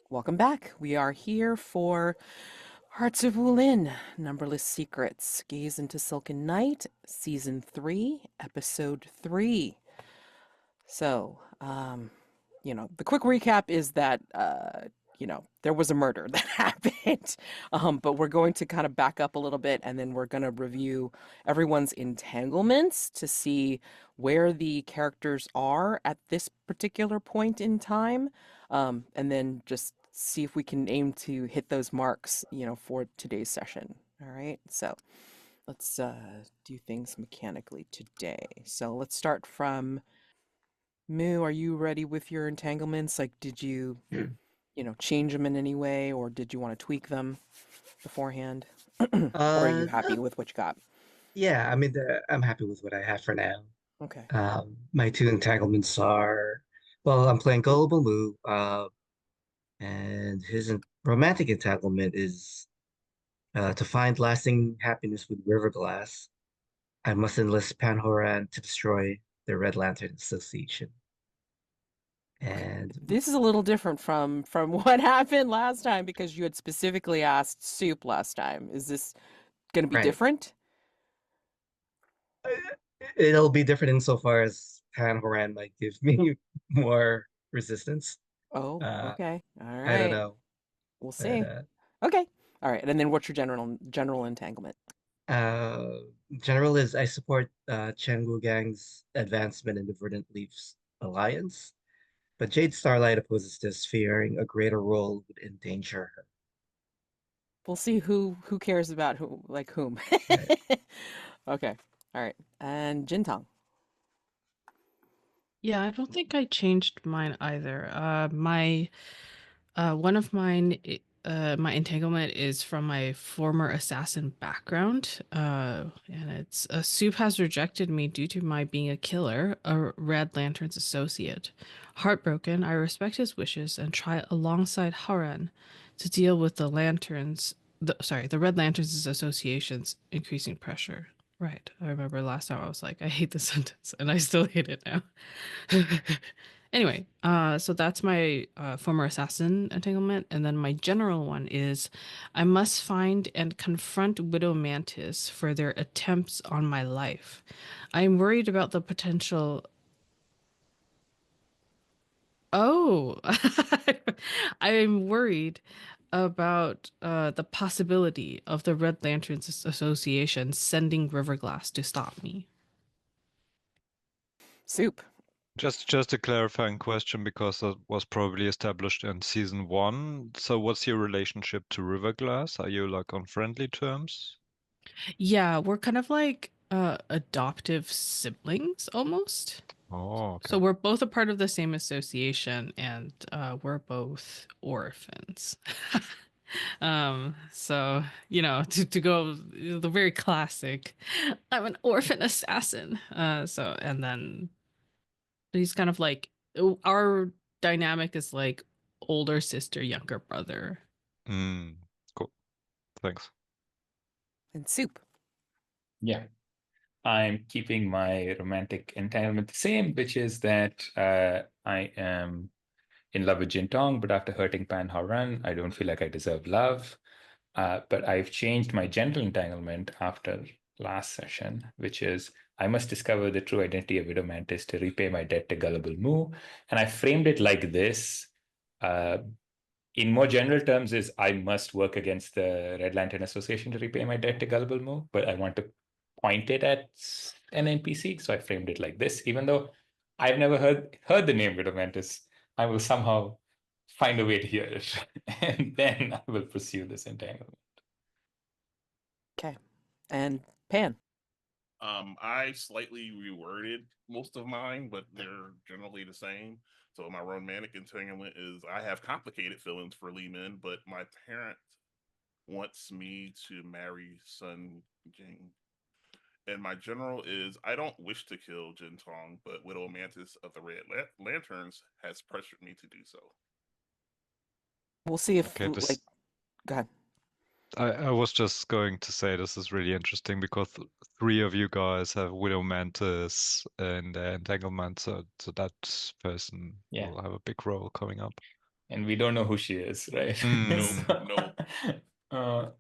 Welcome back. We are here for Hearts of Wulin, Numberless Secrets, Gaze into Silken Night, Season 3, Episode 3. So, the quick recap is that, there was a murder that happened. But we're going to kind of back up a little bit and then we're going to review everyone's entanglements to see where the characters are at this particular point in time. And then just see if we can aim to hit those marks, for today's session. All right. So let's do things mechanically today. So let's start from Moo. Are you ready with your entanglements? Like, did you, change them in any way, or did you want to tweak them beforehand? Or are you happy No, with what you got? yeah, I'm happy with what I have for now. Okay. My two entanglements are, well, I'm playing Gullible Mu, and romantic entanglement is to find lasting happiness with Riverglass. I must enlist Pan Xun to destroy the Red Lantern Association. Okay. And This is a little different from what happened last time because you had specifically asked Soup last time. Is this going to be right, different? it'll be different insofar as Pan Xun might give me more resistance. Oh, Uh, okay. All I don't right. know, We'll but see. Okay. All right. And then what's your general entanglement? Uh, general is I support Chenggu Gang's advancement in the Verdant Leafs alliance, but Jade Starlight opposes this, fearing a greater role would endanger her. We'll see who cares about who, like whom. Right. Okay. All right. And Jintong. Yeah, I don't think I changed mine either. My one of mine, my entanglement is from my former assassin background, and it's Soup has rejected me due to my being a killer, a Red Lantern's associate. Heartbroken, I respect his wishes and try alongside Haoran to deal with the Red Lanterns Association's increasing pressure. Right. I remember last time I was like, I hate this sentence, and I still hate it now. Anyway, so that's my former assassin entanglement, and then my general one is I must find and confront Widow Mantis for their attempts on my life. I'm worried about the potential. Oh, I'm worried about the possibility of the Red Lanterns Association sending Riverglass to stop me. Soup. Just a clarifying question because that was probably established in season one. So what's your relationship to Riverglass? Are you like on friendly terms? Yeah, we're kind of like adoptive siblings almost. Oh, So okay. we're both a part of the same association, and we're both orphans. So to go the very classic, I'm an orphan assassin. So and then he's kind of like our dynamic is like older sister, younger brother. Mm, cool. Thanks. And Soup. Yeah, I'm keeping my romantic entanglement the same, which is that I am in love with Jintong, but after hurting Pan Haoran, I don't feel like I deserve love. But I've changed my gentle entanglement after last session, which is I must discover the true identity of Widow Mantis to repay my debt to Gullible Mu. And I framed it like this. Uh, in more general terms, is I must work against the Red Lantern Association to repay my debt to Gullible Mu, but I want to point it at an NPC, so I framed it like this. Even though I've never heard the name Widow Mantis, I will somehow find a way to hear it, and then I will pursue this entanglement. Okay. And Pan. I slightly reworded most of mine, but they're generally the same. So my romantic entanglement is I have complicated feelings for Lee Min, but my parent wants me to marry Sun Jing. And my general is I don't wish to kill Jintong, but Widow Mantis of the Red Lanterns has pressured me to do so. We'll see if, Okay, like, this go ahead. I was just going to say this is really interesting because three of you guys have Widow Mantis and entanglement, so that person Yeah. will have a big role coming up. and we don't know who she is, right? Mm. No.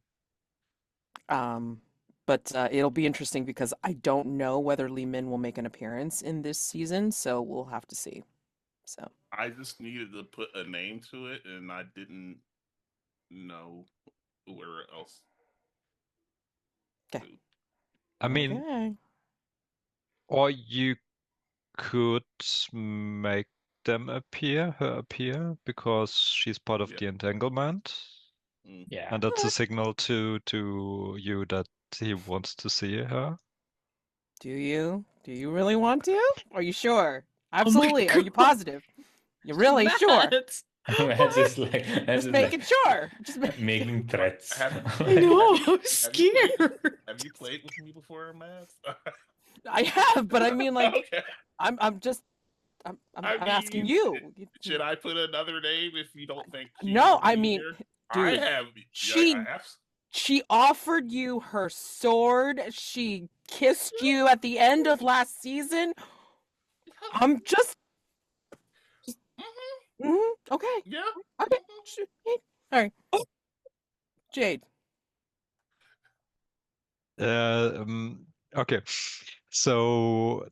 But it'll be interesting because I don't know whether Li Min will make an appearance in this season, so we'll have to see. So I just needed to put a name to it, and I didn't know where else. Okay. to. I mean, okay. or you could make them appear, her appear, because she's part of Yeah. the entanglement, Mm. Yeah. and that's a signal to you that he wants to see her. Do you? Do you really want to? Are you sure? my Absolutely. Are you God. positive? You're really sure? Matt! That's just like Just making sure. Just making threats. I know, I'm Have you scared. Have you played with me before, Matt? I have, but I mean, like, Okay. I'm asking mean, you. Should I put another name if you don't think she's No, gonna I be mean, here? I dude, have. she I have. she offered you her sword. She kissed you at the end of last season. I'm just okay. Yeah. Okay. All right. Jade. Okay. So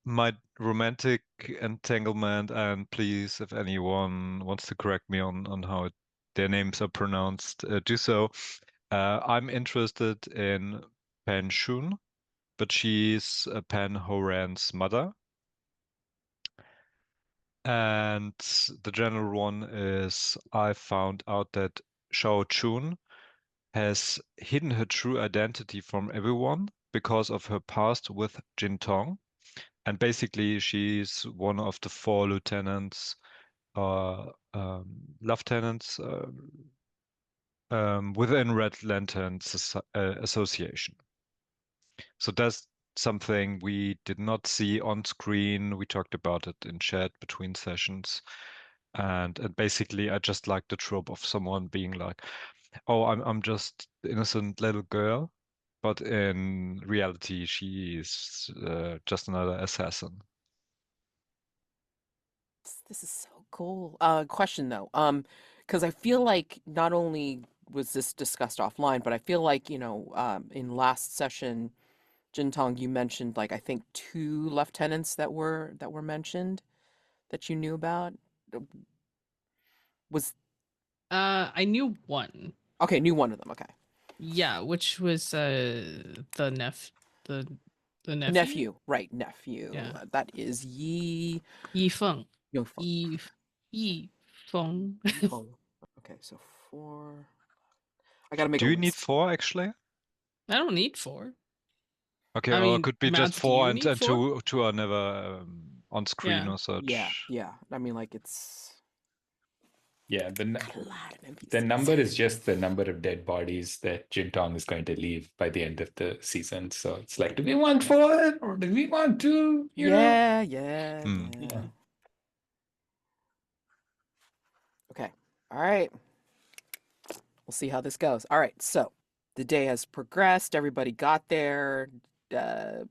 my romantic entanglement, and please, if anyone wants to correct me on how their names are pronounced, do so. I'm interested in Pan Xun, but she's Pan Haoran's mother. And the general one is I found out that Shao Chun has hidden her true identity from everyone because of her past with Jintong. And basically, she's one of the 4 lieutenants, lieutenants within Red Lantern Association. So that's something we did not see on screen. We talked about it in chat between sessions. And basically, I just like the trope of someone being like, "Oh, I'm just the innocent little girl," but in reality, she is just another assassin. This is so cool. Question though. Because I feel like not only was this discussed offline, but I feel like, in last session, Jintong, you mentioned like I think 2 lieutenants that were mentioned that you knew about. Was I knew one. okay, knew one of them. Okay. Yeah, which was the the nephew? Nephew, right, nephew. Yeah. That is Yi Feng. Feng. Yi Feng. Feng. Okay, so 4. I gotta make Do a you need list. 4 actually? I don't need 4. Okay, I or it mean, could be just Mads, do 4 you and need 4? 2 are never on screen Yeah. or such. Yeah. I mean, like it's Yeah, got a lot of the NPCs. number is just the number of dead bodies that Jintong is going to leave by the end of the season. So it's like, do we want 4 or do we want 2? You know? Yeah. Yeah. Okay. All right. We'll see how this goes. All right. So the day has progressed. Everybody got there. Uh,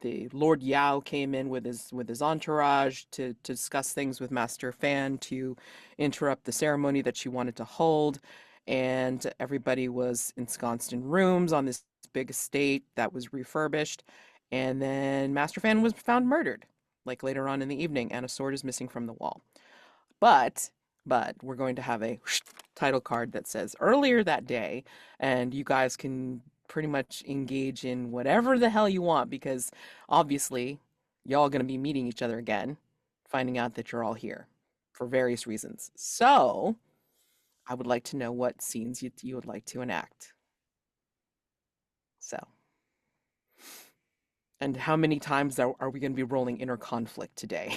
the Lord Yao came in with his entourage to discuss things with Master Fan to interrupt the ceremony that she wanted to hold. And everybody was ensconced in rooms on this big estate that was refurbished. And then Master Fan was found murdered, like later on in the evening, and a sword is missing from the wall. But we're going to have a title card that says earlier that day, and you guys can pretty much engage in whatever the hell you want because obviously y'all going to be meeting each other again, finding out that you're all here for various reasons. So I would like to know what scenes you would like to enact. So, and how many times are we going to be rolling inner conflict today?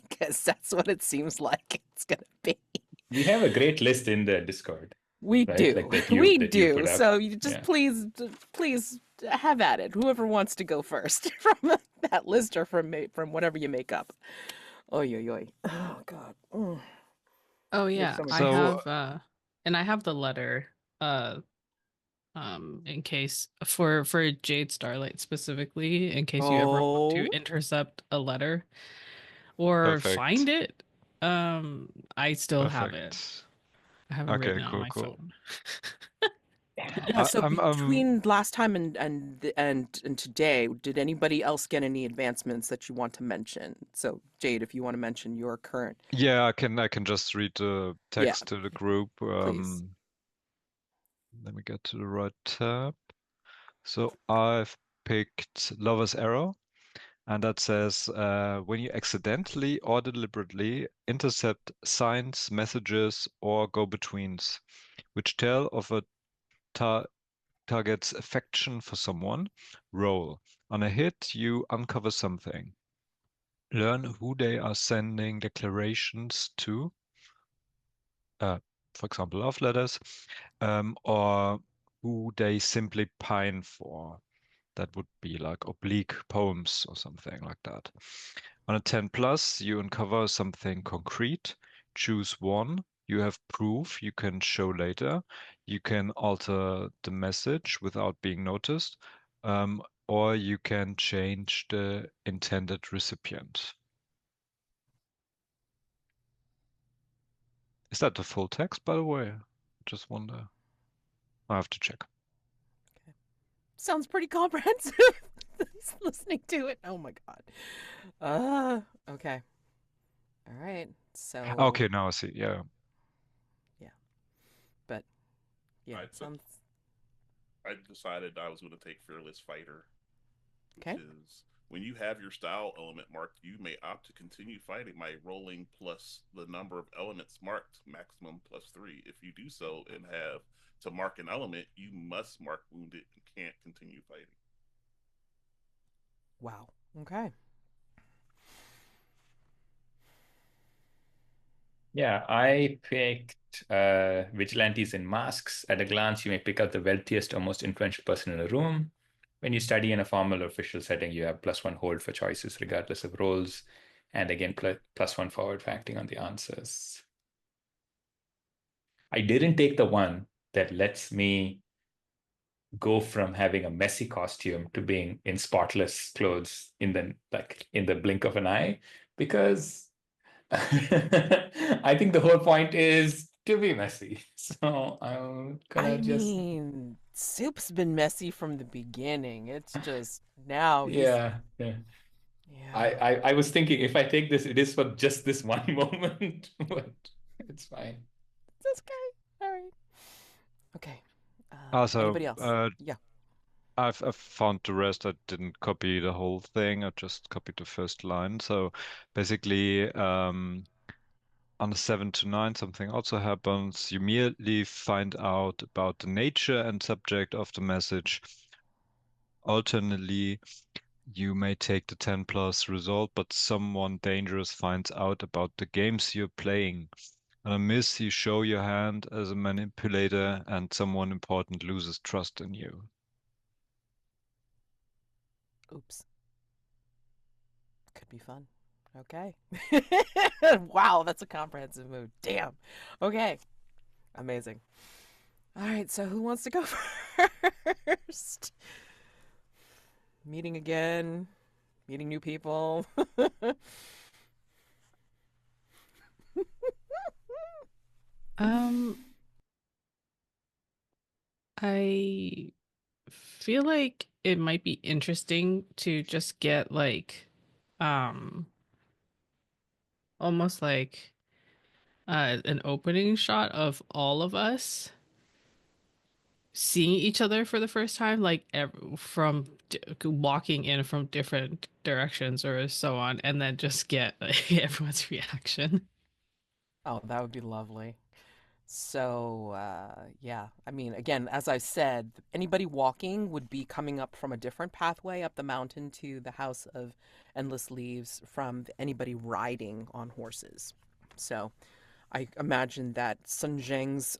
Because that's what it seems like it's going to be. We have a great list in the Discord. We right? do. Like We that you do. put up. So you just Yeah. please have at it. Whoever wants to go first from that list or from whatever you make up. Oy, oy, oy. Oh God. Mm. Oh There's yeah, so many I So- have and I have the letter in case for Jade Starlight specifically in case you ever want Oh. to intercept a letter or Perfect. find it. I still have it. Perfect. I haven't Okay, written it on cool, my cool. phone. Yeah, so I'm between last time and today, did anybody else get any advancements that you want to mention? So Jade, if you want to mention your current. yeah, I can just read the Yeah, text to the group. please. Let me get to the right tab. So I've picked Lover's Arrow, and that says when you accidentally or deliberately intercept signs, messages, or go-betweens, which tell of a target's affection for someone, roll. On a hit, you uncover something. Learn who they are sending declarations to, for example, love letters, or who they simply pine for. That would be like oblique poems or something like that. On a 10 plus, you uncover something concrete. Choose one. You have proof you can show later. You can alter the message without being noticed, or you can change the intended recipient. Is that the full text, by the way? Just wonder. I have to check. Sounds pretty comprehensive. Listening to it. Oh my God. Okay. All right. So Okay, now I see. Yeah. yeah. But yeah, it sounds I decided I was going to take Fearless Fighter, which okay. is when you have your style element marked, you may opt to continue fighting by rolling plus the number of elements marked, maximum +3. If you do so and have to mark an element, you must mark wounded and can't continue fighting. Wow. Okay. Yeah, I picked vigilantes in masks. At a glance, you may pick out the wealthiest or most influential person in a room. When you study in a formal or official setting, you have +1 hold for choices, regardless of roles. And again, +1 forward for acting on the answers. I didn't take the one that lets me go from having a messy costume to being in spotless clothes in the blink of an eye, because I think the whole point is to be messy. So I'm I gonna just mean, Soup's been messy from the beginning. It's just now he's yeah. yeah. I was thinking if I take this, it is for just this one moment, but it's fine. It's okay. All right. Okay. Also, Anybody else? Yeah. I've found the rest. I didn't copy the whole thing. I just copied the first line. So basically, on the 7 to 9, something also happens. You immediately find out about the nature and subject of the message. Alternately, you may take the 10 plus result, but someone dangerous finds out about the games you're playing. On a miss, you show your hand as a manipulator, and someone important loses trust in you. Oops. Could be fun. Okay. Wow, that's a comprehensive move. Damn. Okay. Amazing. All right, so who wants to go first? Meeting again, meeting new people. I feel like it might be interesting to just get like um almost like an opening shot of all of us seeing each other for the first time, like from walking in from different directions or so on, and then just get like, everyone's reaction. Oh, that would be lovely. So, yeah, I mean, again, as I said, anybody walking would be coming up from a different pathway up the mountain to the House of Endless Leaves from anybody riding on horses. So, I imagine that Sun Zheng's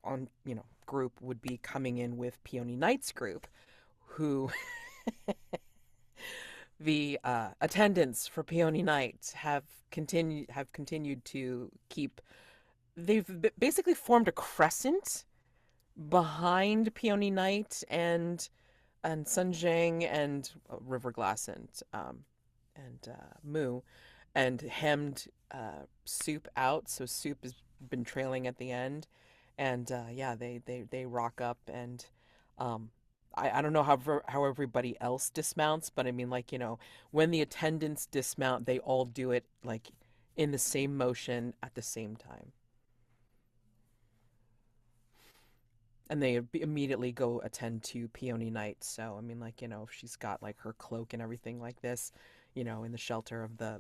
group would be coming in with Peony Knight's group, who the attendants for Peony Knight have continued to keep. They've basically formed a crescent behind Peony Knight and Sun Zheng and Riverglass and Mu, and hemmed Soup out, so Soup has been trailing at the end, and yeah, they rock up, and um, I don't know how everybody else dismounts, but I mean, like, when the attendants dismount, they all do it like in the same motion at the same time. And they immediately go attend to Peony Knight. So I mean, like, if she's got like her cloak and everything like this, in the shelter of the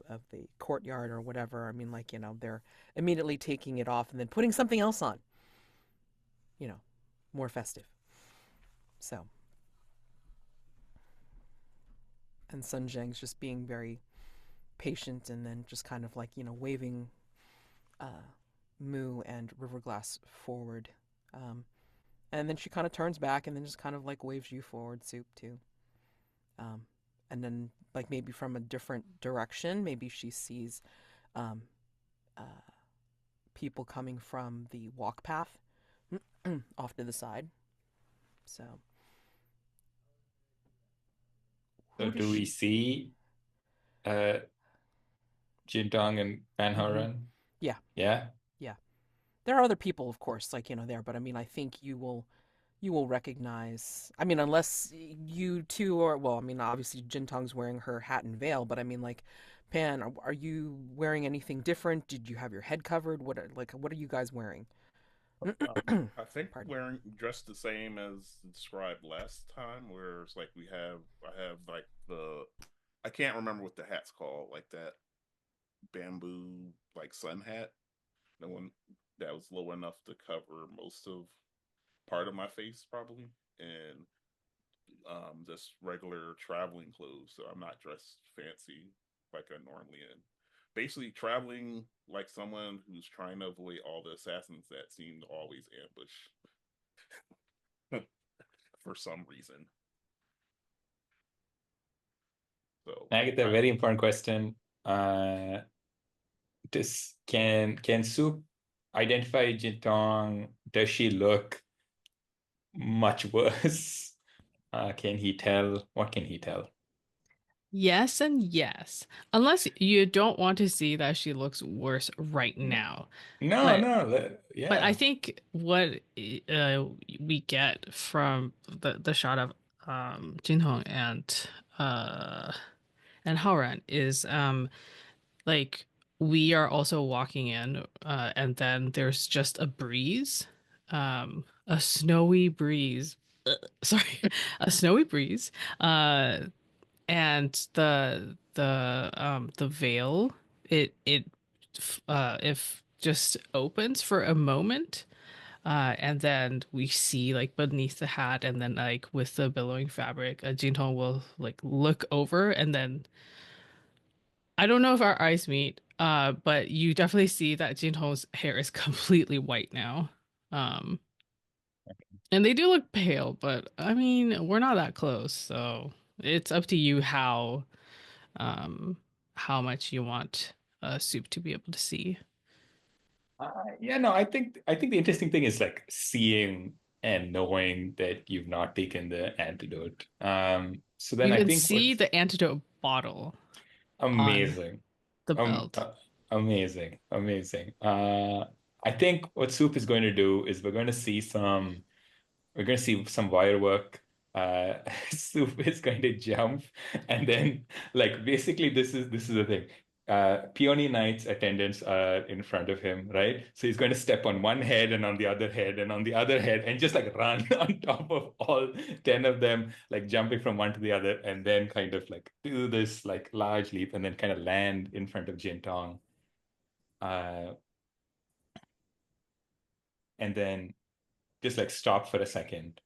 courtyard or whatever. I mean, like, they're immediately taking it off and then putting something else on. More festive. So, and Sun Zheng's just being very patient and then just kind of like waving Mu and Riverglass forward. And then she kind of turns back and then just kind of like waves you forward, Soup, too. And then, like, maybe from a different direction, maybe she sees um, uh, people coming from the walk path off to the side. So, So do we see Jintong and Pan Haoran? Yeah. Yeah? Yeah. There are other people, of course, like, there, but I mean, I think you will recognize, I mean, unless you two are, well, I mean, obviously Jintong's wearing her hat and veil, but I mean, like, Pan, are you wearing anything different? Did you have your head covered? What are you guys wearing? I think Pardon. wearing dressed the same as described last time, where it's like I have like I can't remember what the hat's called, like that bamboo like sun hat, the one that was low enough to cover most of part of my face probably, and just regular traveling clothes. So I'm not dressed fancy like I normally am. Basically, traveling like someone who's trying to avoid all the assassins that seem to always ambush for some reason. So, Agatha, very important question. Can Soup identify Jintong? Does she look much worse? Can he tell? What can he tell? Yes and yes. Unless you don't want to see that she looks worse right now. No, But yeah. I think what we get from the shot of Jinhong and Haoran is like we are also walking in and then there's just a breeze, a snowy breeze. Sorry, a snowy breeze. And the veil, if just opens for a moment, and then we see like beneath the hat, and then like with the billowing fabric, Jintong will like look over, and then I don't know if our eyes meet, but you definitely see that Jintong's hair is completely white now. Um, and they do look pale, but I mean, we're not that close, so it's up to you um how much you want Soup to be able to see. Yeah, no, I think the interesting thing is like seeing and knowing that you've not taken the antidote. So then You I can think see what's the antidote bottle on amazing, the belt. amazing, amazing. I think what Soup is going to do is we're going to see some wire work. Soup is going to jump, and then like basically this is the thing. Peony Knight's attendants are in front of him, right? So he's going to step on one head and on the other head and on the other head and just like run on top of all 10 of them, like jumping from one to the other, and then kind of like do this like large leap and then kind of land in front of Jintong. And then just like stop for a second.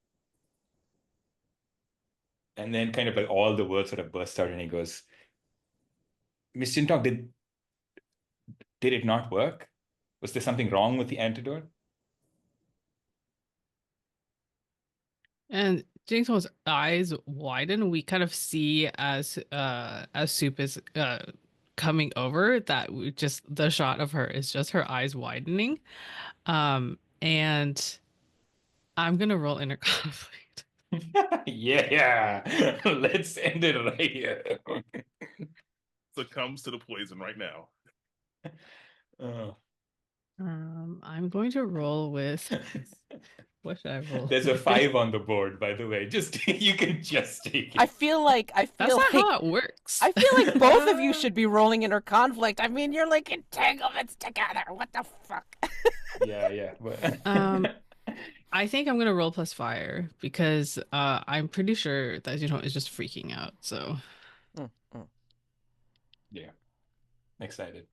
And then kind of like all the words sort of burst out and he goes, Miss Jintong, did it not work? Was there something wrong with the antidote? And Jingtong's eyes widen. We kind of see as Soup is coming over that we just the shot of her is just her eyes widening. And I'm gonna roll inner conflict. Yeah, let's end it right here. succumbs to the poison right now. Oh. I'm going to roll with. What should I roll? There's a with? 5 on the board, by the way. Just you can just take I it. feel like That's not how it works. I feel like both of you should be rolling inner conflict. I mean, you're like entanglements together. What the fuck? Yeah. Um, I think I'm gonna roll plus fire because I'm pretty sure that is just freaking out. So Yeah. Excited.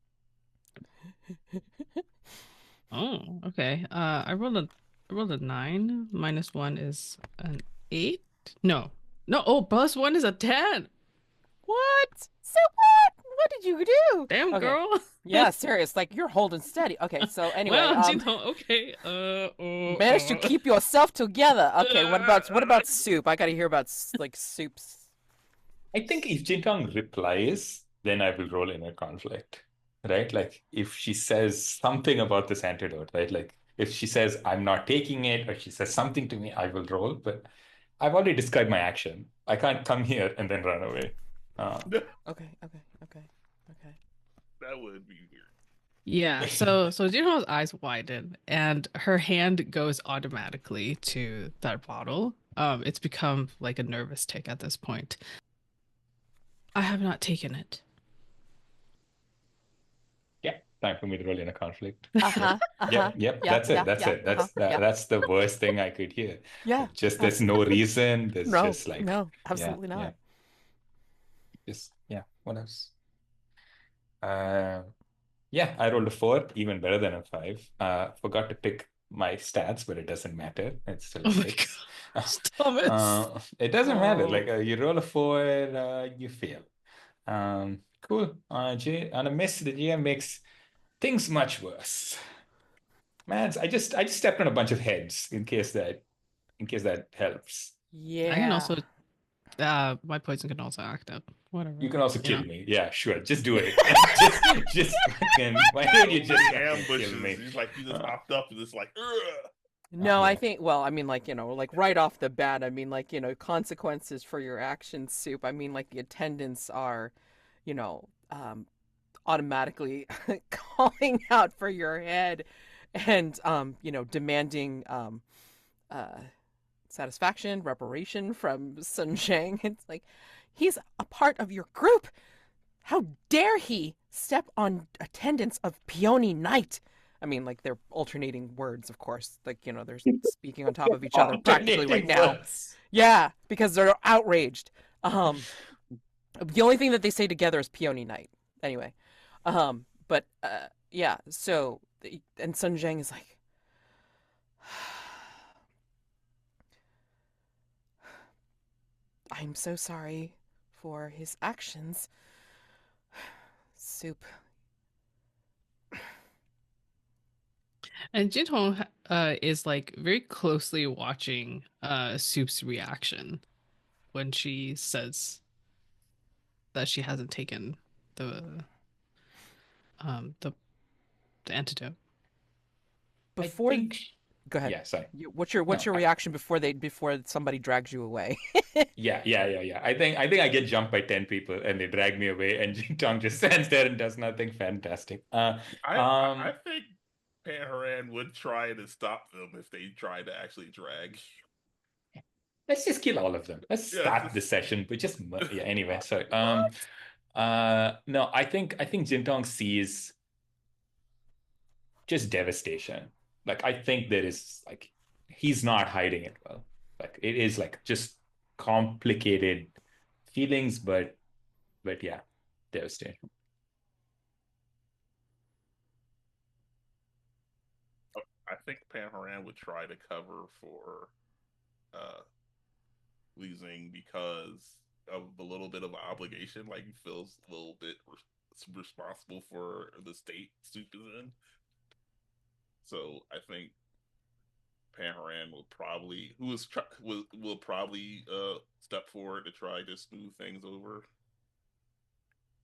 oh, okay. I rolled a 9. -1 is an 8. No. Oh, +1 is a 10. What? So what? What did you do? Damn, Okay. girl. Yeah, serious. Like you're holding steady. Okay, so anyway, Well, Jintong, okay. managed to keep yourself together. Okay, what about soup? I gotta hear about like soups. I think if Jintong replies, then I will roll inner conflict, right? Like if she says something about this antidote, right? Like if she says I'm not taking it, or she says something to me, I will roll. But I've already described my action. I can't come here and then run away. Okay. That would be weird. Yeah, so Jintong's eyes widen and her hand goes automatically to that bottle. It's become like a nervous tick at this point. I have not taken it. Yeah, time for me to roll inner conflict. Yep. Yep. That's it. That's the worst thing I could hear. Yeah. Just there's no reason. There's No, just like no, absolutely yeah, not. Just what else? Yeah, I rolled a 4, even better than a 5. Forgot to pick my stats, but it doesn't matter. It's still a Oh my 6. God. Stop it. It doesn't matter. Oh. Like you roll a 4, you fail. Cool. On a miss, the GM makes things much worse. Man, I just stepped on a bunch of heads in case that helps. Yeah. I can also my poison can also act up. Whatever. You can also kill know. me. Yeah, sure. Just do it. just fucking. Why don't you just Ambushes. kill me? He's like, you just hopped up and it's like, ugh. No, Yeah. I think, well, I mean, like, like right off the bat, I mean, like, consequences for your actions, soup. I mean, like, the attendants are, automatically calling out for your head and, demanding satisfaction, reparation from Zheng. It's like, he's a part of your group. How dare he step on attendants of Peony Night? I mean, like, they're alternating words, of course. Like, they're speaking on top of each other practically right now. Yeah, because they're outraged. The only thing that they say together is Peony Night. Anyway. Yeah, so, and Zheng is like, I'm so sorry for his actions. Soup. And Jintong is like very closely watching Soup's reaction when she says that she hasn't taken the antidote. Before, go ahead. Yeah, sorry. What's your reaction before somebody drags you away? Yeah. I think I get jumped by 10 people and they drag me away, and Jintong just stands there and does nothing. Fantastic. I think Pan Xun would try to stop them if they tried to actually drag. Let's just kill all of them. Let's start the session, but just anyway. Sorry. No, I think Jintong sees just devastation. Like I think there is like he's not hiding it well. Like it is like just complicated feelings, but yeah, devastation. I think Pan Xun would try to cover for losing because of the little bit of obligation, like he feels a little bit responsible for the state Soup is in. So I think Pan Xun will probably will probably step forward to try to smooth things over.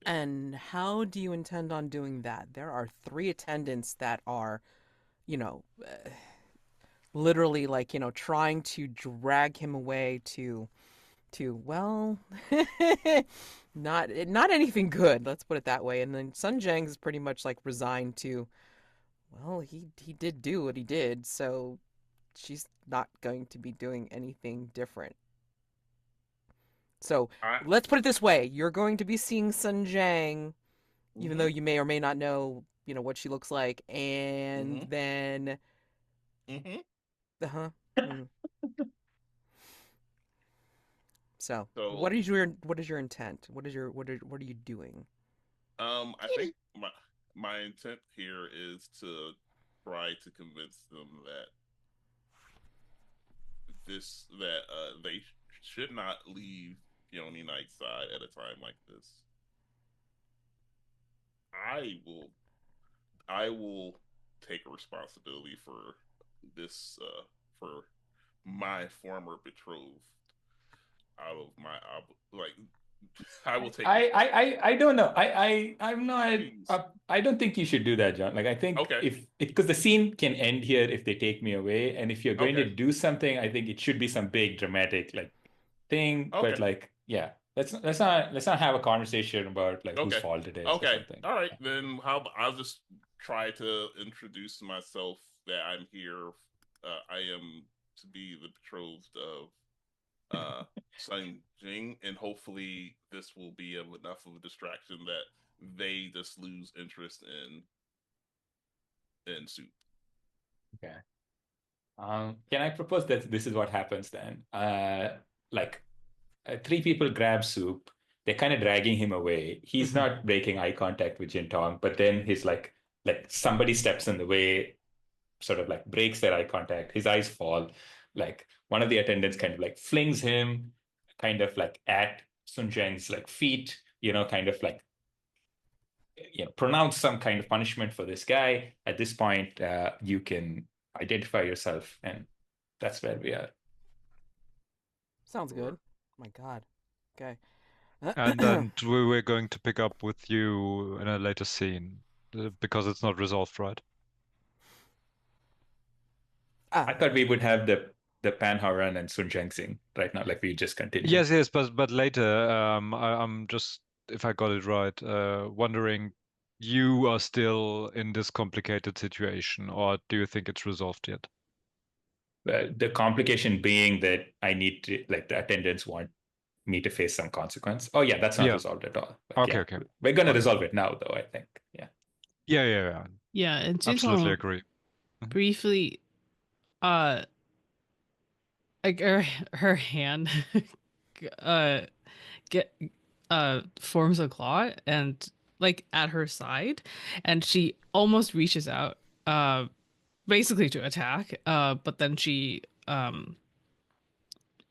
And how do you intend on doing that? There are 3 attendants that are, literally like, trying to drag him away to to, well, not anything good. Let's put it that way. And then Sun Zheng is pretty much like resigned to, well, he did do what he did, so she's not going to be doing anything different. So I let's put it this way: you're going to be seeing Sun Zheng, even though you may or may not know, what she looks like, and Mhm. then, Mhm. mhm. So, So what is your intent? What are you doing? I think my intent here is to try to convince them that they should not leave Peony Knight's side at a time like this. I will take responsibility for this for my former betrothed out of my like I will take I don't know. I'm not. Please. I don't think you should do that, John. Like I think Okay. if because the scene can end here if they take me away, and if you're going to Okay. do something, I think it should be some big dramatic like thing. But Okay. like, yeah, let's not have a conversation about like whose Okay. fault it is or Okay. something. All right. Then I'll just try to introduce myself that I'm here. I am to be the betrothed of Sun Jing, and hopefully this will be enough of a distraction that they just lose interest in soup. Okay. Can I propose that this is what happens then? Like three people grab Soup. They're kind of dragging him away. He's not breaking eye contact with Jintong, but then he's like somebody steps in the way, sort of like breaks their eye contact. His eyes fall. Like one of the attendants kind of like flings him, kind of like at Sun Zheng's like feet. Kind of like pronounce some kind of punishment for this guy. At this point, you can identify yourself, and that's where we are. Sounds good. My God. Okay. And then we're going to pick up with you in a later scene because it's not resolved, right? I thought we would have the Pan Haoran and Sun Zheng scene right now, like we just continued. Yes, but later, I'm just, if I got it right, wondering, you are still in this complicated situation, or do you think it's resolved yet? The complication being that I need to, like, the attendants want me to face some consequence. Oh yeah, that's not resolved at all. But Okay. We're gonna resolve it now, though. I think. Yeah. Yeah, and Absolutely Jintong agree. briefly, like her hand, get forms a claw and like at her side, and she almost reaches out, basically to attack, but then she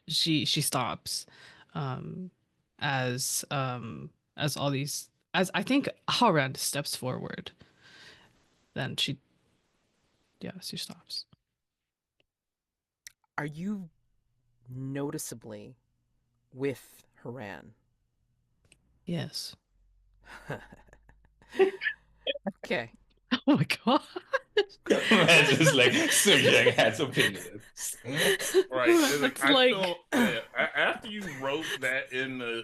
stops, um, as all these, as I think Haoran steps forward, then she stops. Are you noticeably with Haran? Yes. Okay. Oh my God. It's just like Sun Zheng has opinions. Right. It's like After you wrote that in the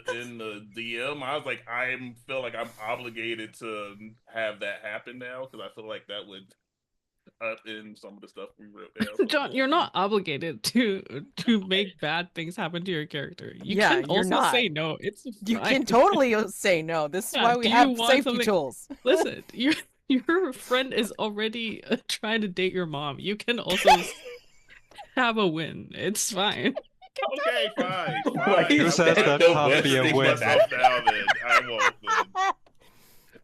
DM, I was like, feel like I'm obligated to have that happen now because I feel like that would in some of the stuff we wrote down. John, you're not obligated to make bad things happen to your character. You Yeah, can you're also not. say no. It's You fine. can totally say no. This is Yeah, why we do you have want safety something- tools. Listen, your friend is already trying to date your mom. You can also have a win. It's fine. Okay, fine. Who says that can't be a Take win? myself down then. I won't.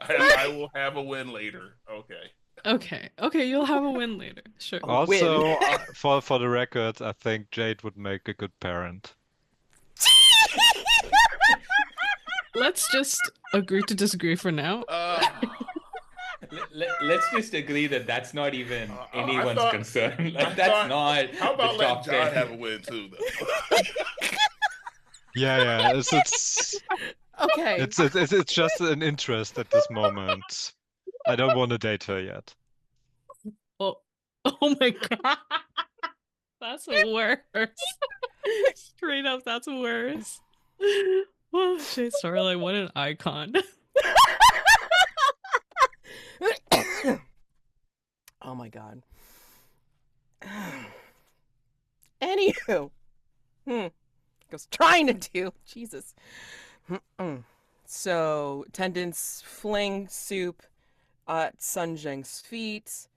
Then. I will have a win later. Okay. Okay, you'll have a win later. Sure. Also, for the record, I think Jade would make a good parent. Let's just agree to disagree for now. Let's just agree that that's not even anyone's thought- concern. I Like that's thought- not. How about the let top John 10. have a win too? Though? Yeah. It's Okay. it's just an interest at this moment. I don't want to date her yet. Oh my God. That's the worst. Straight up, that's worse. Oh, Jade Starlight, what an icon. Oh my god. Anywho, I was trying to do. Jesus. So, attendants fling soup at Sun Zheng's feet,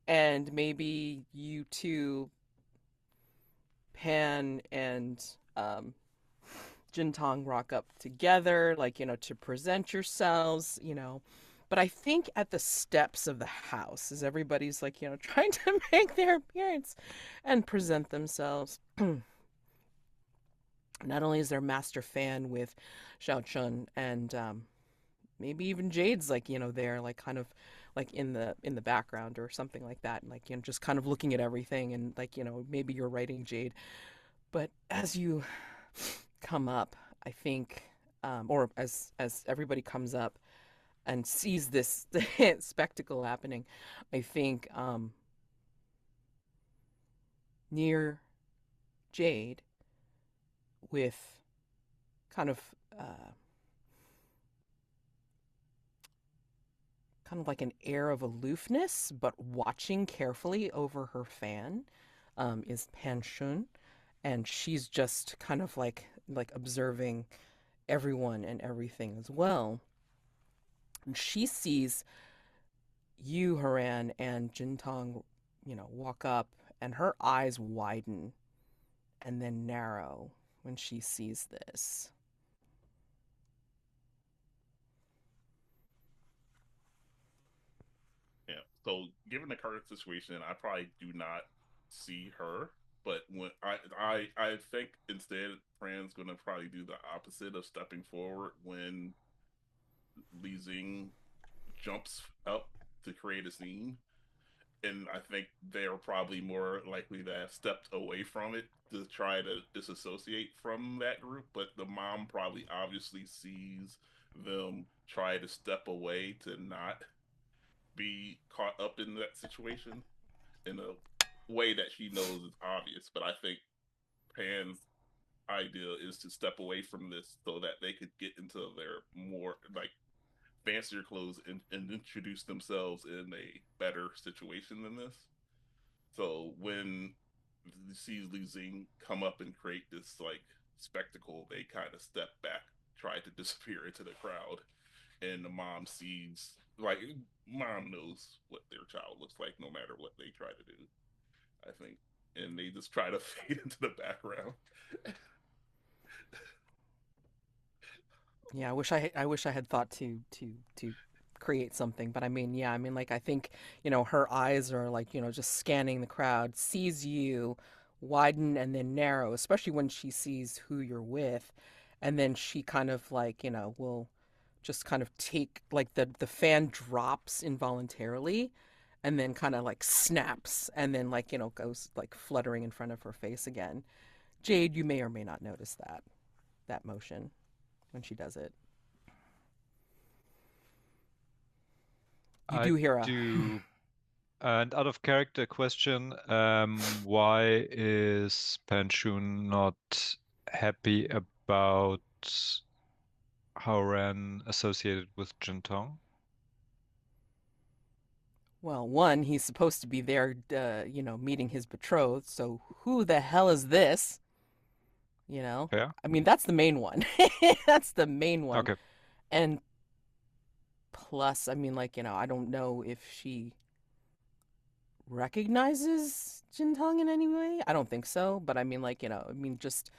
and maybe you two, Pan and Jintong, rock up together, like, to present yourselves, But I think at the steps of the house, as everybody's like, trying to make their appearance and present themselves. Not only is there Master Fan with Xiao Chun and maybe even Jade's like, there, like kind of like in the background or something like that, and like, just kind of looking at everything, and like, maybe you're writing Jade. But as you come up, I think, or as everybody comes up and sees this spectacle happening, I think near Jade, with kind of like an air of aloofness, but watching carefully over her fan, is Pan Xun, and she's just kind of like observing everyone and everything as well. And she sees you, Haoran, and Jintong, walk up, and her eyes widen and then narrow when she sees this. Yeah. So given the current situation, I probably do not see her. But when I think instead Fran's gonna probably do the opposite of stepping forward when Li Xing jumps up to create a scene. And I think they're probably more likely to have stepped away from it to try to disassociate from that group. But the mom probably obviously sees them try to step away to not be caught up in that situation in a way that she knows is obvious. But I think Pan's idea is to step away from this so that they could get into their more like fancier clothes and introduce themselves in a better situation than this. So when he sees Li Xing come up and create this like spectacle, they kind of step back, try to disappear into the crowd, and the mom sees like mom knows what their child looks like no matter what they try to do. I think, and they just try to fade into the background. Yeah, I wish I had thought to create something, but I mean, yeah, I mean, like, I think, her eyes are like, just scanning the crowd, sees you, widen and then narrow, especially when she sees who you're with, and then she kind of like, will just kind of take like the fan drops involuntarily, and then kind of like snaps, and then like, goes like fluttering in front of her face again. Jade, you may or may not notice that motion when she does it. You I do hear a do. And out of character question, why is Pan Xun not happy about Haoran associated with Jintong? well, one, he's supposed to be there, meeting his betrothed. So who the hell is this? Yeah. I mean, that's the main one. That's the main one. Okay. And plus, I mean, like, I don't know if she recognizes Jintong in any way. I don't think so. But I mean, like, I mean, just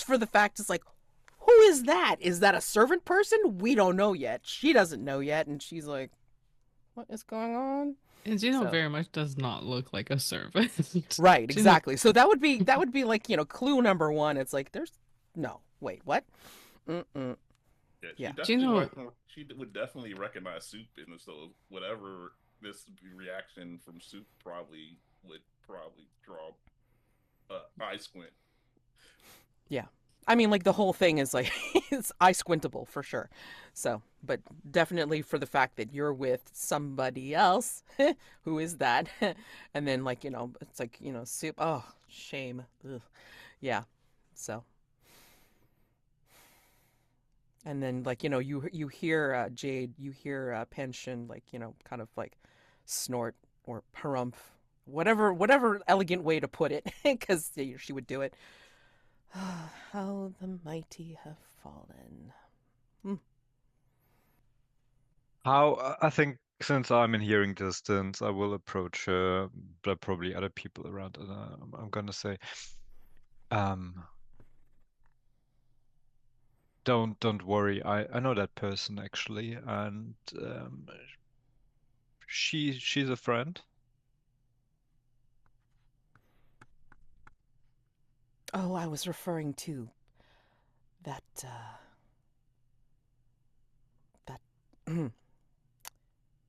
for the fact, it's like, who is that? Is that a servant person? We don't know yet. She doesn't know yet. And she's like, what is going on? And Gino So- very much does not look like a servant. Right, Gino- exactly. So that would be like, clue number one. It's like, wait, what? Mm-mm. Yeah, Yeah. she would definitely recognize Soup, and so whatever this reaction from Soup would probably draw eye squint. Yeah. I mean, like, the whole thing is like, it's eye squintable for sure. So, but definitely for the fact that you're with somebody else, who is that? And then, like, it's like, Soup, oh, shame. Ugh. Yeah. So, and then like you hear Jade, you hear Pan Xun like kind of like snort or harumph, whatever elegant way to put it, because she would do it. How the mighty have fallen. How I think since I'm in hearing distance, I will approach her, but probably other people around, and I'm gonna say, um, don't worry. I know that person actually, and she's a friend. Oh, I was referring to that that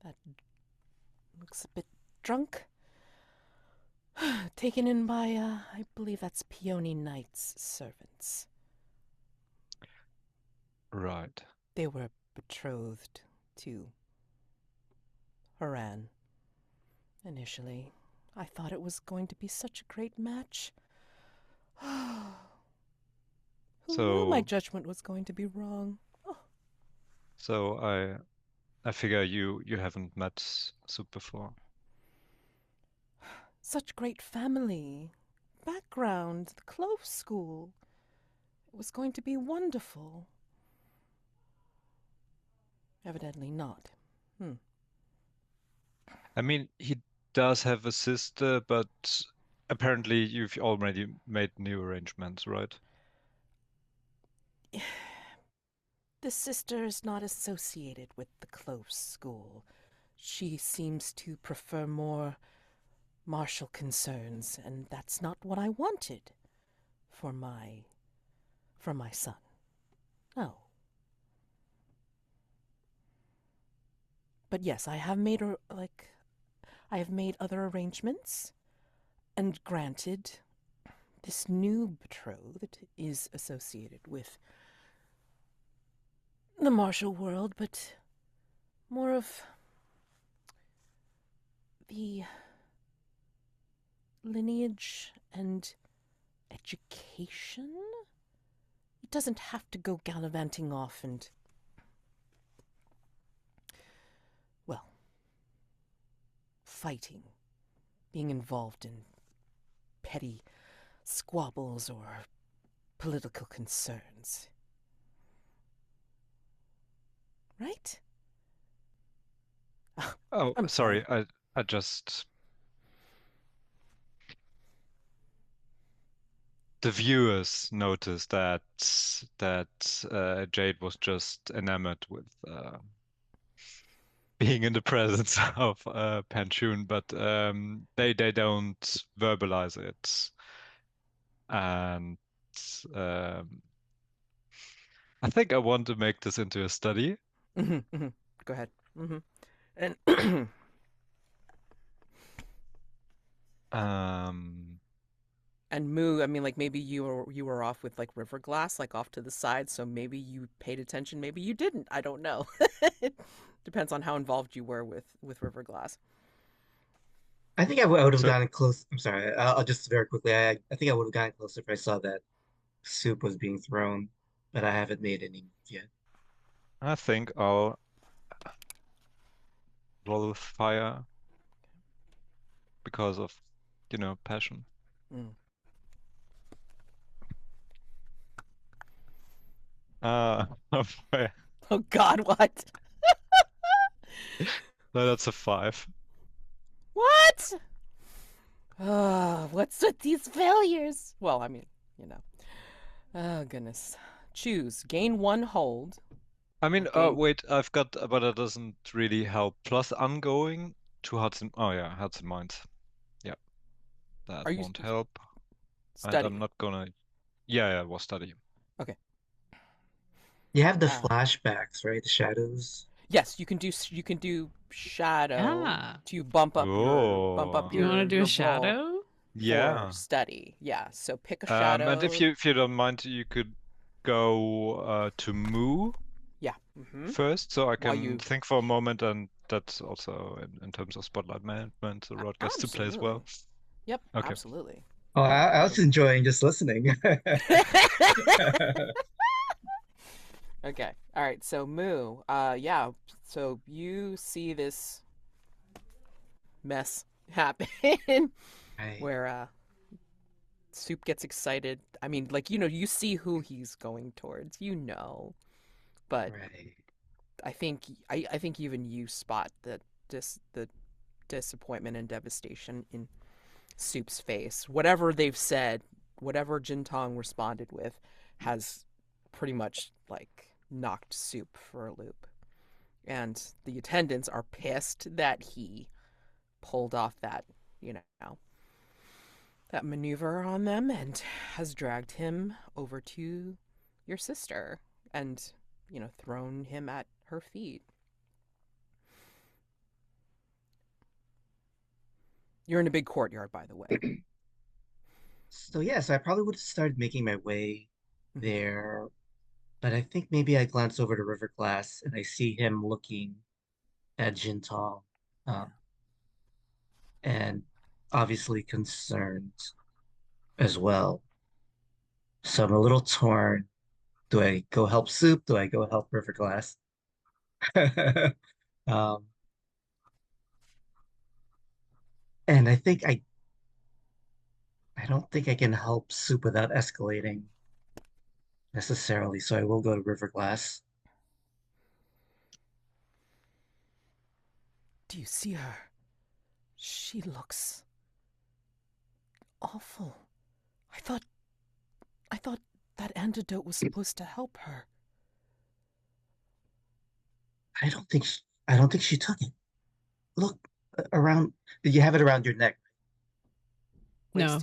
that looks a bit drunk. Taken in by I believe that's Peony Knight's servants. Right. They were betrothed to Haoran. Initially, I thought it was going to be such a great match. Who knew my So judgment was going to be wrong? Oh, so I figure you haven't met Soup before. such great family. Background, the Clove School. It was going to be wonderful. Evidently not. I mean, he does have a sister, but apparently you've already made new arrangements, right? The sister is not associated with the Clove School. She seems to prefer more martial concerns, and that's not what I wanted for my son. No. But yes, I have made I have made other arrangements, and granted, this new betrothed is associated with the martial world, but more of the lineage and education. It doesn't have to go gallivanting off and, well, fighting, being involved in petty squabbles or political concerns. Right? Oh, I'm sorry. fine. I just the viewers noticed that Jade was just enamored with being in the presence of Pan Xun, but they don't verbalize it, and um, I think I want to make this into a study. Go ahead. And Um, and Mu, I mean, like maybe you were off with like river glass, like off to the side, so maybe you paid attention, maybe you didn't. I don't know. It depends on how involved you were with river glass. I think I would have so gotten close. I'm sorry. I'll just very quickly. I think I would have gotten closer if I saw that soup was being thrown, but I haven't made any move yet. I think I'll roll with fire because of, passion. Mm. Uh, okay. Oh God, what? No, that's a 5. What? What's with these failures? Well, I mean, you know. Oh goodness. Choose gain 1 hold. I mean, Gain. wait, I've got, but that doesn't really help. Plus ongoing, 2 hearts and, oh yeah, hearts and minds. Yeah, that Are you won't help. And I'm study? not gonna, yeah, it was study. Okay. You have the Uh, flashbacks, right? The shadows. yes, you can do shadow Yeah. to bump up Oh, Do you want to do a your roll shadow? for yeah. study. Yeah. So pick a And if shadow. you don't mind, you could go to Mu Yeah. first, so I While can you think for a moment, and that's also in terms of spotlight management, the rod gets to play as absolutely. well. Yep, Okay. absolutely. Oh, I was enjoying just listening. Okay. All right. So Moo, yeah. So you see this mess happen Right, where Soup gets excited. I mean, like, you see who he's going towards, but right. I think even you spot the disappointment and devastation in Soup's face. Whatever they've said, whatever Jintong responded with, has pretty much like knocked Soup for a loop. And the attendants are pissed that he pulled off you know, that maneuver on them and has dragged him over to your sister and, thrown him at her feet. You're in a big courtyard, by the way. So yeah, so I probably would have started making my way Mhm. there, but I think maybe I glance over to River Glass and I see him looking at Jintong, Yeah. um, and obviously concerned as well. So I'm a little torn. Do I go help Soup? Do I go help River Glass? Um, and I don't think I can help Soup without escalating necessarily, so I will go to River Glass. Do you see her? She looks awful. I thought I thought that antidote was supposed to help her. I don't think she took it. Look around. You have it around your neck, No,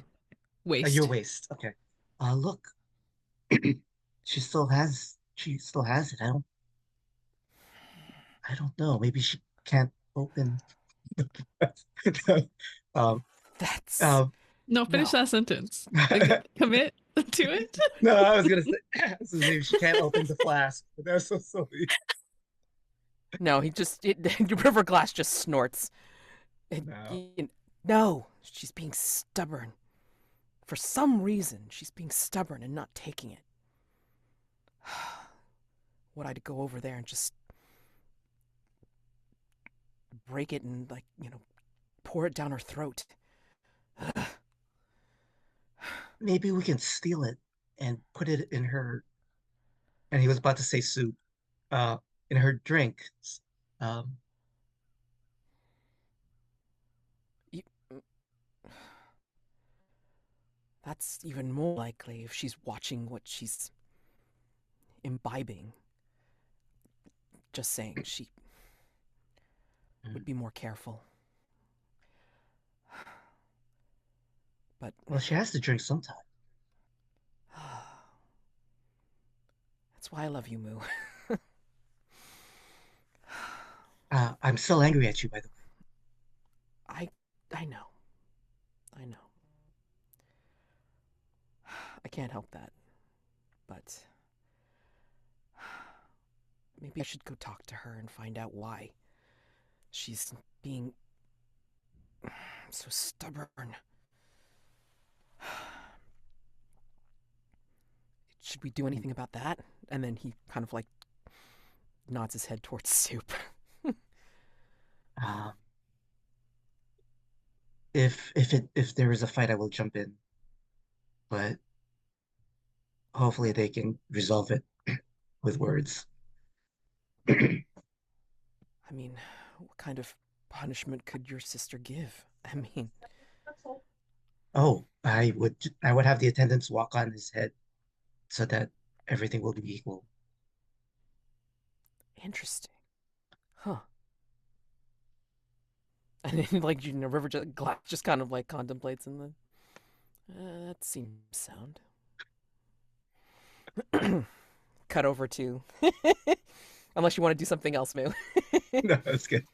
Waste. your waste. waist. Okay. Look, she still has it. I don't know. Maybe she can't open. um, That's um, No, finish no. that sentence. no, Commit to it. I was gonna say, maybe she can't open the flask. But that's so silly. No, River Glass just snorts. No. No, she's being stubborn. For some reason, she's being stubborn and not taking it. Would I go over there and just break it and, like, pour it down her throat? Maybe we can steal it and put it in her. And he was about to say soup. Uh, in her drink. Um, You- That's even more likely if she's watching what she's imbibing. Just saying, she would be more careful. But well, she has to drink sometime. that's why I love you, Moo. I'm still angry at you, by the way. I I know. I know. I can't help that. But maybe I should go talk to her and find out why she's being so stubborn. Should we do anything about that? And then he kind of like nods his head towards Soup. Um, if there is a fight, I will jump in, but hopefully they can resolve it with words. I mean, what kind of punishment could your sister give? I mean, Oh, I would have the attendants walk on his head so that everything will be equal. interesting. Huh. And then, like, River just kind of like contemplates and then, that seems sound. Cut over to, unless you want to do something else, Moo. No, that's good.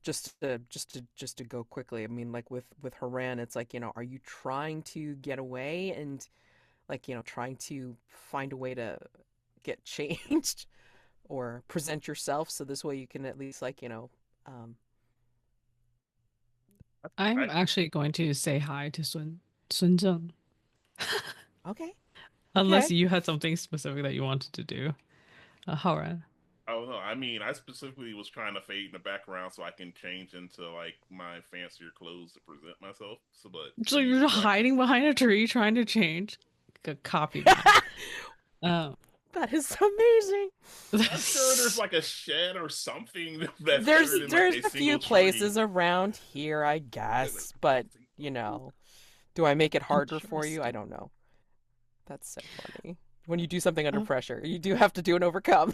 Just to go quickly. I mean, like with Haran, it's like, are you trying to get away and, like, trying to find a way to get changed or present yourself so this way you can at least, like, um I'm I actually going to say hi to Sun Zheng, Okay. unless Okay. you had something specific that you wanted to do. Haoran. don't know. I mean, I specifically was trying to fade in the background so I can change into like my fancier clothes to present myself. So, but So you you're like, hiding behind a tree trying to change. Copy that. Um, That is amazing. I'm sure there's like a shed or something that's There's buried in like there's a a few single tree. places around here, I guess, but you know, do I make it harder for you? I Interesting. don't know. That's so funny. When you do something under Uh, pressure, you do have to do an overcome.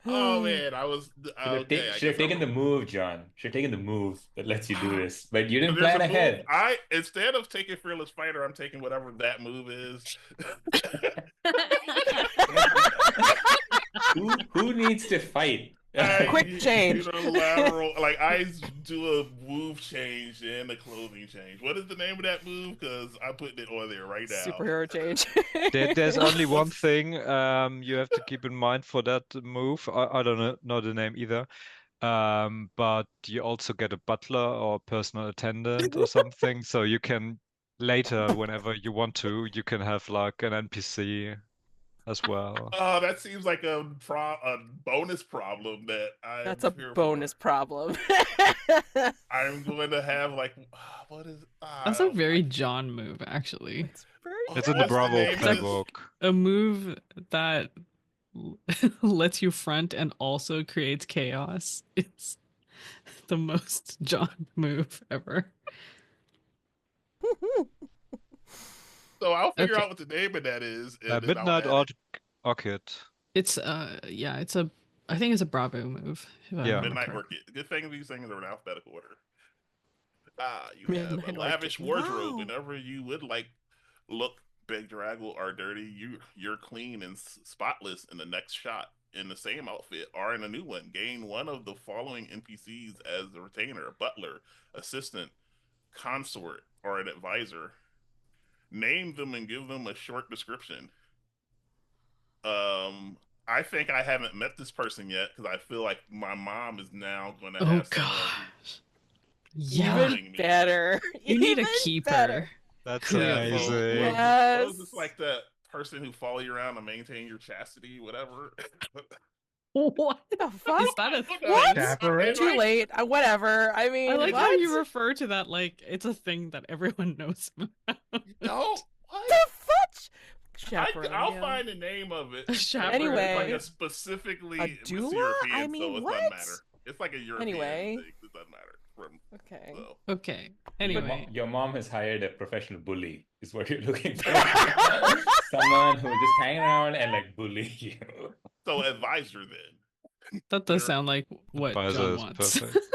Oh man, I was okay. I Should have guess I taken the was. move, John. Should have taken the move that lets you do this, but you didn't There's a plan move. ahead. I instead of taking fearless fighter, I'm taking whatever that move is. Who needs to fight? Quick change. Unilateral, like I do a move change and a clothing change. What is the name of that move? Because I'm putting it on there right now. Superhero change. There's only one thing you have to keep in mind for that move. I don't know the name either. But you also get a butler or personal attendant or something, so you can later, whenever you want to, you can have like an NPC as well. Oh, that seems like a bonus problem that That's I'm a here for. bonus problem. I'm going to have like what is That's a very John move, actually. It's very It's in the what's the Bravo name It's of like this? playbook. a move that lets you front and also creates chaos. It's the most John move ever. So I'll figure Okay. out what the name of that is, and then I'll Midnight add it. Orchid. It's yeah, I think it's a Bravo move, if I Yeah. remember Midnight correctly. Orchid. Good thing these things are in alphabetical order. You have a Midnight Orchid. lavish wardrobe. Wow. Whenever you would like look bedraggled or dirty, you're clean and spotless in the next shot. In the same outfit or in a new one, gain one of the following NPCs as a retainer: butler, assistant, consort, or an advisor. Name them and give them a short description. Um, I think I haven't met this person yet because I feel like my mom is now going to Oh have someone gosh. who's Yeah. guarding me. Better. You need a Even keeper. better. That's Clearly. So amazing. what is this Yes. like that person who follow you around to maintain your chastity, whatever? What? The fuck? Is that a What? thing? Chaperone? Too late. Whatever. I mean, I like how what? you refer to that like it's a thing that everyone knows about. No, what? The fudge? Chaperone. I'll yeah. find the name of it. A chaperone. Anyway. It's like a specifically A it's doula? European, I so mean, it what? doesn't matter. It's like a European Anyway. thing. It doesn't matter. Okay. So. Okay. Anyway. Your mom has hired a professional bully, is what you're looking for. Someone who will just hang around and like bully you. So advisor then. That does sound like what Advisor John is wants. perfect.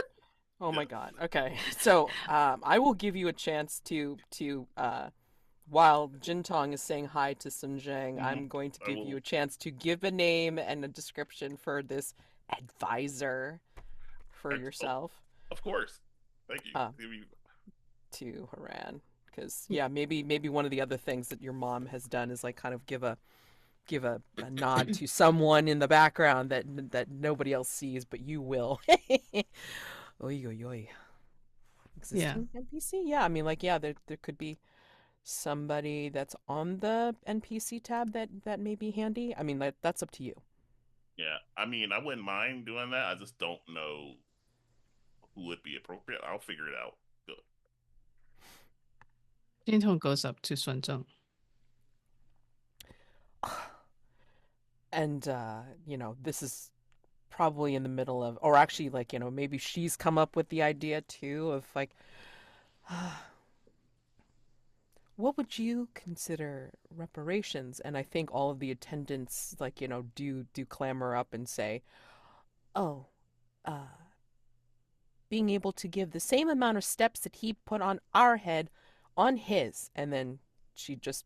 Oh my god. Okay. So, I will give you a chance to while Jintong is saying hi to Sun Zheng, I'm going to I give will- you a chance to give a name and a description for this advisor for Oh, yourself Of course. Thank you. to Haran. Because yeah, maybe one of the other things that your mom has done is like kind of give a nod to someone in the background that nobody else sees, but you will. Oy oy oy. Existing NPC? Yeah, I mean, like, yeah, there could be somebody that's on the NPC tab that may be handy. I mean, that's up to you. Yeah, I mean, I wouldn't mind doing that. I just don't know who would be appropriate. I'll figure it out. Good. Jintong goes up to Sun Zheng. And this is probably in the middle of, or actually, like, maybe she's come up with the idea too of like, what would you consider reparations? And I think all of the attendants, like, do clamor up and say, oh, being able to give the same amount of steps that he put on our head on his. And then she just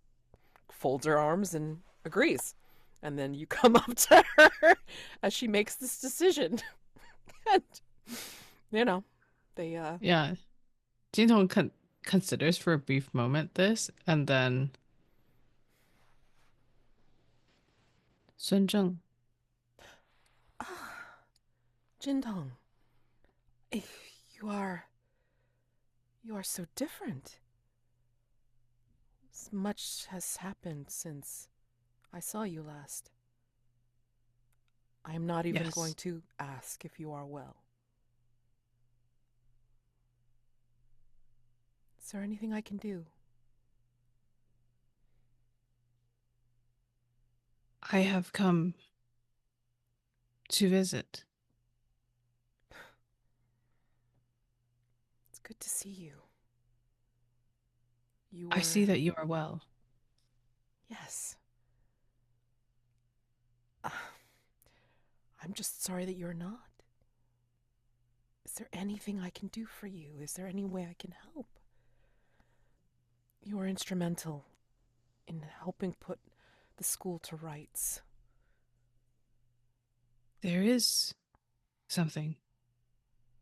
folds her arms and agrees. And then you come up to her as she makes this decision. And, they, Yeah. Jintong considers for a brief moment this, and then Sun Zheng. Jintong, You are so different. Much has happened since I saw you last. I am not even going to ask if you are well. Is there anything I can do? I have come to visit. It's good to see you. I see that you are well. Yes. I'm just sorry that you're not. Is there anything I can do for you? Is there any way I can help? You were instrumental in helping put the school to rights. There is something,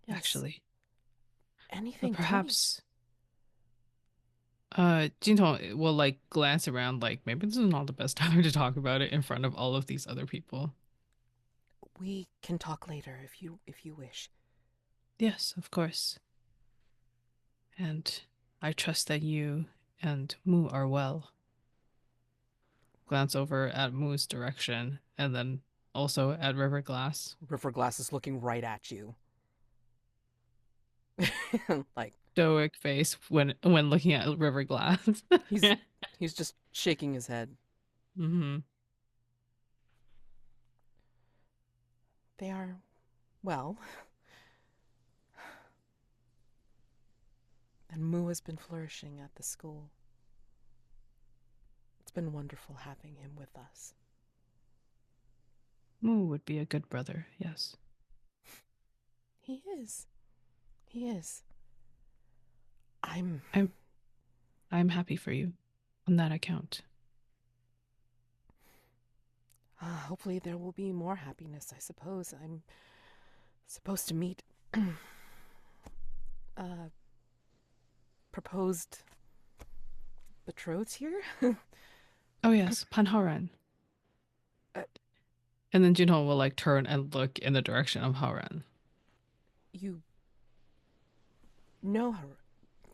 Yes. actually. Anything, But perhaps Jintong will like glance around like maybe this is not the best time to talk about it in front of all of these other people. We can talk later if you wish. Yes, of course. And I trust that you and Mu are well. Glance over at Mu's direction and then also at Riverglass. Riverglass is looking right at you. Like Stoic face when looking at Riverglass. he's just shaking his head. Mm-hmm. They are well. And Mu has been flourishing at the school. It's been wonderful having him with us. Mu would be a good brother, yes. He is. He is. I'm happy for you on that account. Hopefully there will be more happiness, I suppose. I'm supposed to meet proposed betrothed here. Oh yes, Pan Haoran. And then Junho will like turn and look in the direction of Haoran. You know her,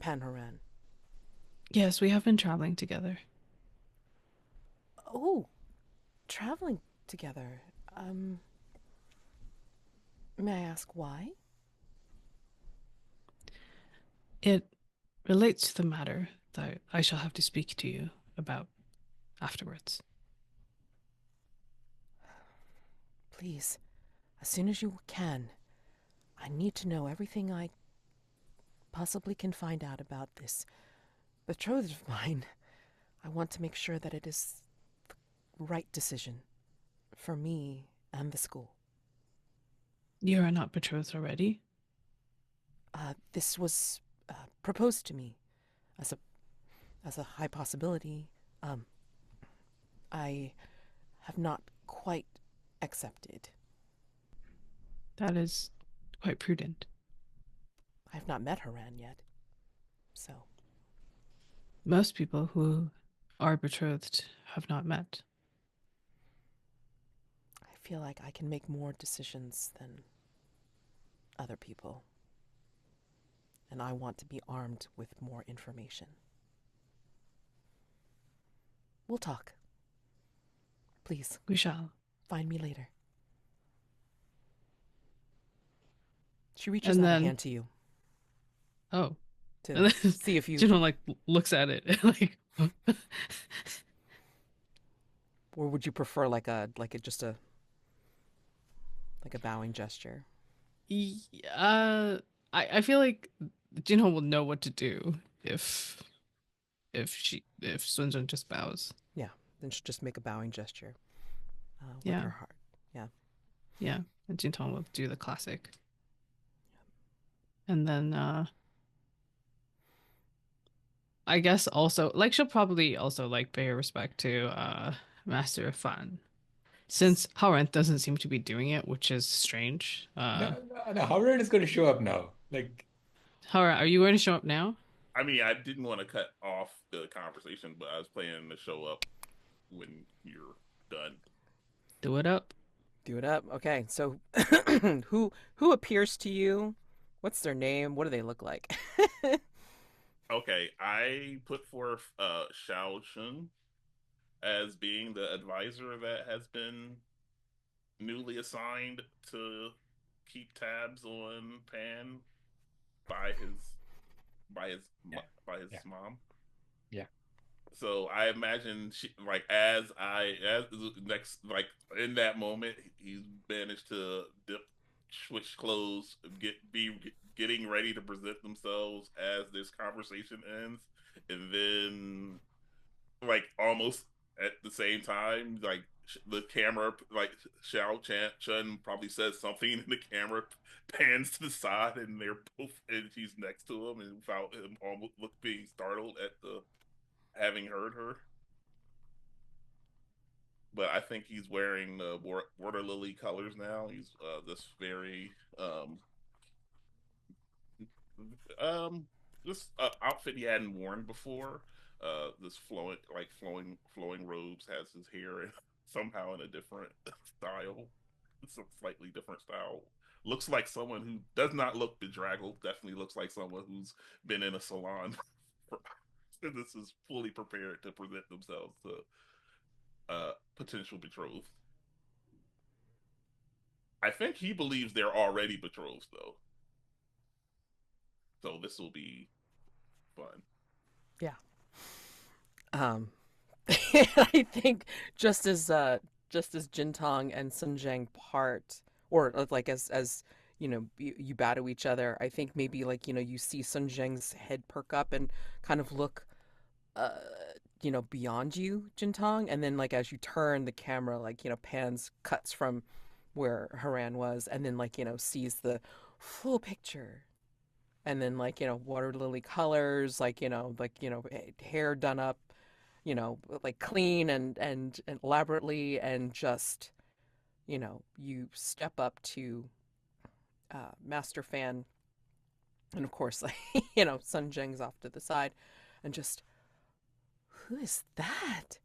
Pan Xun? Yes, we have been traveling together. Oh, traveling together. May I ask why? It relates to the matter that I shall have to speak to you about afterwards. Please, as soon as you can. I need to know everything I possibly can find out about this betrothed of mine. I want to make sure that it is the right decision for me and the school. You are not betrothed already? This was proposed to me as a high possibility. I have not quite accepted. That is quite prudent. I have not met Haoran yet, so. Most people who are betrothed have not met. I feel like I can make more decisions than other people. And I want to be armed with more information. We'll talk. Please. We shall. Find me later. She reaches out a hand to you. Oh. To see if you... Junho like looks at it like... Or would you prefer like a bowing gesture? I feel like Junho will know what to do if Sunjun just bows. Yeah, then she'll just make a bowing gesture with yeah. her heart. Yeah. Yeah, and Jintong will do the classic. And then I guess also like she'll probably also like pay respect to Master Fan. Since Haoran doesn't seem to be doing it, which is strange. No, Haoran is going to show up now. Like, Haoran, are you going to show up now? I mean, I didn't want to cut off the conversation, but I was planning to show up when you're done. Do it up. Do it up. Okay, so who appears to you What's their name? What do they look like? Okay, I put forth Shao Chun as being the advisor that has been newly assigned to keep tabs on Pan by his by his Yeah. by his Yeah. mom. Yeah. So I imagine she, like as next like in that moment he's managed to switch clothes, getting ready to present themselves as this conversation ends, and then like almost at the same time, like the camera, like Chun probably says something, and the camera pans to the side, and they're both, and she's next to him, and without him almost being startled at the having heard her. But I think he's wearing the water lily colors now. He's this very um this outfit he hadn't worn before. This flowing robes, has his hair somehow in a different style. It's a slightly different style. Looks like someone who does not look bedraggled. Definitely looks like someone who's been in a salon. For, this is fully prepared to present themselves to potential betrothed. I think he believes they're already betrothed though, so this will be fun. Yeah. I think just as Jintong and Sun Zheng part, or like as you know, you bow to each other, I think maybe like, you know, you see Sun Zheng's head perk up and kind of look uh you know, beyond you, Jintong, and then like as you turn the camera, like, you know, pans cuts from where Haoran was, and then like, you know, sees the full picture, and then like, you know, water lily colors, like, you know, hair done up, you know, like clean and elaborately, and just, you know, you step up to Master Fan, and of course, like, you know, Sun Zheng's off to the side, and just, who is that?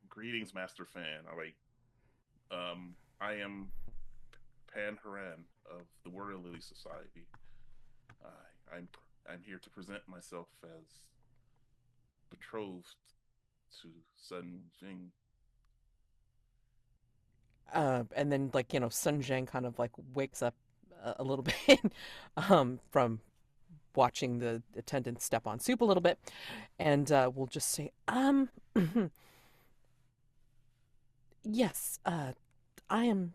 Greetings, Master Fan. I am Pan Xun of the Water Lily Society. I'm here to present myself as betrothed to Sun Jing. And then like, you know, Sun Zheng kind of like wakes up a little bit from watching the attendant step on soup a little bit, and we'll just say, yes, I am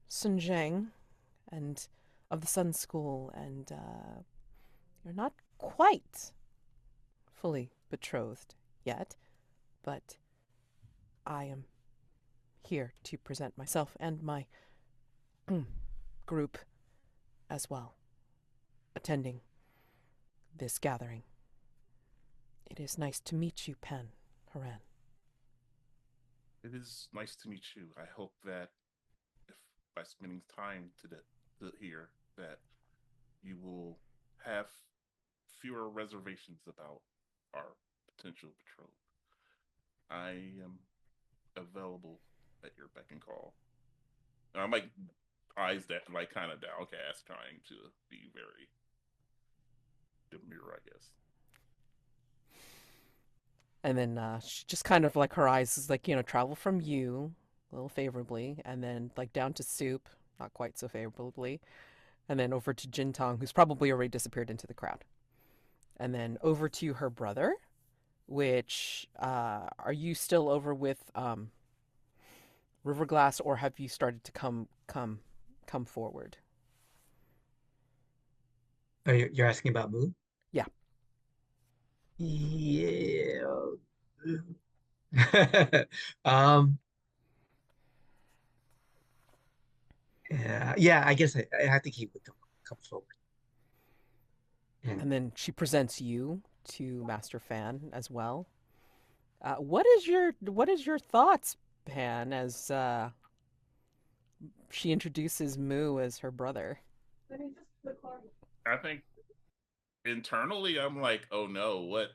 Sun Zheng, and of the Sun School, and you're not quite fully betrothed yet, but I am here to present myself and my group as well, attending this gathering. It is nice to meet you, Pan Haran. It is nice to meet you. I hope that if by spending time here, that you will have fewer reservations about our potential betrothed. I am available at your beck and call. I'm like eyes that like kind of downcast, trying to be very demure, I guess. And then she just kind of like, her eyes is like, you know, travel from you a little favorably, and then like down to Soup, not quite so favorably, and then over to Jintong, who's probably already disappeared into the crowd, and then over to her brother, which are you still over with Riverglass, or have you started to come forward? Oh, you're asking about Mu? Yeah. Yeah. Um, yeah, I guess I think he would come forward. And And then she presents you to Master Fan as well. What is your thoughts, Pan, as she introduces Mu as her brother? I think internally, I'm like, oh no, what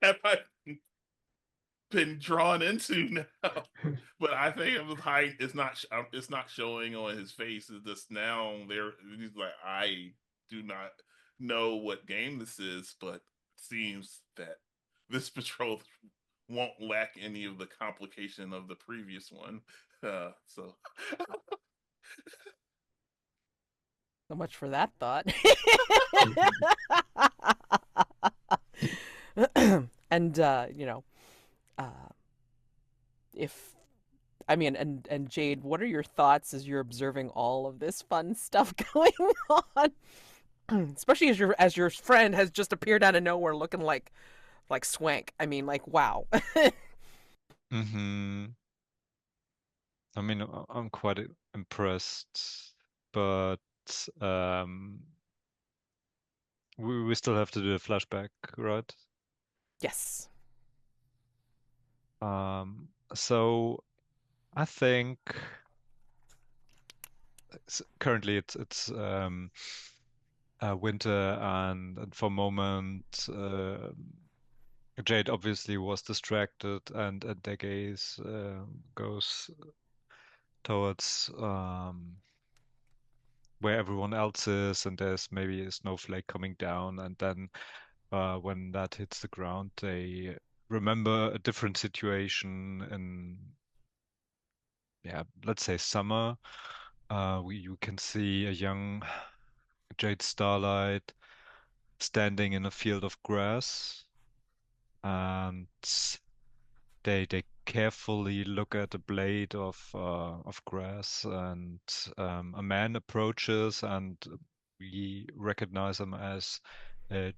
have I? been drawn into now. But I think it was high. It's not showing on his face. It's just now there. He's like, I do not know what game this is, but it seems that this betrothal won't lack any of the complication of the previous one. So So much for that thought. And uh, if I mean, and Jade, what are your thoughts as you're observing all of this fun stuff going on? Especially as your friend has just appeared out of nowhere looking like swank. I mean, like wow. Mm-hmm. I mean, I'm quite impressed, but um, we still have to do a flashback, right? Yes. So I think currently it's winter, and for a moment, Jade obviously was distracted, and their gaze goes towards where everyone else is, and there's maybe a snowflake coming down, and then when that hits the ground, they remember a different situation in, yeah, let's say summer. You can see a young Jade Starlight standing in a field of grass, and they carefully look at a blade of grass, and a man approaches, and we recognize him as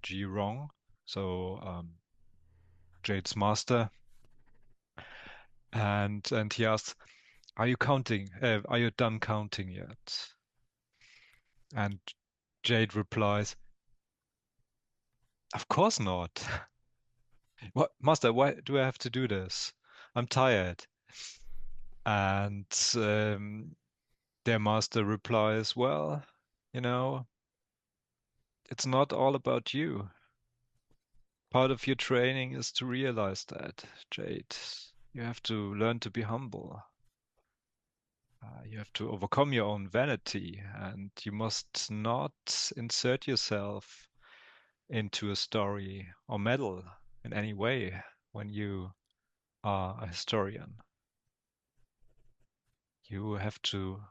Ji-Rong, so Jade's master, and he asks, "Are you counting? Are you done counting yet?" And Jade replies, "Of course not. What, master? Why do I have to do this? I'm tired." And their master replies, "Well, you know, it's not all about you. Part of your training is to realize that, Jade. You have to learn to be humble. You have to overcome your own vanity, and you must not insert yourself into a story or meddle in any way when you are a historian. You have to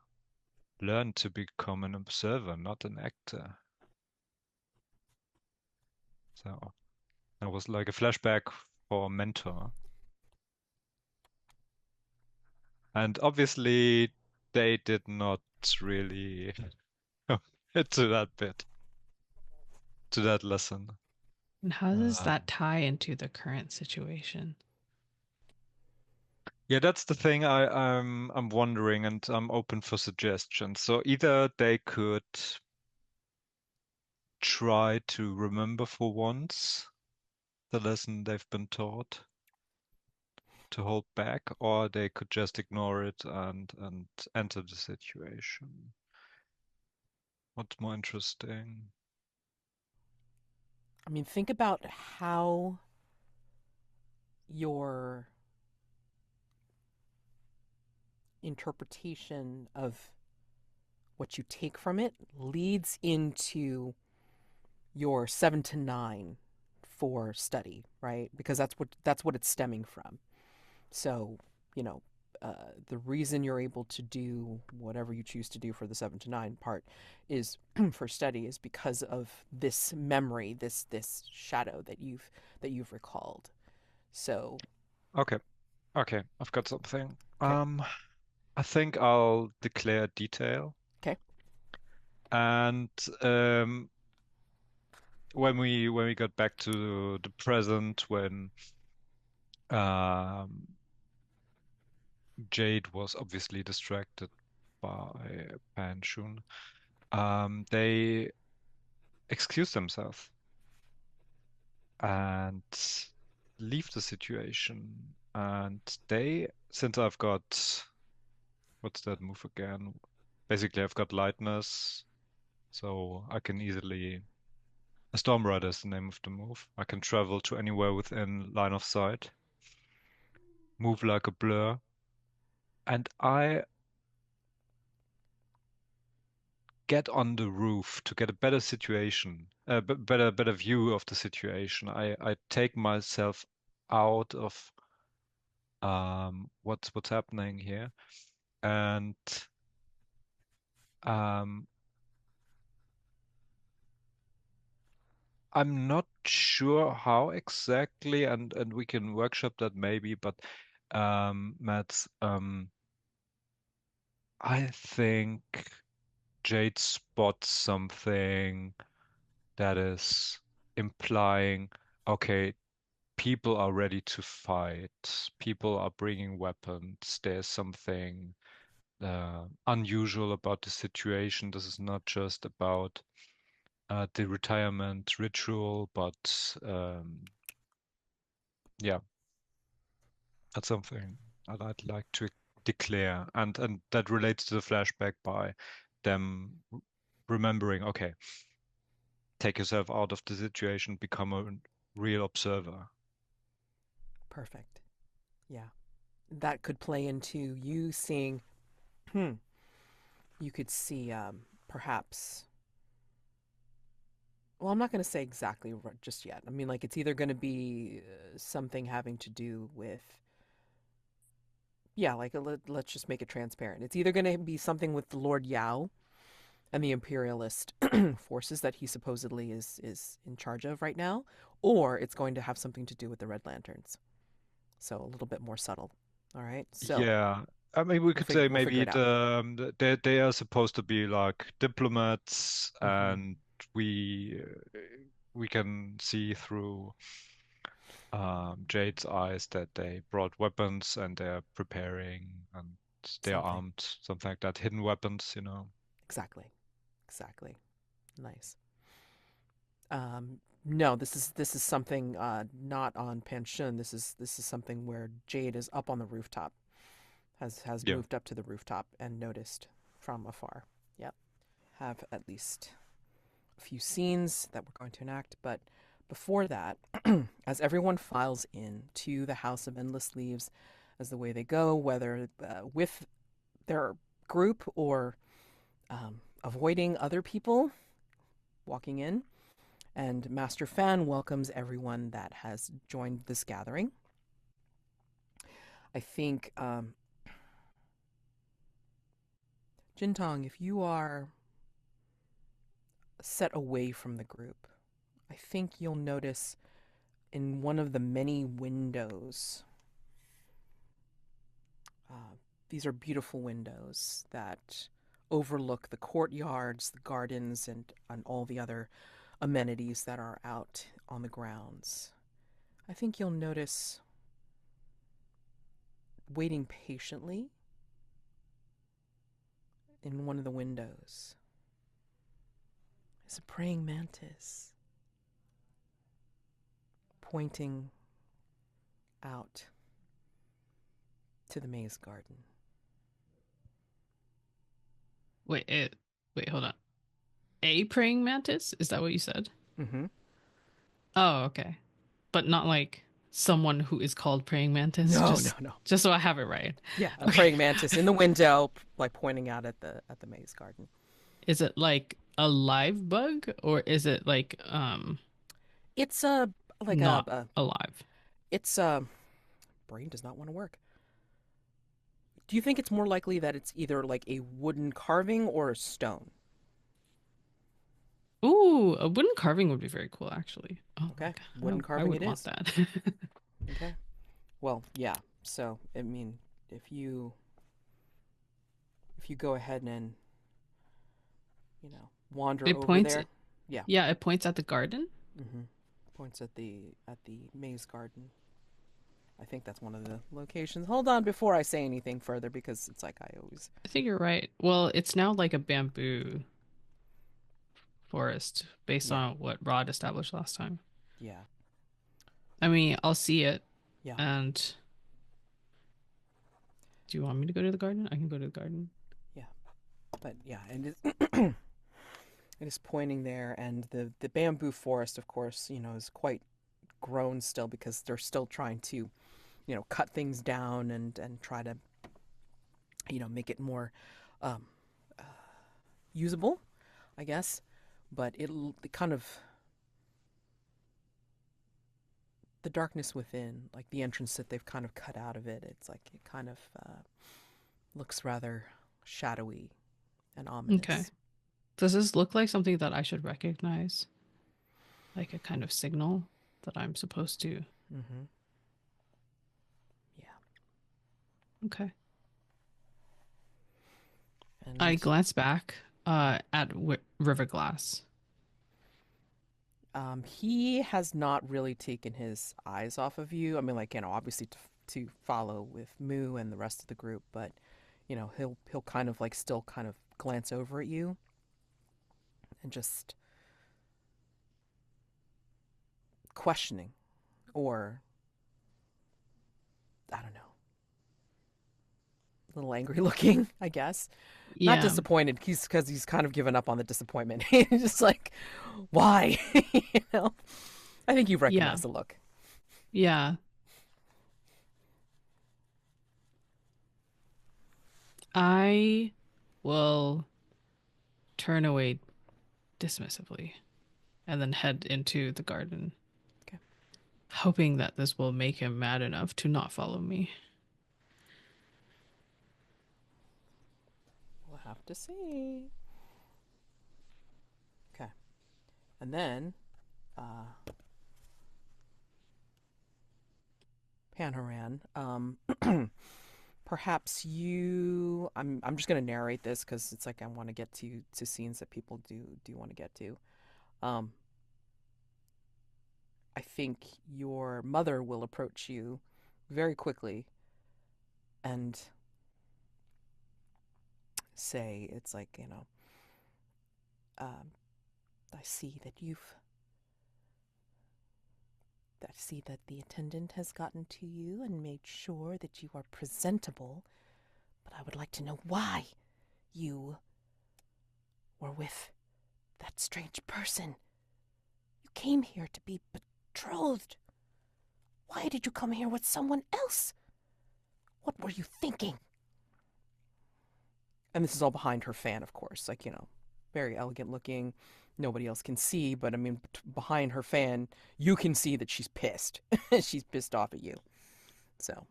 learn to become an observer, not an actor." So that was like a flashback for a mentor. And obviously, they did not really get to that bit, to that lesson. And how does Um, that tie into the current situation? yeah, that's the thing I'm wondering, and I'm open for suggestions. So either they could try to remember for once the lesson they've been taught, to hold back, or they could just ignore it and enter the situation. What's more interesting? I mean, think about how your interpretation of what you take from it leads into your 7 to 9 for study, right? Because that's what it's stemming from. So, you know, the reason you're able to do whatever you choose to do for the 7 to 9 part is for study is because of this memory, this shadow that you've recalled. So, Okay, okay, I've got something. okay, I think I'll declare detail, okay, and um, when we got back to the present, when um, Jade was obviously distracted by Pan Xun, they excuse themselves and leave the situation. And since I've got, what's that move again? Basically, I've got lightness, so I can easily. A Storm Rider is the name of the move. I can travel to anywhere within line of sight. move like a blur. And I get on the roof to get a better situation, better view of the situation. I take myself out of what's happening here, and um, I'm not sure how exactly, and we can workshop that maybe, but Matt, I think Jade spots something that is implying, okay, people are ready to fight. People are bringing weapons. There's something unusual about the situation. This is not just about the retirement ritual, but yeah, that's something I'd like to declare, and that relates to the flashback by them remembering, okay, take yourself out of the situation, become a real observer. Perfect. Yeah. That could play into you seeing, you could see perhaps, well, I'm not going to say exactly just yet. I mean, like, it's either going to be something having to do with, yeah, like, let's just make it transparent. It's either going to be something with Lord Yao and the imperialist forces that he supposedly is in charge of right now, or it's going to have something to do with the Red Lanterns. So a little bit more subtle. All right. So Yeah, I mean, we could say we'll figure maybe it out. they are supposed to be like diplomats, Mhm. and we we can see through Jade's eyes that they brought weapons and they're preparing and they're Something. armed, something like that, hidden weapons, you know. Exactly. Exactly. Nice. No, this is something not on Pan Xun. This is something where Jade is up on the rooftop. Has Yeah. moved up to the rooftop and noticed from afar. Yep. Have at least a few scenes that we're going to enact, but before that, as everyone files in to the House of Endless Leaves, as the way they go, whether with their group or avoiding other people walking in, and Master Fan welcomes everyone that has joined this gathering. I think, Jintong, if you are set away from the group, I think you'll notice in one of the many windows, these are beautiful windows that overlook the courtyards, the gardens, and all the other amenities that are out on the grounds. I think you'll notice, waiting patiently in one of the windows, is a praying mantis pointing out to the maze garden. Wait, hold on. A praying mantis? Is that what you said? Mm-hmm. Oh, okay. But not like someone who is called praying mantis. No, just, no. Just so I have it right. Yeah, a Okay. praying mantis in the window, like pointing out at the maze garden. Is it like a live bug or is it like It's a like not a alive? it's a brain does not want to work. Do you think it's more likely that it's either like a wooden carving or a stone? Ooh, a wooden carving would be very cool, actually. Oh, Okay, my wooden God. I carving would it want is. that. Okay. Well, yeah. So, I mean, if you go ahead and wander It over points. there, yeah. Yeah, it points at the garden. Mm-hmm. Points at the maze garden. I think that's one of the locations. Hold on before I say anything further because it's like I always. I think you're right. Well, it's now like a bamboo forest based Yeah. on what Rod established last time. Yeah. I mean, I'll see it. Yeah. And do you want me to go to the garden? I can go to the garden. Yeah. But yeah, and it is pointing there, and the bamboo forest, of course, is quite grown still because they're still trying to, cut things down and try to, make it more um, usable, I guess. But it kind of, the darkness within, like the entrance that they've kind of cut out of it, it's like it kind of looks rather shadowy and ominous. Okay. Does this look like something that I should recognize? Like a kind of signal that I'm supposed to? Mm-hmm. Yeah. Okay. And I glance back at Riverglass. he has not really taken his eyes off of you. I mean, like, obviously to follow with Mu and the rest of the group, but he'll kind of like still kind of glance over at you and just questioning, or I don't know, a little angry looking, I guess. Yeah. Not disappointed, because he's kind of given up on the disappointment. He's just like, why? I think you recognize the look. Yeah. I will turn away dismissively and then head into the garden. Okay. Hoping that this will make him mad enough to not follow me. We'll have to see. Okay. And then Pan Xun, perhaps you, I'm just going to narrate this because it's like I want to get to scenes that people do want to get to. I think your mother will approach you very quickly and say, it's like, I see that the attendant has gotten to you and made sure that you are presentable, but I would like to know why you were with that strange person. You came here to be betrothed. Why did you come here with someone else? What were you thinking? And this is all behind her fan, of course, like, very elegant looking. Nobody else can see, but I mean, behind her fan, you can see that she's pissed. She's pissed off at you. So,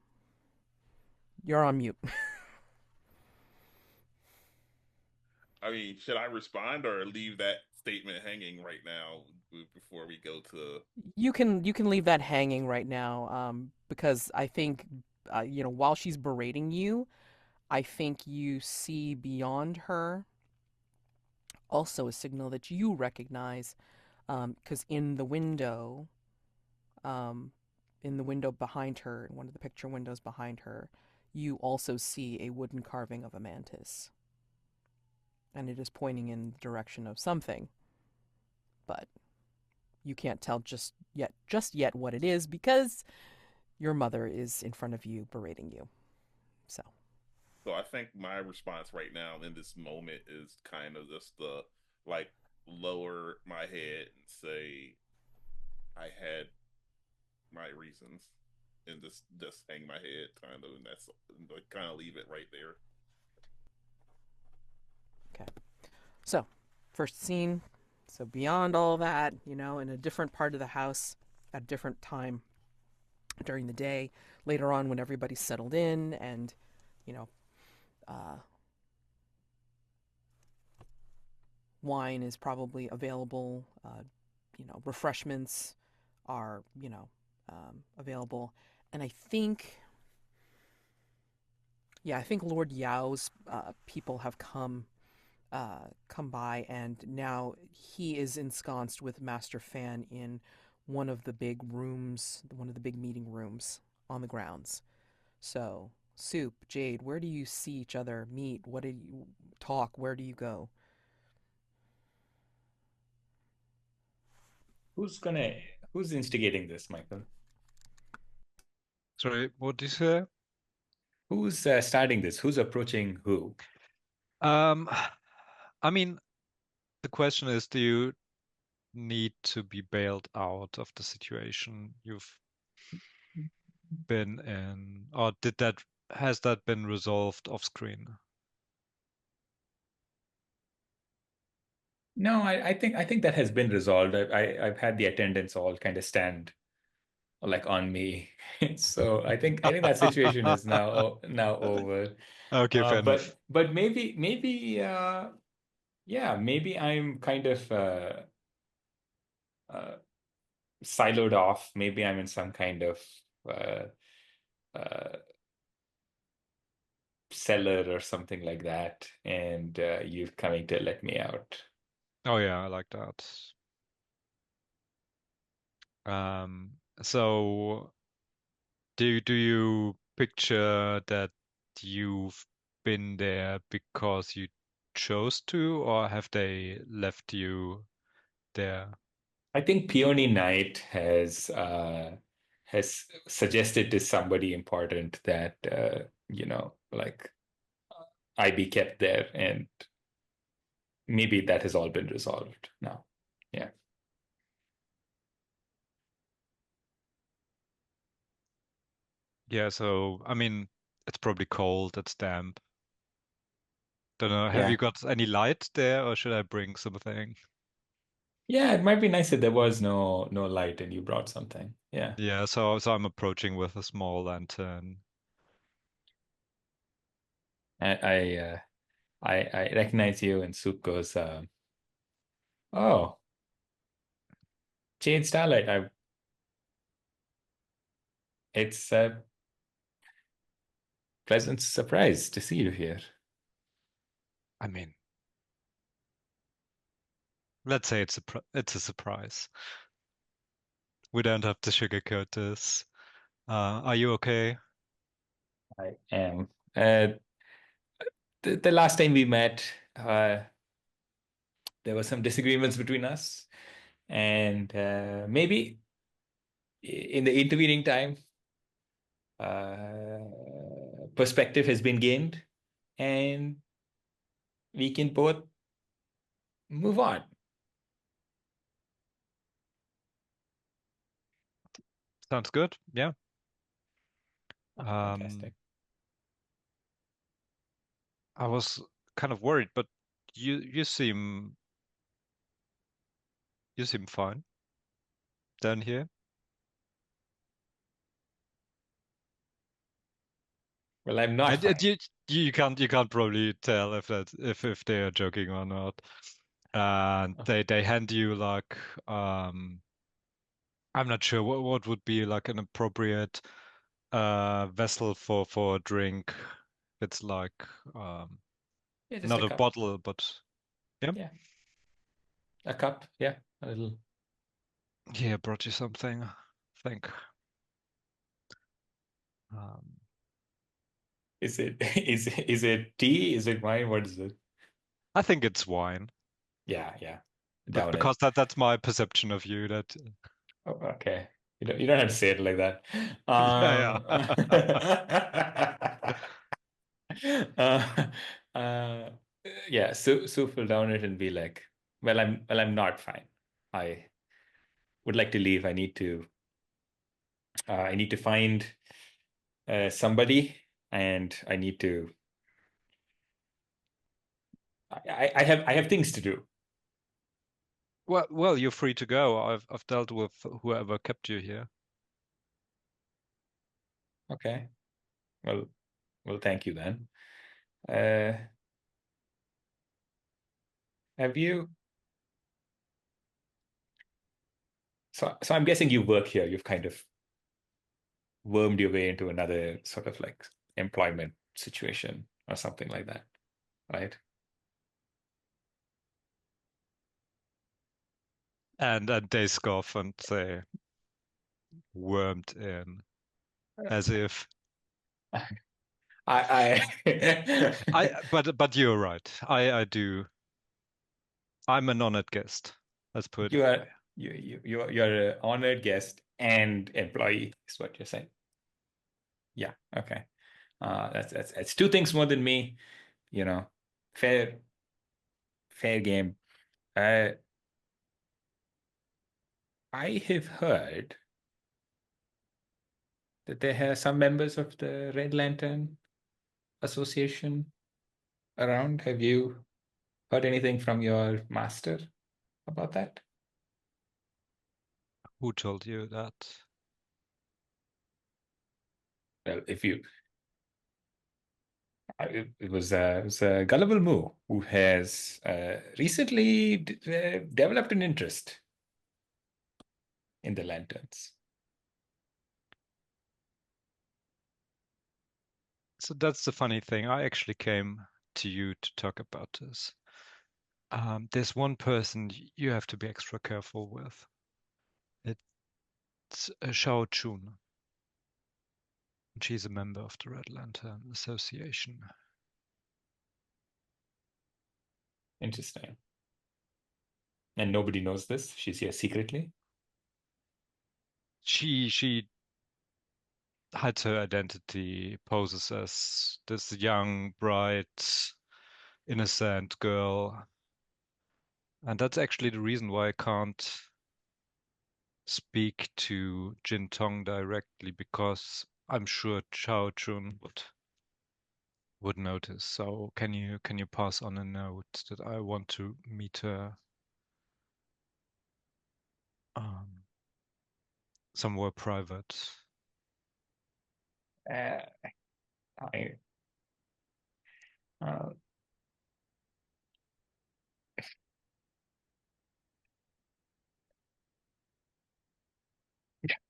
you're on mute. I mean, should I respond or leave that statement hanging right now before we go to? You can leave that hanging right now, because I think, while she's berating you, I think you see beyond her also a signal that you recognize, because in the window behind her, in one of the picture windows behind her, you also see a wooden carving of a mantis. And it is pointing in the direction of something. But you can't tell just yet what it is, because your mother is in front of you berating you. So I think my response right now in this moment is kind of just the, like, lower my head and say I had my reasons, and just hang my head kind of, and that's like, kind of leave it right there. okay. So first scene. So beyond all that, in a different part of the house at a different time during the day, later on when everybody's settled in and, wine is probably available, refreshments are, available. And I think Lord Yao's people have come by, and now he is ensconced with Master Fan in one of the big rooms, one of the big meeting rooms on the grounds. So, Soup, Jade, where do you see each other meet? What do you talk? Where do you go? Who's instigating this, Michael? Sorry, what did you say? Who's starting this? Who's approaching who? I mean, the question is, do you need to be bailed out of the situation? been in, or has that been resolved off screen? No, I think that has been resolved. I've had the attendants all kind of stand like on me. So I think that situation is now over. Okay, fair enough. But maybe yeah, maybe I'm kind of uh siloed off. Maybe I'm in some kind of uh cellar or something like that, and you're coming to let me out. Oh yeah, I like that. So do you picture that you've been there because you chose to, or have they left you there? I think Peony Knight has suggested to somebody important that like I be kept there, and maybe that has all been resolved now. Yeah. Yeah, so I mean, it's probably cold, it's damp. Don't know, have you Yeah. got any light there, or should I bring something? Yeah, it might be nice if there was no light and you brought something. Yeah. Yeah, so I'm approaching with a small lantern. I I I recognize you, and Suk goes, oh, Jade, Starlight. It's a pleasant surprise to see you here. I mean, let's say it's a surprise. We don't have to sugarcoat this. Are you okay? I am. The last time we met, there were some disagreements between us, and maybe in the intervening time, perspective has been gained, and we can both move on. Sounds good. Yeah. Fantastic. I was kind of worried, but you seem fine down here. Well, I'm not fine. You can't probably tell if they are joking or not. And they hand you like I'm not sure what would be like an appropriate vessel for a drink. It's like Yeah, just a not a cup. bottle, but yeah. Yeah, a cup. Yeah, a little. Yeah, brought you something, I think. Um, Is it is it tea? Is it wine? What is it? I think it's wine, Yeah. but Down it. because that's my perception of you. That Oh, okay. You don't have to say it like that. yeah, yeah. uh, uh, yeah. So will down it and be like, well, I'm not fine. I would like to leave. I need to find somebody, and I have things to do. Well, you're free to go. I've dealt with whoever kept you here. Okay. Well, thank you then. Uh, have you? So I'm guessing you work here. You've kind of wormed your way into another sort of like employment situation or something like that, right? And they scoff and say wormed in, as if I but you're right. I do. I'm an honored guest. Let's put it you that are way. you're an honored guest and employee is what you're saying. Yeah, okay. That's two things more than me, you know. Fair game. Uh, I have heard that there are some members of the Red Lantern Association around? Have you heard anything from your master about that? Who told you that? Well, if you, it was Gullible Mu who has recently developed an interest in the lanterns. So that's the funny thing. I actually came to you to talk about this. There's one person you have to be extra careful with. It's Shao Chun. She's a member of the Red Lantern Association. Interesting. And nobody knows this? She's here secretly? She hides her identity, poses as this young, bright, innocent girl. And that's actually the reason why I can't speak to Jintong directly, because I'm sure Chao Chun would notice. So can you pass on a note that I want to meet her somewhere private? I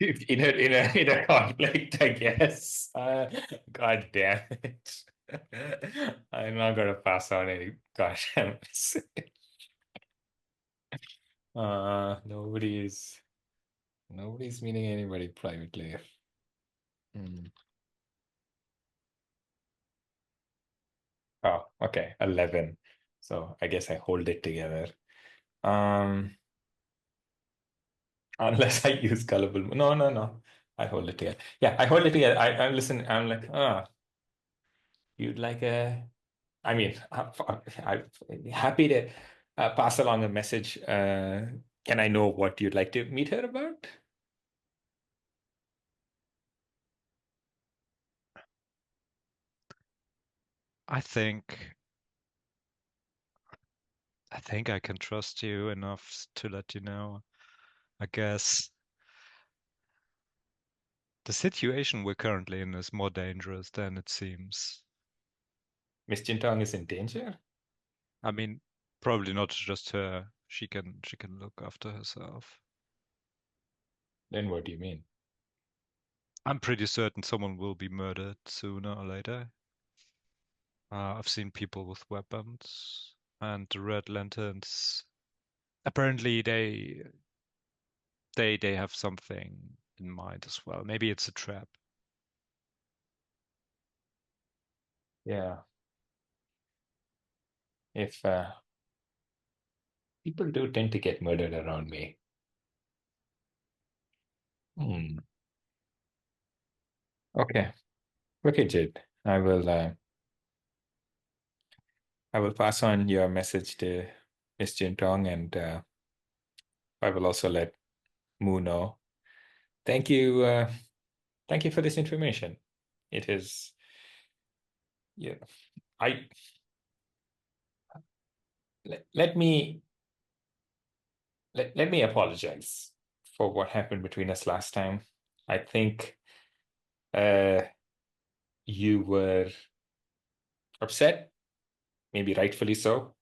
in a conflict, I guess. God damn it. I'm not gonna pass on any goddamn message. Nobody's meeting anybody privately. Oh, okay, 11. So I guess I hold it together. Unless I use Gullible Mu. No. I hold it together. Yeah, I hold it together. I listen. I'm like, you'd like a. I mean, I'm happy to pass along a message. Can I know what you'd like to meet her about? I think I can trust you enough to let you know. I guess the situation we're currently in is more dangerous than it seems. Miss Jintong is in danger? I mean, probably not just her. She can look after herself. Then what do you mean? I'm pretty certain someone will be murdered sooner or later. I've seen people with weapons, and the Red Lanterns. Apparently, they have something in mind as well. Maybe it's a trap. Yeah. If people do tend to get murdered around me. Okay. Okay, Jade. I will pass on your message to Miss Jintong, and I will also let Mu know. Thank you. Thank you for this information. It is, yeah. Let me apologize for what happened between us last time. I think you were upset, maybe rightfully so.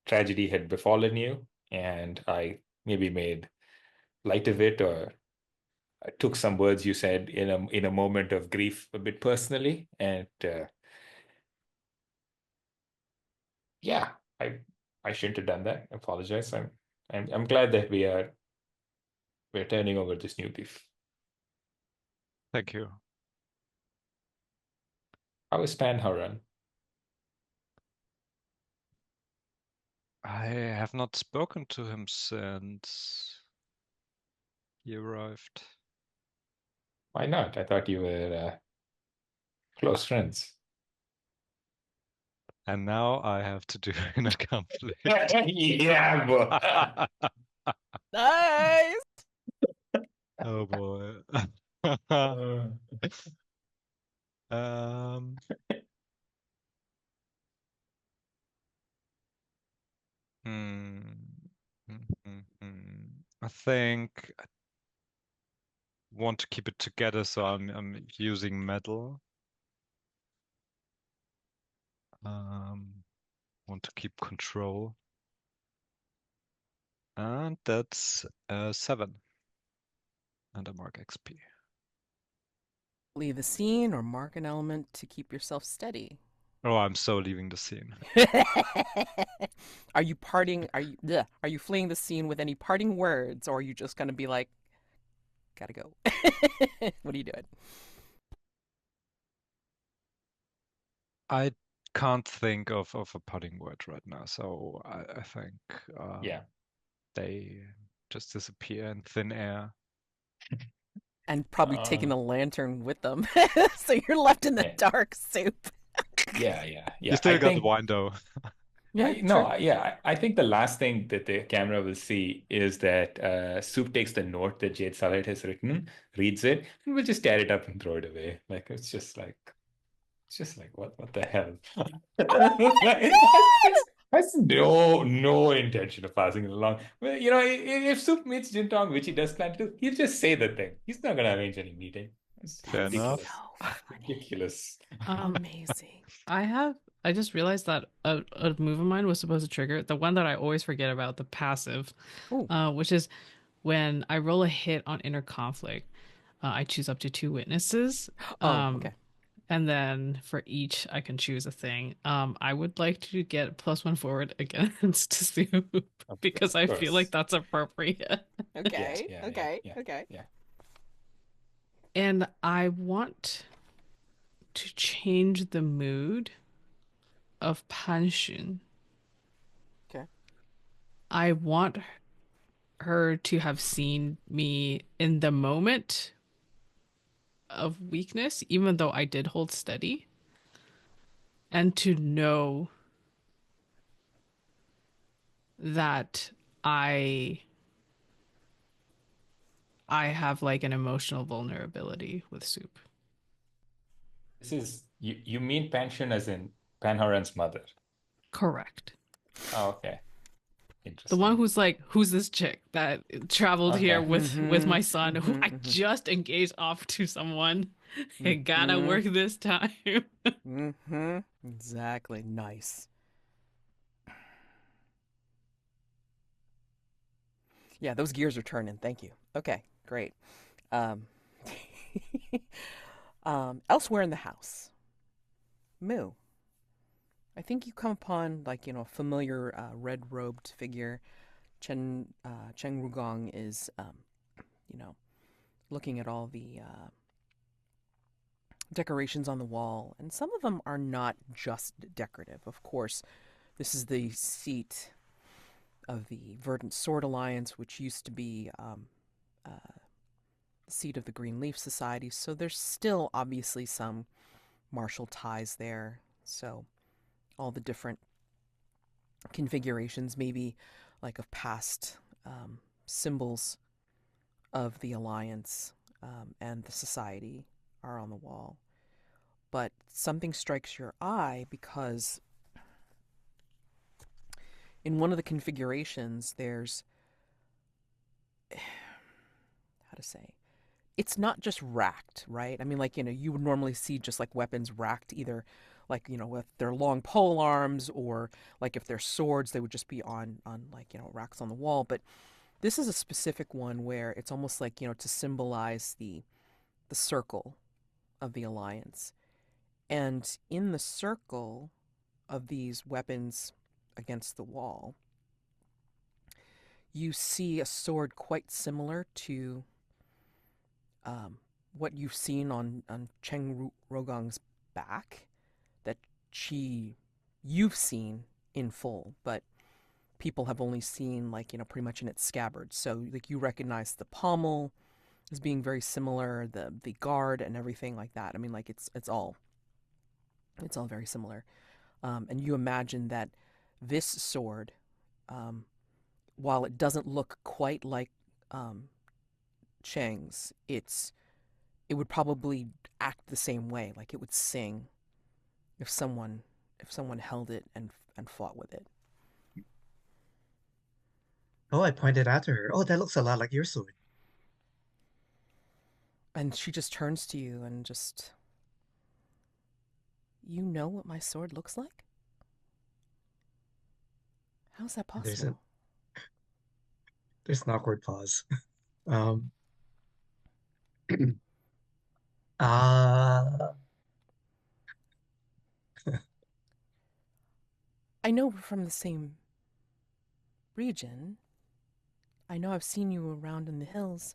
Tragedy had befallen you, and I maybe made light of it, or I took some words you said in a moment of grief a bit personally, and yeah, I shouldn't have done that. I apologize. I'm glad that we're turning over this new leaf. Thank you. How is Pan Haoran? I have not spoken to him since he arrived. Why not? I thought you were close friends. And now I have to do in a conflict. Yeah, boy. Nice. Oh boy. Um, hmm, I think I want to keep it together, so I'm using metal. Want to keep control. And that's 7. And a mark XP. Leave the scene or mark an element to keep yourself steady. Oh, I'm so leaving the scene. Are you parting? Are you fleeing the scene with any parting words, or are you just gonna be like, gotta go? What are you doing? I can't think of a parting word right now, so I think Yeah. they just disappear in thin air. And probably taking the lantern with them, so you're left in the Yeah. dark soup. Yeah. You I still got the think wine though. I think the last thing that the camera will see is that Soup takes the note that Jade Starlight has written, reads it, and will just tear it up and throw it away. Like it's just like what the hell? Has no intention of passing it along. Well, if Soup meets Jintong, which he does plan to do, he'll just say the thing. He's not gonna arrange any meeting. It's Fair enough. So funny. ridiculous. Amazing. I just realized that a move of mine was supposed to trigger the one that I always forget about, the passive, Ooh. which is when I roll a hit on inner conflict, I choose up to 2 witnesses. Okay. And then for each, I can choose a thing. I would like to get +1 forward against Soup because I feel like that's appropriate. Okay. Yeah. Okay. And I want to change the mood of Pan Xun. Okay. I want her to have seen me in the moment of weakness, even though I did hold steady, and to know that I have like an emotional vulnerability with Soup. This is you mean Pan Xun as in Pan Haoran's mother. Correct. Oh, okay. The Interesting. one who's like, who's this chick that traveled here Okay. with my son, who I just engaged off to someone. It gotta work this time. Exactly. Nice. Yeah, those gears are turning. Thank you. Okay, great. Um, elsewhere in the house, Mu. I think you come upon a familiar red-robed figure. Cheng Rugong is looking at all the decorations on the wall, and some of them are not just decorative. Of course, this is the seat of the Verdant Sword Alliance, which used to be the seat of the Green Leaf Society, so there's still obviously some martial ties there. So all the different configurations, maybe like of past symbols of the Alliance and the Society, are on the wall. But something strikes your eye because in one of the configurations, there's, how to say, it's not just racked, right? I mean, you would normally see just like weapons racked, either with their long pole arms, or like if they're swords, they would just be on racks on the wall. But this is a specific one where it's almost like, to symbolize the circle of the Alliance. And in the circle of these weapons against the wall, you see a sword quite similar to what you've seen on Cheng Rogong's back, that you've seen in full, but people have only seen pretty much in its scabbard. So you recognize the pommel as being very similar, the guard and everything like that. I mean, it's all very similar. And you imagine that this sword, while it doesn't look quite like Cheng's, it's it would probably act the same way, like it would sing if someone held it and fought with it. Oh, I pointed out to her. Oh, that looks a lot like your sword. And she just turns to you and just, you know what my sword looks like? How's that And possible? there's an awkward pause. Um, uh, I know we're from the same region. I know I've seen you around in the hills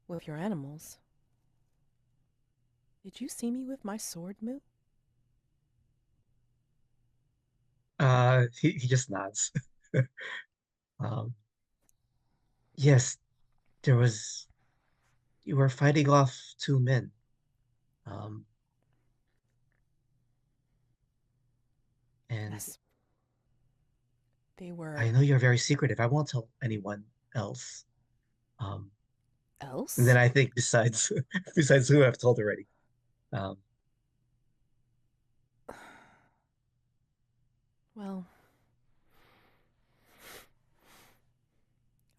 with your animals. Did you see me with my sword, Mu? he just nods. Um, yes, there was, you were fighting off two men. Um, and Yes. They were I know you're very secretive. I won't tell anyone else. Um, and then else? I think besides besides who I've told already. Um, Well,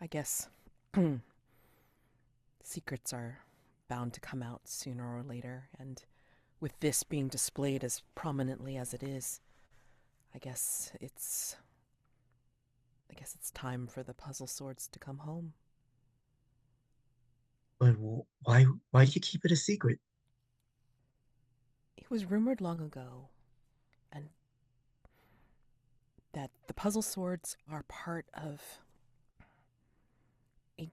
I guess secrets are bound to come out sooner or later, and with this being displayed as prominently as it is, I guess it's time for the puzzle swords to come home. but why do you keep it a secret? It was rumored long ago, and that the puzzle swords are part of a,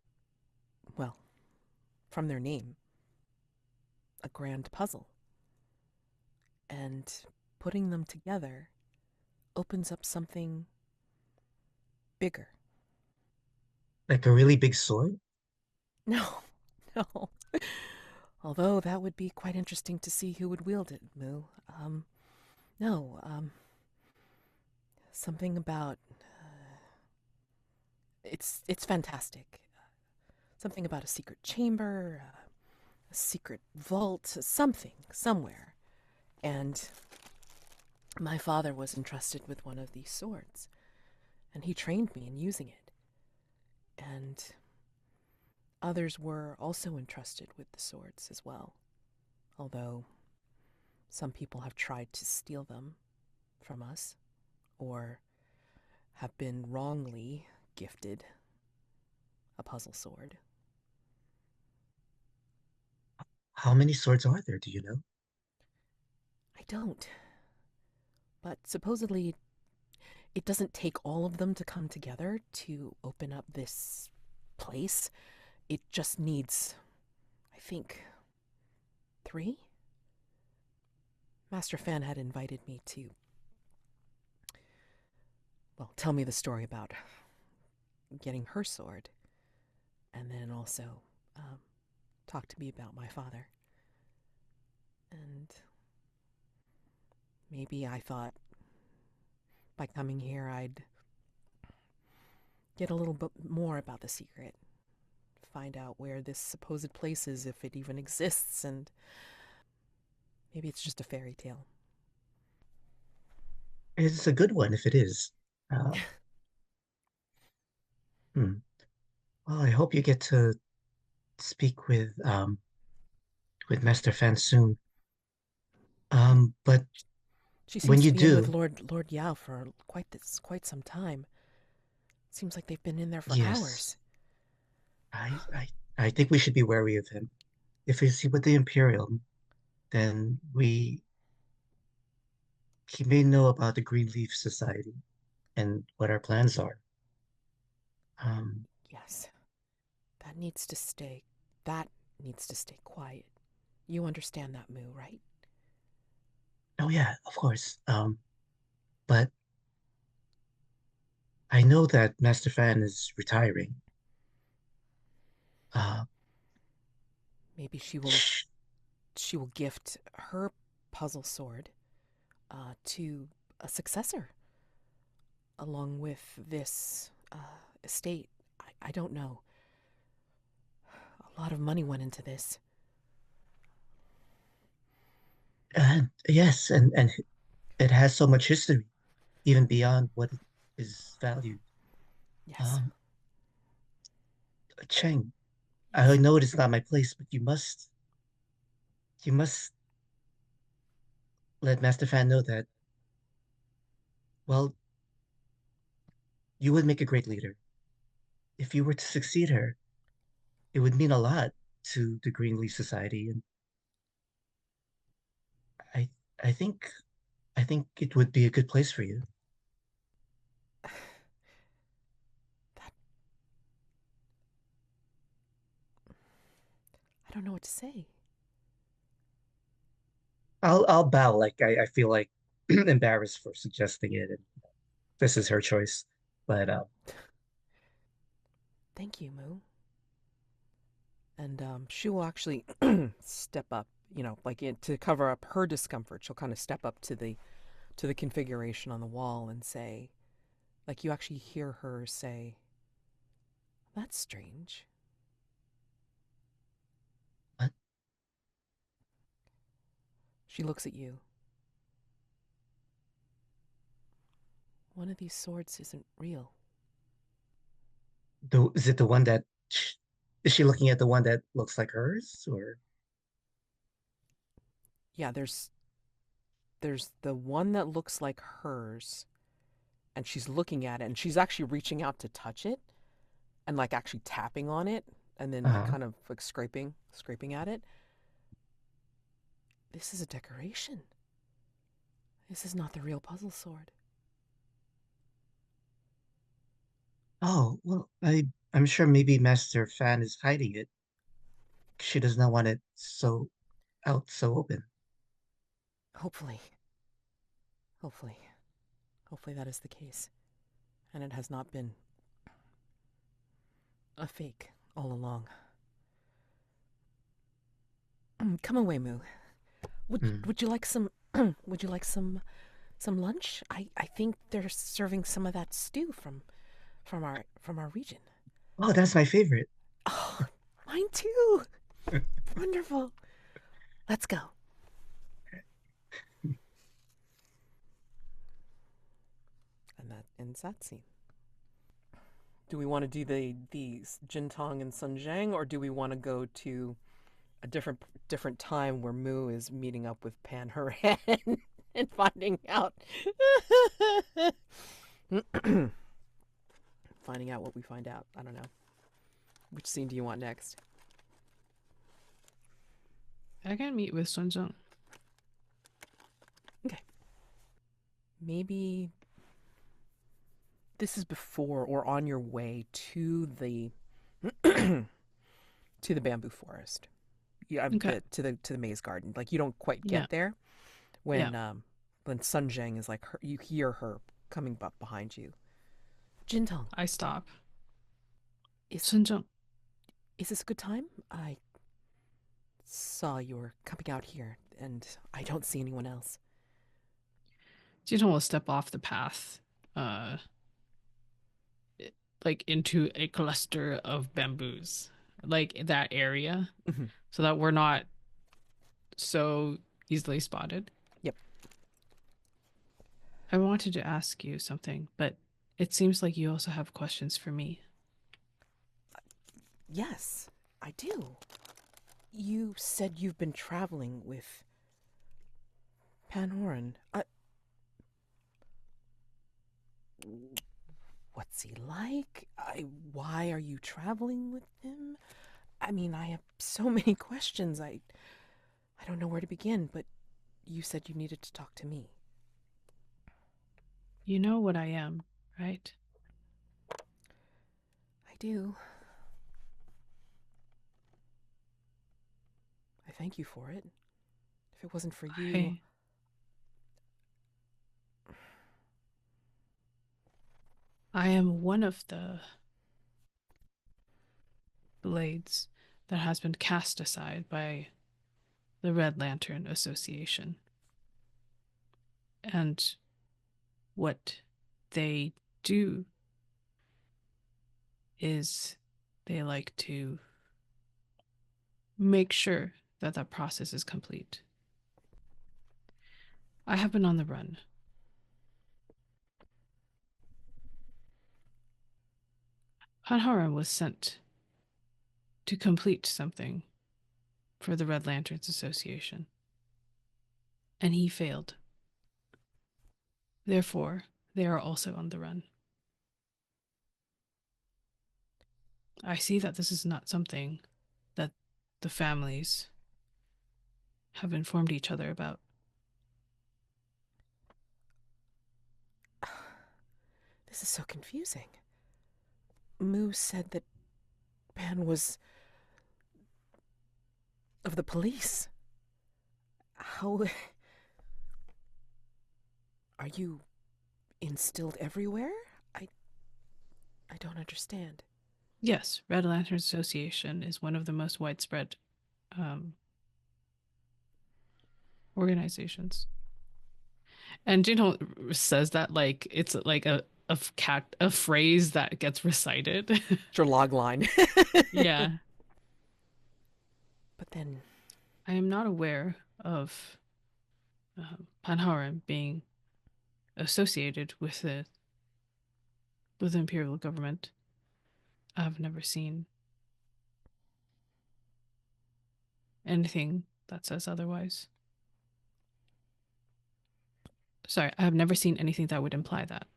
well, from their name, a grand puzzle. And putting them together opens up something bigger. Like a really big sword? No, no. Although that would be quite interesting to see who would wield it, Moo. No, something about it's fantastic. Something about a secret chamber, a secret vault, something somewhere. And my father was entrusted with one of these swords, and he trained me in using it. And others were also entrusted with the swords as well, although some people have tried to steal them from us or have been wrongly gifted a puzzle sword. How many swords are there, do you know? I don't. But supposedly, it doesn't take all of them to come together to open up this place. It just needs, I think, 3? Master Fan had invited me to, well, tell me the story about getting her sword, and then also um, talk to me about my father. And maybe I thought by coming here I'd get a little bit more about the secret, find out where this supposed place is, if it even exists, and maybe it's just a fairy tale. It's a good one if it is. Uh, hmm. Well, I hope you get to speak with Master Fan soon. But She when seems you to be in with do, Lord Yao for quite some time. Seems like they've been in there for yes, hours. I I I think we should be wary of him. If he's with the Imperial, then he may know about the Greenleaf Society and what our plans are. Um, Yes, that needs to stay. That needs to stay quiet. You understand that, Moo, right? oh yeah, of course. But I know that Master Fan is retiring. Uh, Maybe shh, she will gift her puzzle sword to a successor, along with this estate. I don't know. A lot of money went into this. And yes, and it has so much history, even beyond what it is valued. Yes. Um, Cheng, I Yes. know it is not my place, but you must let Master Fan know that, well, you would make a great leader. If you were to succeed her, it would mean a lot to the Greenleaf Society, and I I think I think it would be a good place for you. That I don't know what to say. I'll bow like I feel like embarrassed for suggesting it, and this is her choice. But Thank you, Moo. And she will actually step up, to cover up her discomfort. She'll kind of step up to the configuration on the wall and say, like you actually hear her say, "That's strange." what She looks at you. One of these swords isn't real. is it the one that is she looking at the one that looks like hers or Yeah, there's the one that looks like hers, and she's looking at it, and she's actually reaching out to touch it, and like actually tapping on it, and then like uh kind of like scraping at it. This is a decoration. This is not the real puzzle sword. oh well I'm sure maybe Master Fan is hiding it. She does not want it so open. Hopefully, hopefully, hopefully that is the case, and it has not been a fake all along. Come away, Moo. Hmm. Would you like some? Would you like some lunch? I think they're serving some of that stew from our region. Oh, that's my favorite. Oh, mine too. Wonderful. Let's go. And that ends that scene. Do we want to do the Jintong and Zheng, or do we want to go to a different time where Mu is meeting up with Pan Xun and finding out finding out what we find out? I don't know. Which scene do you want next? I can meet with Zheng. Okay. Maybe this is before or on your way to the to the bamboo forest. Yeah, Okay. to the maze garden. Like you don't quite Yeah. get there Yeah. when Sun Zheng is like you hear her coming up behind you. Jintong, I stop. is Zheng. is this a good time? I saw you were coming out here, and I don't see anyone else. Jintong will step off the path, uh, like into a cluster of bamboos, like that area, Mhm. so that we're not so easily spotted. Yep. I wanted to ask you something, but it seems like you also have questions for me. Yes, I do. You said you've been traveling with Pan Xun. What's he like? Why are you traveling with him? I mean, I have so many questions. I don't know where to begin, but you said you needed to talk to me. You know what I am, right? I do. I thank you for it. If it wasn't for you, I am one of the blades that has been cast aside by the Red Lantern Association. And what they do is they like to make sure that that process is complete. I have been on the run. Haoran was sent to complete something for the Red Lanterns Association, and he failed. Therefore, they are also on the run. I see that this is not something that the families have informed each other about. This is so confusing. Mu said that Pan was of the police. How are you instilled everywhere? I don't understand. Yes, Red Lantern Association is one of the most widespread organizations. And Jintong says that like it's like a phrase that gets recited. It's your log line. Yeah. But then I am not aware of Pan Xun being associated with the imperial government. I've never seen anything that says otherwise. Sorry, I have never seen anything that would imply that.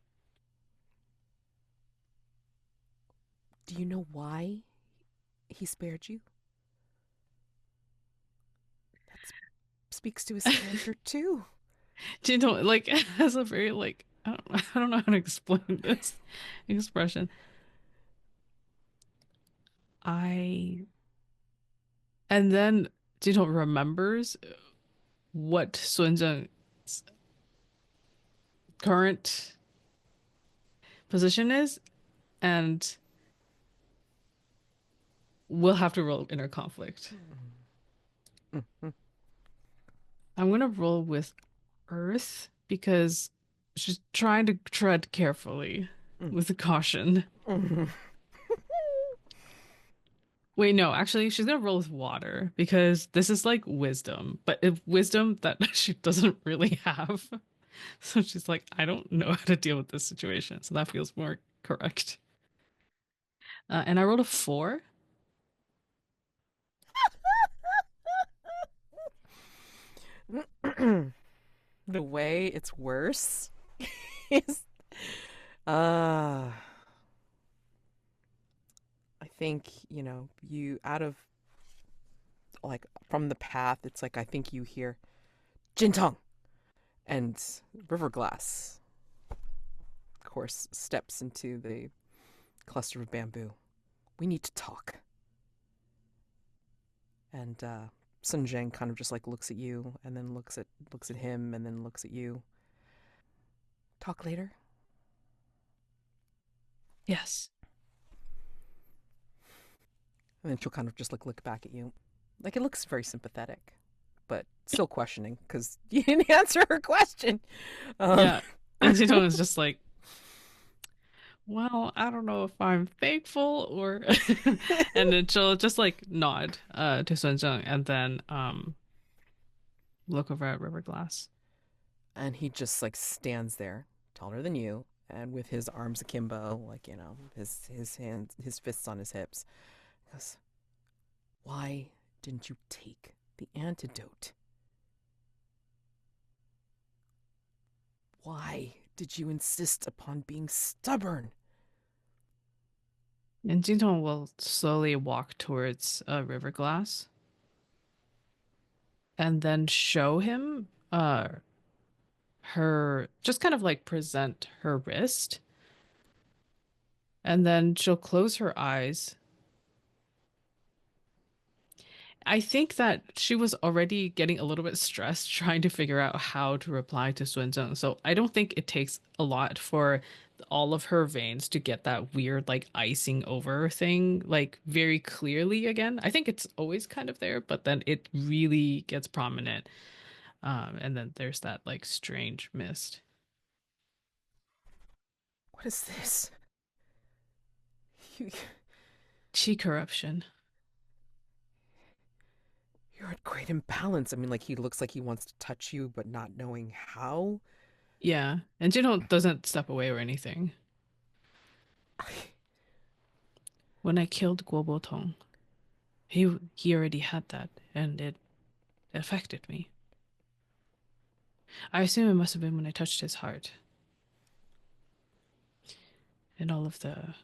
do you know why he spared you? That speaks to his character too. Jintong like has a very like I don't know how to explain this expression. And then Jintong remembers what Sun Zheng's current position is, and we'll have to roll inner conflict. Mm-hmm. I'm gonna roll with Earth because she's trying to tread carefully with caution. Mm-hmm. Wait, no, actually, she's gonna roll with water because this is like wisdom, but wisdom that she doesn't really have. So she's like, I don't know how to deal with this situation. So that feels more correct. And I rolled a 4. The way it's worse is I think, you out of like from the path, it's like I think you hear Jintong and Riverglass, of course, steps into the cluster of bamboo. We need to talk. And Sun Zheng kind of just like looks at you and then looks at him and then looks at you. Talk later. Yes. And then she'll kind of just like look back at you. Like it looks very sympathetic, but still questioning because you didn't answer her question. Yeah. And Jintong is just like, well, I don't know if I'm thankful or and then she'll just like nod to Sun Zheng and then look over at Riverglass. And he just like stands there, taller than you, and with his arms akimbo, like, his hands, his fists on his hips. He goes, why didn't you take the antidote? Why did you insist upon being stubborn? And Jintong will slowly walk towards Riverglass and then show him her, just kind of like present her wrist. And then she'll close her eyes. I think that she was already getting a little bit stressed trying to figure out how to reply to Sun Zheng. So I don't think it takes a lot for all of her veins to get that weird like icing over thing like very clearly again. I think it's always kind of there, but then it really gets prominent. And then there's that like strange mist. What is this? Chi corruption. You're at great imbalance. I mean, like, he looks like he wants to touch you, but not knowing how. Yeah, and Jintong doesn't step away or anything. When I killed Guobo Tong, he already had that, and it affected me. I assume it must have been when I touched his heart. And all of the...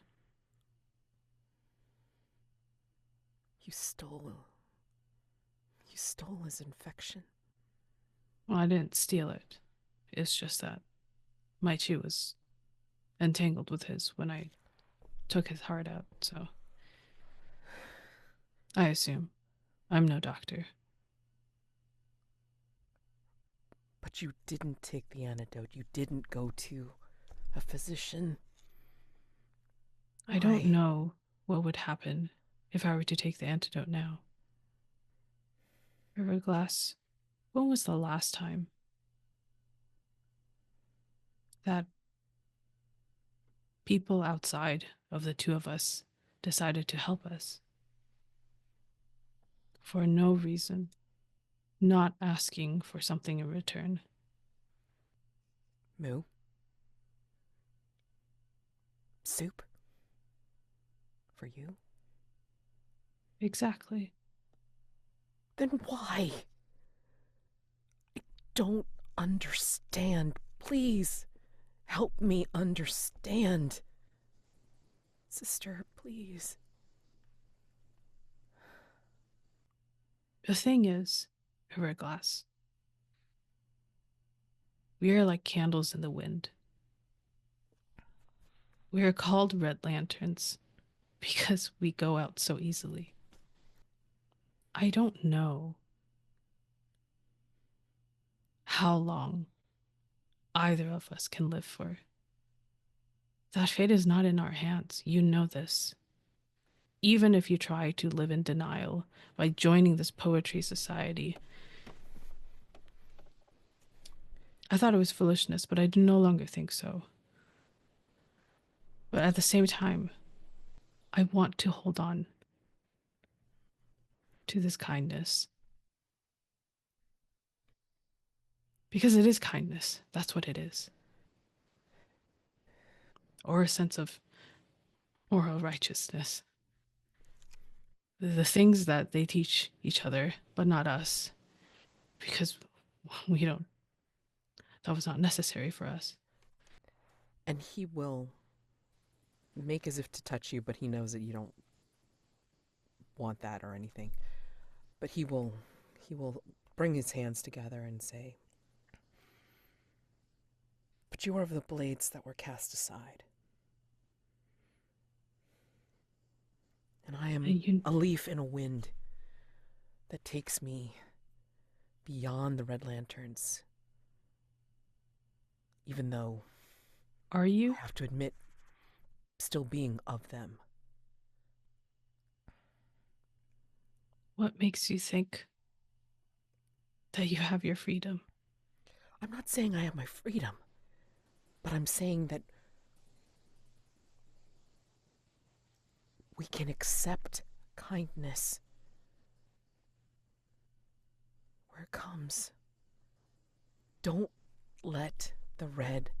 You stole his infection. Well, I didn't steal it. It's just that my chi was entangled with his when I took his heart out, so... I assume. I'm no doctor. But you didn't take the antidote. You didn't go to a physician. I don't know what would happen if I were to take the antidote now. Riverglass, when was the last time that people outside of the two of us decided to help us? For no reason, not asking for something in return. Mu? Soup? For you? Exactly. Then why? I don't understand. Please, help me understand. Sister, please. The thing is, Riverglass, we are like candles in the wind. We are called red lanterns because we go out so easily. I don't know how long either of us can live for. That fate is not in our hands. You know this. Even if you try to live in denial by joining this poetry society. I thought it was foolishness, but I do no longer think so. But at the same time, I want to hold on to this kindness. Because it is kindness. That's what it is. Or a sense of moral righteousness. The things that they teach each other, but not us. Because that was not necessary for us. And he will make as if to touch you, but he knows that you don't want that or anything. But he will bring his hands together and say, "But you are of the blades that were cast aside. And I am a leaf in a wind that takes me beyond the Red Lanterns. Even though Are you? I have to admit, still being of them." What makes you think that you have your freedom? I'm not saying I have my freedom, but I'm saying that we can accept kindness where it comes. Don't let the Red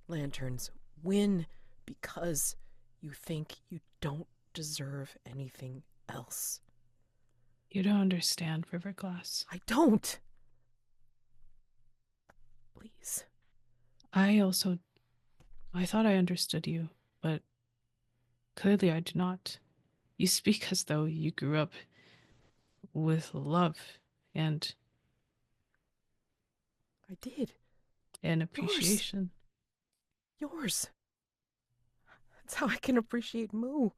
Lanterns win because you think you don't deserve anything else. You don't understand, Riverglass. I don't. Please. I thought I understood you, but clearly I do not. You speak as though you grew up with love and I did. appreciation. Yours. That's how I can appreciate Mu.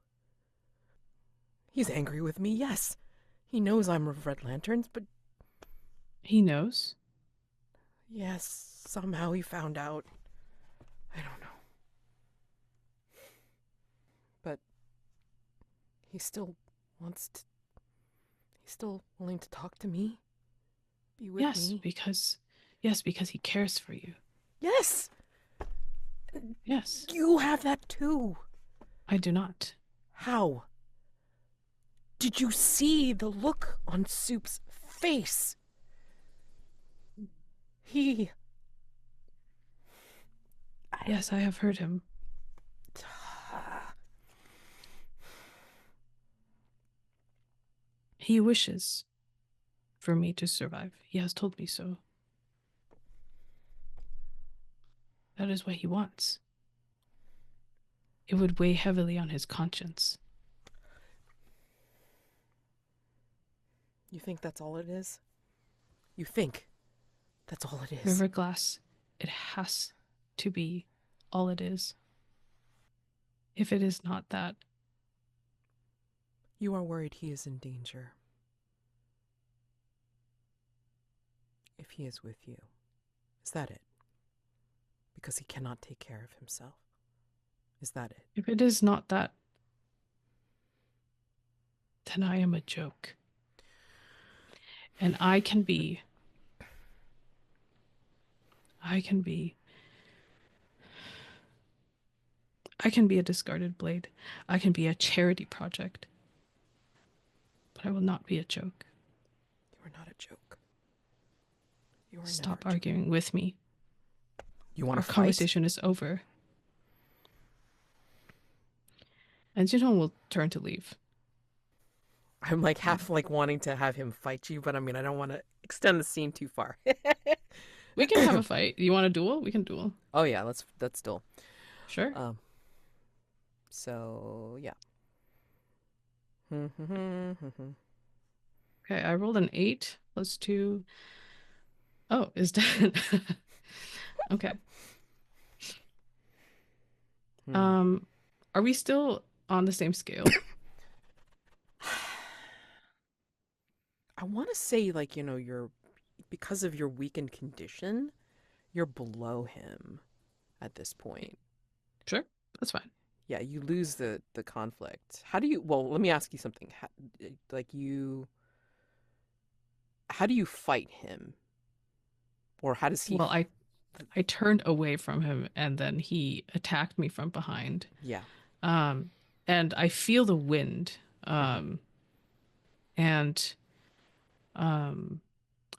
He's angry with me, yes. He knows I'm of Red Lanterns, but... He knows? Yes, somehow he found out. I don't know. But he still wants to... He's still willing to talk to me. Be with me. Yes, because he cares for you. Yes! Yes. You have that too. I do not. How? Did you see the look on Soup's face. He... Yes, I have heard him. He wishes for me to survive. He has told me so. That is what he wants. It would weigh heavily on his conscience. You think that's all it is? You think that's all it is? River glass, it has to be all it is. If it is not that, You are worried he is in danger. If he is with you, is that it? Because he cannot take care of himself. Is that it? if it is not that, then I am a joke. And I can be a discarded blade. I can be a charity project. But I will not be a joke. You are not a joke. You are Stop never a arguing with me. You want Our to fight? conversation is over. And Jintong will turn to leave. I'm like half like wanting to have him fight you, but I mean, I don't want to extend the scene too far. We can have a fight. You want a duel? We can duel. Oh yeah, let's duel. Sure. So yeah. Okay, I rolled an 8 plus 2. Oh, is dead. Okay. Are we still on the same scale? I want to say, like, you know, you're, because of your weakened condition, you're below him at this point. Sure, that's fine. Yeah, you lose the conflict. How do you, well, let me ask you something. How do you fight him? Or how does he... Well, I turned away from him and then he attacked me from behind. Yeah. And I feel the wind. And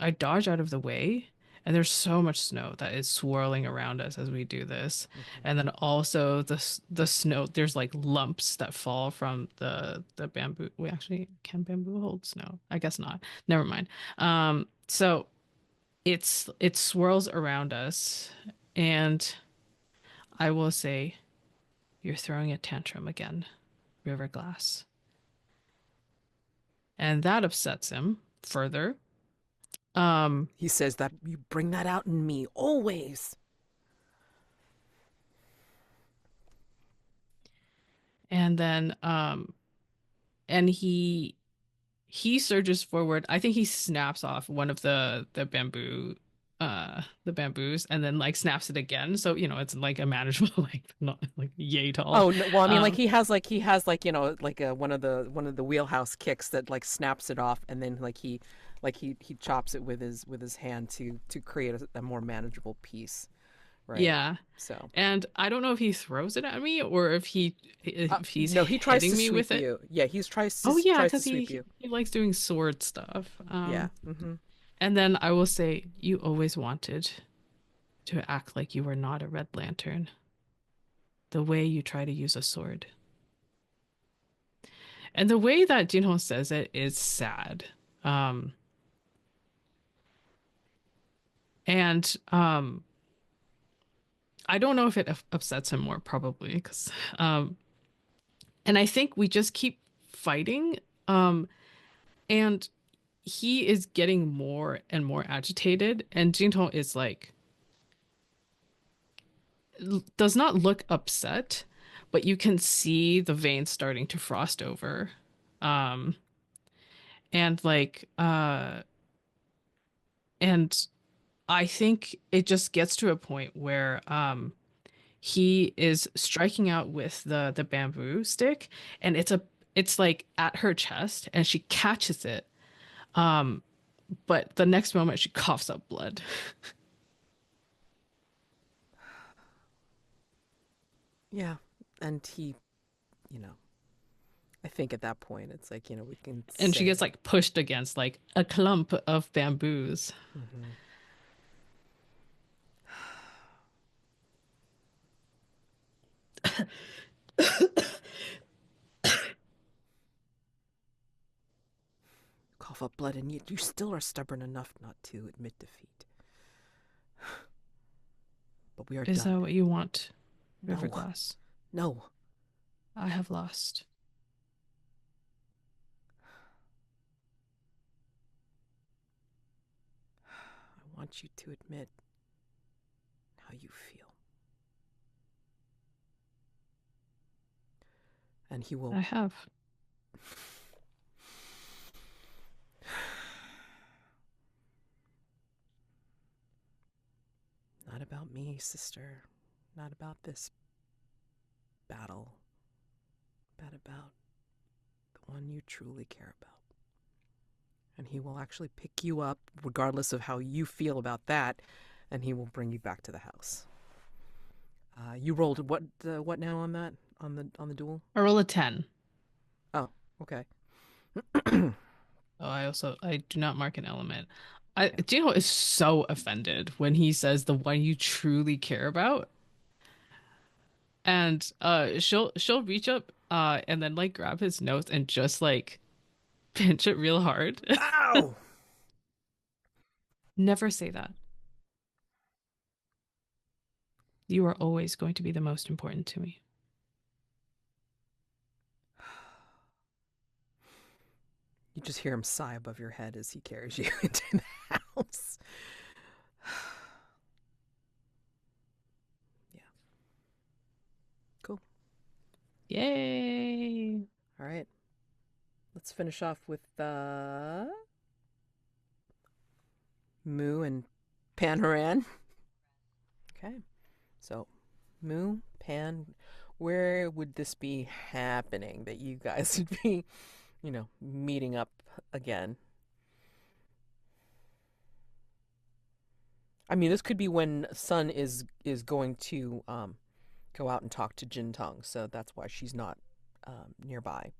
I dodge out of the way, and there's so much snow that is swirling around us as we do this. And then also the snow, there's like lumps that fall from the bamboo. Wait, actually, can bamboo hold snow? I guess not. Never mind. So it swirls around us, and I will say, "You're throwing a tantrum again, River Glass." And that upsets him further. He says that you bring that out in me always. And then and he surges forward. I think he snaps off one of the bamboos and then like snaps it again. So, you know, it's like a manageable, like not like yay tall. Oh, no, well, I mean, like he has you know, like one of the wheelhouse kicks that like snaps it off, and then he chops it with his hand to create a more manageable piece. Right. Yeah. So. And I don't know if he throws it at me or if he's no, he tries hitting to me sweep with you. it. Yeah, he tries to. Oh yeah, tries to because sweep you. he likes doing sword stuff. Yeah. And then I will say, you always wanted to act like you were not a Red Lantern. The way you try to use a sword. And the way that Jinho says it is sad. I don't know if it upsets him more, probably, because and I think we just keep fighting, and he is getting more and more agitated, and Jintong is like does not look upset, but you can see the veins starting to frost over, and like and I think it just gets to a point where he is striking out with the bamboo stick, and it's like at her chest, and she catches it, but the next moment she coughs up blood. Yeah, and he, you know, I think at that point it's like, we can And she say gets like pushed against like a clump of bamboos. Mhm. Cough up blood, and yet you still are stubborn enough not to admit defeat. But we are Is done. that what you want, No. Riverglass? No. I have lost. I want you to admit how you feel. And he will. I have. Not about me, sister. Not about this battle. But about the one you truly care about. And he will actually pick you up, regardless of how you feel about that, and he will bring you back to the house. You rolled what now on that on the duel? I roll a 10. Oh, okay. Oh, I do not mark an element. Jinho is so offended when he says the one you truly care about. And she'll reach up and then like grab his nose and just like pinch it real hard. Ow! Never say that. You are always going to be the most important to me. You just hear him sigh above your head as he carries you into the house. Yeah. Cool. Yay! All right. Let's finish off with Mu and Pan Xun. Okay. So, Mu, Pan, where would this be happening that you guys would be, meeting up again? I mean, this could be when Sun is going to go out and talk to Jintong, so that's why she's not nearby.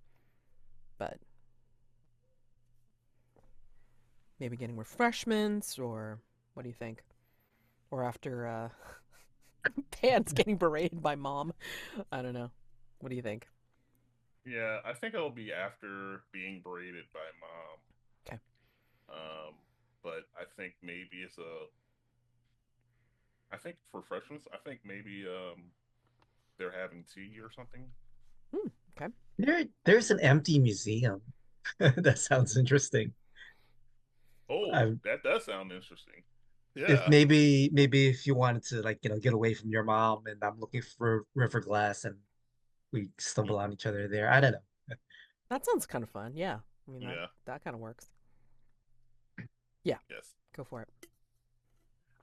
But maybe getting refreshments, or what do you think? Or after Pan's getting berated by Mom. I don't know. What do you think? Yeah, I think it'll be after being berated by Mom. Okay. But I think maybe I think for freshmen, I think maybe they're having tea or something. Okay. There's an empty museum. That sounds interesting. Oh, I, that does sound interesting. if Yeah. maybe if you wanted to get away from your mom, and I'm looking for River Glass, and we stumble on each other there. I don't know. That sounds kind of fun. Yeah. I mean, Yeah. that kind of works. Yeah. Yes. Go for it.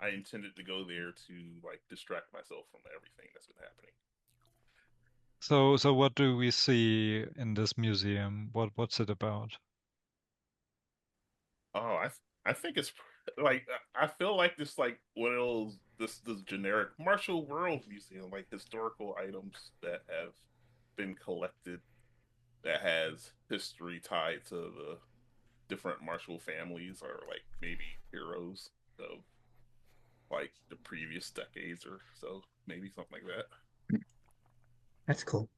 I intended to go there to like distract myself from everything that's been happening. So what do we see in this museum? What's it about? Oh, I think it's like I feel like this like one of those this generic martial world museum, like historical items that have been collected that has history tied to the different martial families or like maybe heroes of like the previous decades or so, maybe something like that. That's cool.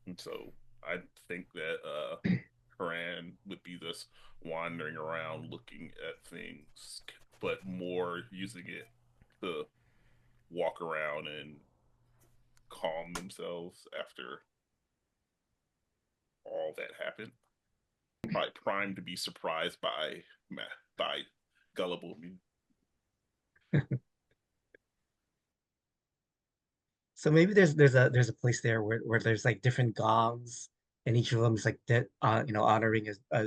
And so I think that Haran would be just wandering around looking at things, but more using it to walk around and calm themselves after all that happened. Probably primed to be surprised by Gullible Mu. So maybe there's a place there where there's like different gongs, and each of them is like that honoring a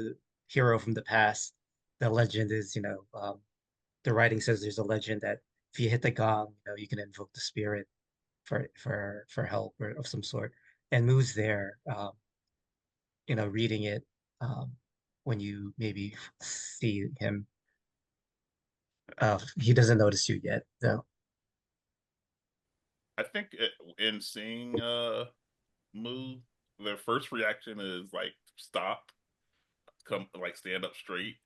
hero from the past. The legend is the writing says there's a legend that if you hit the gong, you can invoke the spirit for help or of some sort. And Moo's there, reading it when you maybe see him. He doesn't notice you yet, though. I think in seeing Mu, their first reaction is like stop, come like stand up straight,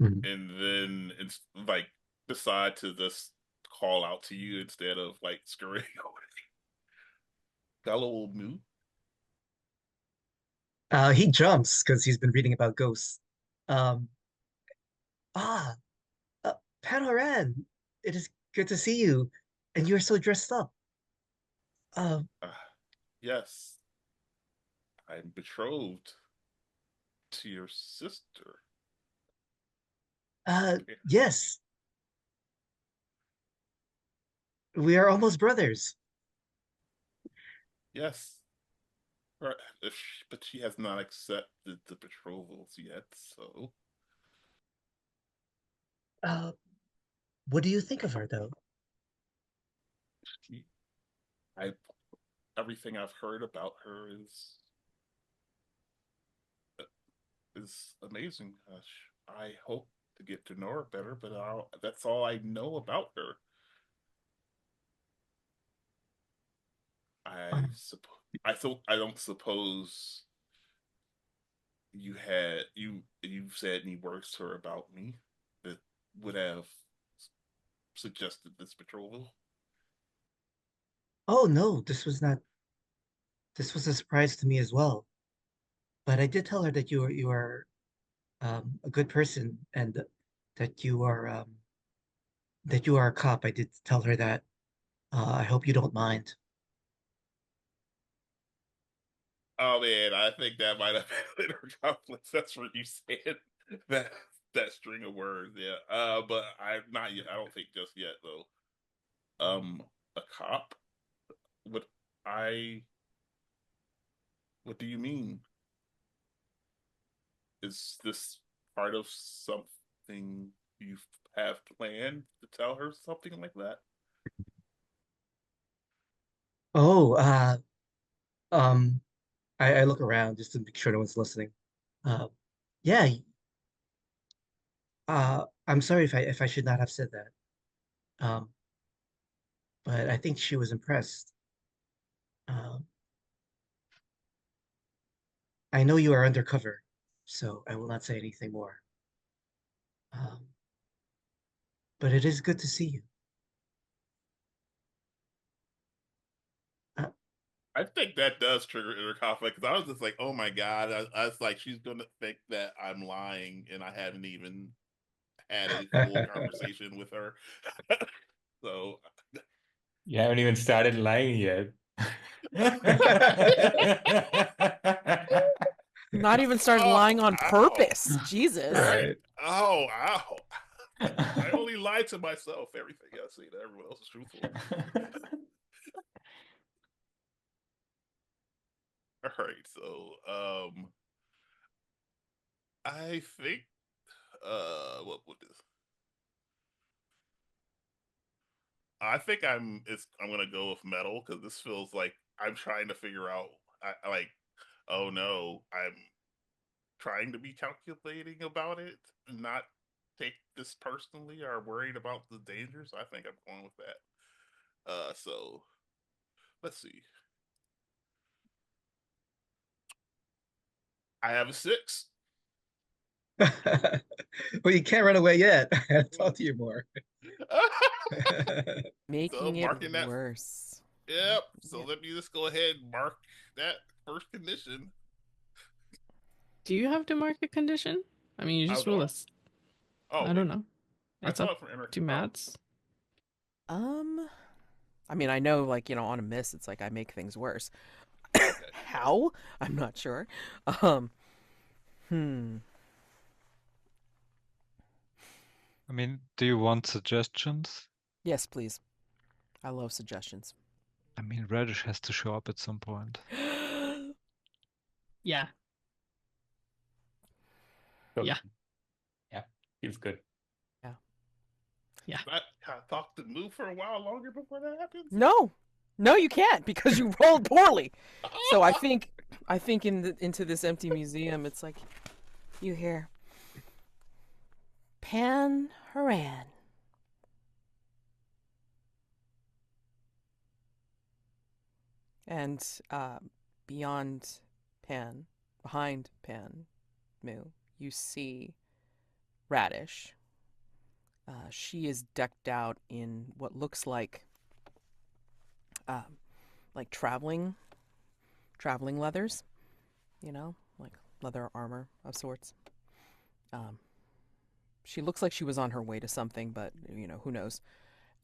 Mhm. and then it's like decide to just call out to you instead of like scurrying away. Gullible Mu. He jumps because he's been reading about ghosts. Um, ah, Pan Xun, it is good to see you, and you are so dressed up. Uh, Yes, I'm betrothed to your sister. yes, we are almost brothers. Yes, but she has not accepted the betrothals yet. So Uh, what do you think of her, though? she, I, everything I've heard about her is amazing. I hope to get to know her better, but that's all I know about her. I Um, suppose I don't suppose you've said any words to her about me that would have suggested this betrothal. oh no, this was not. This was a surprise to me as well. But I did tell her that you are a good person and that you are a cop. I did tell her that. I hope you don't mind. Oh man, I think that might have been later conflicts. That's what you said. That that string of words, yeah. But I'm not yet. I don't think just yet though. A cop? What I? What do you mean? Is this part of something you have planned to tell her something like that? Oh, um, I look around just to make sure no one's listening. Uh, yeah, I'm sorry if I should not have said that. Um, but I think she was impressed. Um, I know you are undercover, so I will not say anything more. Um, but it is good to see you. Uh, I think that does trigger inner conflict because I was just like, oh my God. I was like, she's gonna think that I'm lying and I haven't even had a full conversation with her. So You haven't even started lying yet. Not even started oh, lying on ow. purpose. Jesus. Right. Oh, ow. I only lie to myself. Everything else, see that everyone else is truthful. All right, so I think what would this? I think I'm gonna go with metal because this feels like I'm trying to figure out. I like, oh no, I'm trying to be calculating about it, not take this personally or worried about the dangers. I think I'm going with that. So let's see. I have a 6. well, you can't run away yet. I gotta talk to you more. So Making it marking that. worse. Yep. So Yep. let me just go ahead and mark that first condition. Do you have to mark a condition? I mean, you Oh, just do roll I? a. Oh, I wait. don't know. I It's up thought from inner. to Oh, Matt's. Um, I mean, I know, like, on a miss, it's like I make things worse. okay. How? I'm not sure. Um, hmm. I mean, do you want suggestions? Yes, please. I love suggestions. I mean, Radish has to show up at some point. Yeah. So, Yeah. yeah, feels good. Yeah. Yeah. I talked to move for a while longer before that happens. No, no, you can't because you rolled poorly. So I think into this empty museum, it's like you hear Pan Haran. And beyond Pan, behind Pan Mu, you see Radish. She is decked out in what looks like traveling leathers, like leather armor of sorts. She looks like she was on her way to something, but who knows.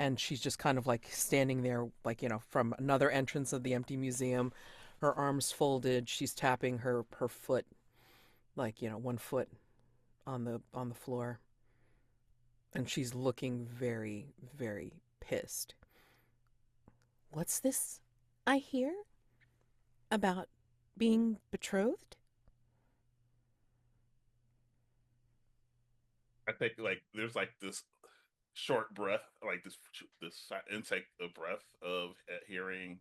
And she's just kind of like standing there, like, from another entrance of the empty museum, her arms folded. She's tapping her foot, like, one foot on the floor. And she's looking very, very pissed. What's this I hear about being betrothed? I think like there's like this short breath, like this intake of breath of hearing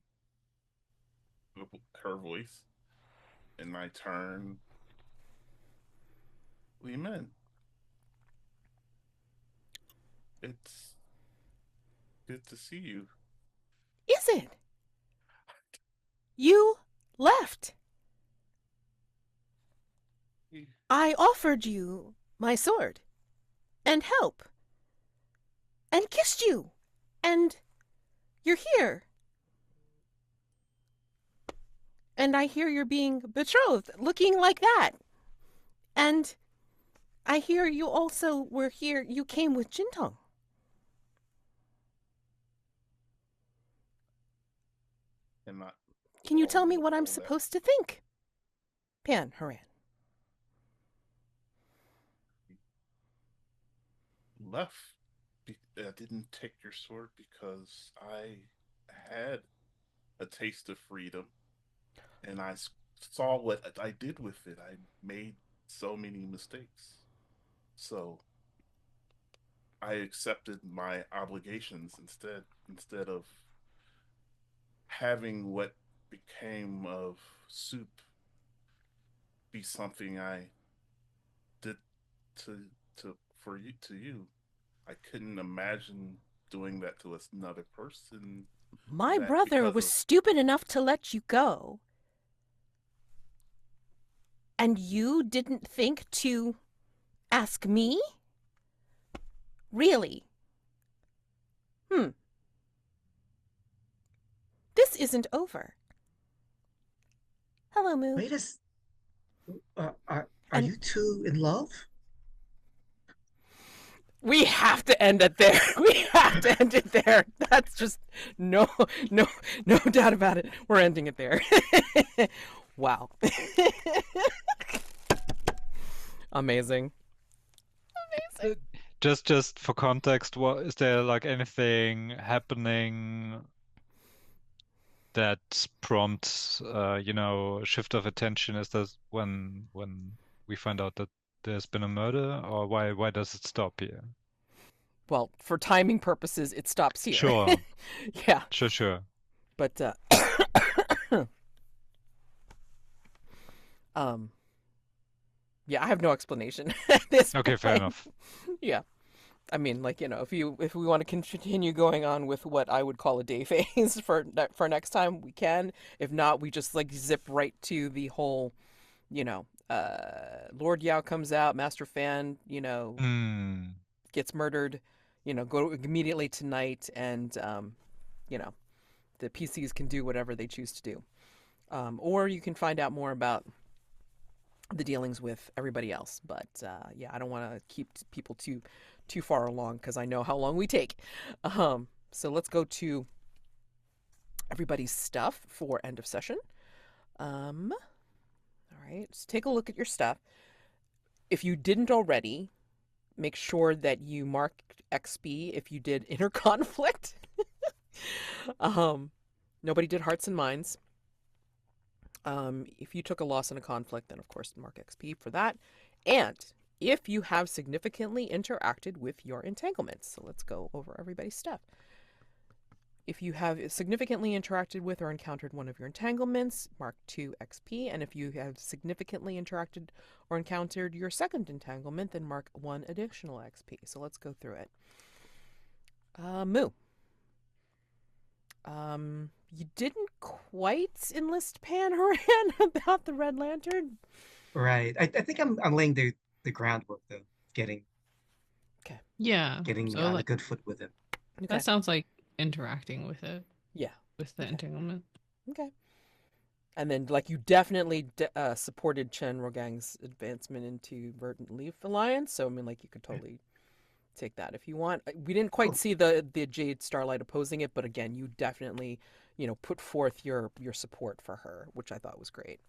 her voice, and I turn. Leeman, it's good to see you. Is it? You left. I offered you my sword and help and kissed you, and you're here. And I hear you're being betrothed, looking like that. And I hear you also were here, you came with Jintong. Can you tell me what I'm supposed to think? Pan Xun. Left. I didn't take your sword because I had a taste of freedom, and I saw what I did with it. I made so many mistakes, so I accepted my obligations instead of having what became of soup be something I did to you. I couldn't imagine doing that to another person. My brother was stupid enough to let you go. And you didn't think to ask me? Really? This isn't over. Hello, Mu. Wait are you two in love? We have to end it there. We have to end it there. That's just no doubt about it. We're ending it there. Wow. Amazing. Just for context, what is there like anything happening that prompts shift of attention? Is that when we find out that there's been a murder, or why does it stop here? Well, for timing purposes, it stops here. Sure. Yeah. Sure. But yeah, I have no explanation at this point. Okay, fair enough. Yeah. I mean, like, if we want to continue going on with what I would call a day phase for next time, we can. If not, we just like zip right to the whole, Lord Yao comes out, Master Fan, gets murdered, go immediately tonight, and the PCs can do whatever they choose to do. Or you can find out more about the dealings with everybody else. But yeah, I don't want to keep people too far along because I know how long we take. So let's go to everybody's stuff for end of session. All right, so take a look at your stuff. If you didn't already, make sure that you mark XP if you did inner conflict. Nobody did hearts and minds. If you took a loss in a conflict, then of course mark XP for that. And if you have significantly interacted with your entanglements. So let's go over everybody's stuff. If you have significantly interacted with or encountered one of your entanglements, mark 2 XP. And if you have significantly interacted or encountered your second entanglement, then mark 1 additional XP. So let's go through it. Mu. You didn't quite enlist Pan Xun about the Red Lantern. Right. I think I'm laying the groundwork though, getting Okay. Yeah. getting So on a like good foot with him. Okay. that sounds like interacting with it, Yeah. with the Okay. entanglement. Okay. And then, like, you definitely supported Chen Rogang's advancement into Verdant Leaf Alliance. So, I mean, like, you could totally take that if you want. We didn't quite Cool. see the Jade Starlight opposing it, but again, you definitely, put forth your support for her, which I thought was great.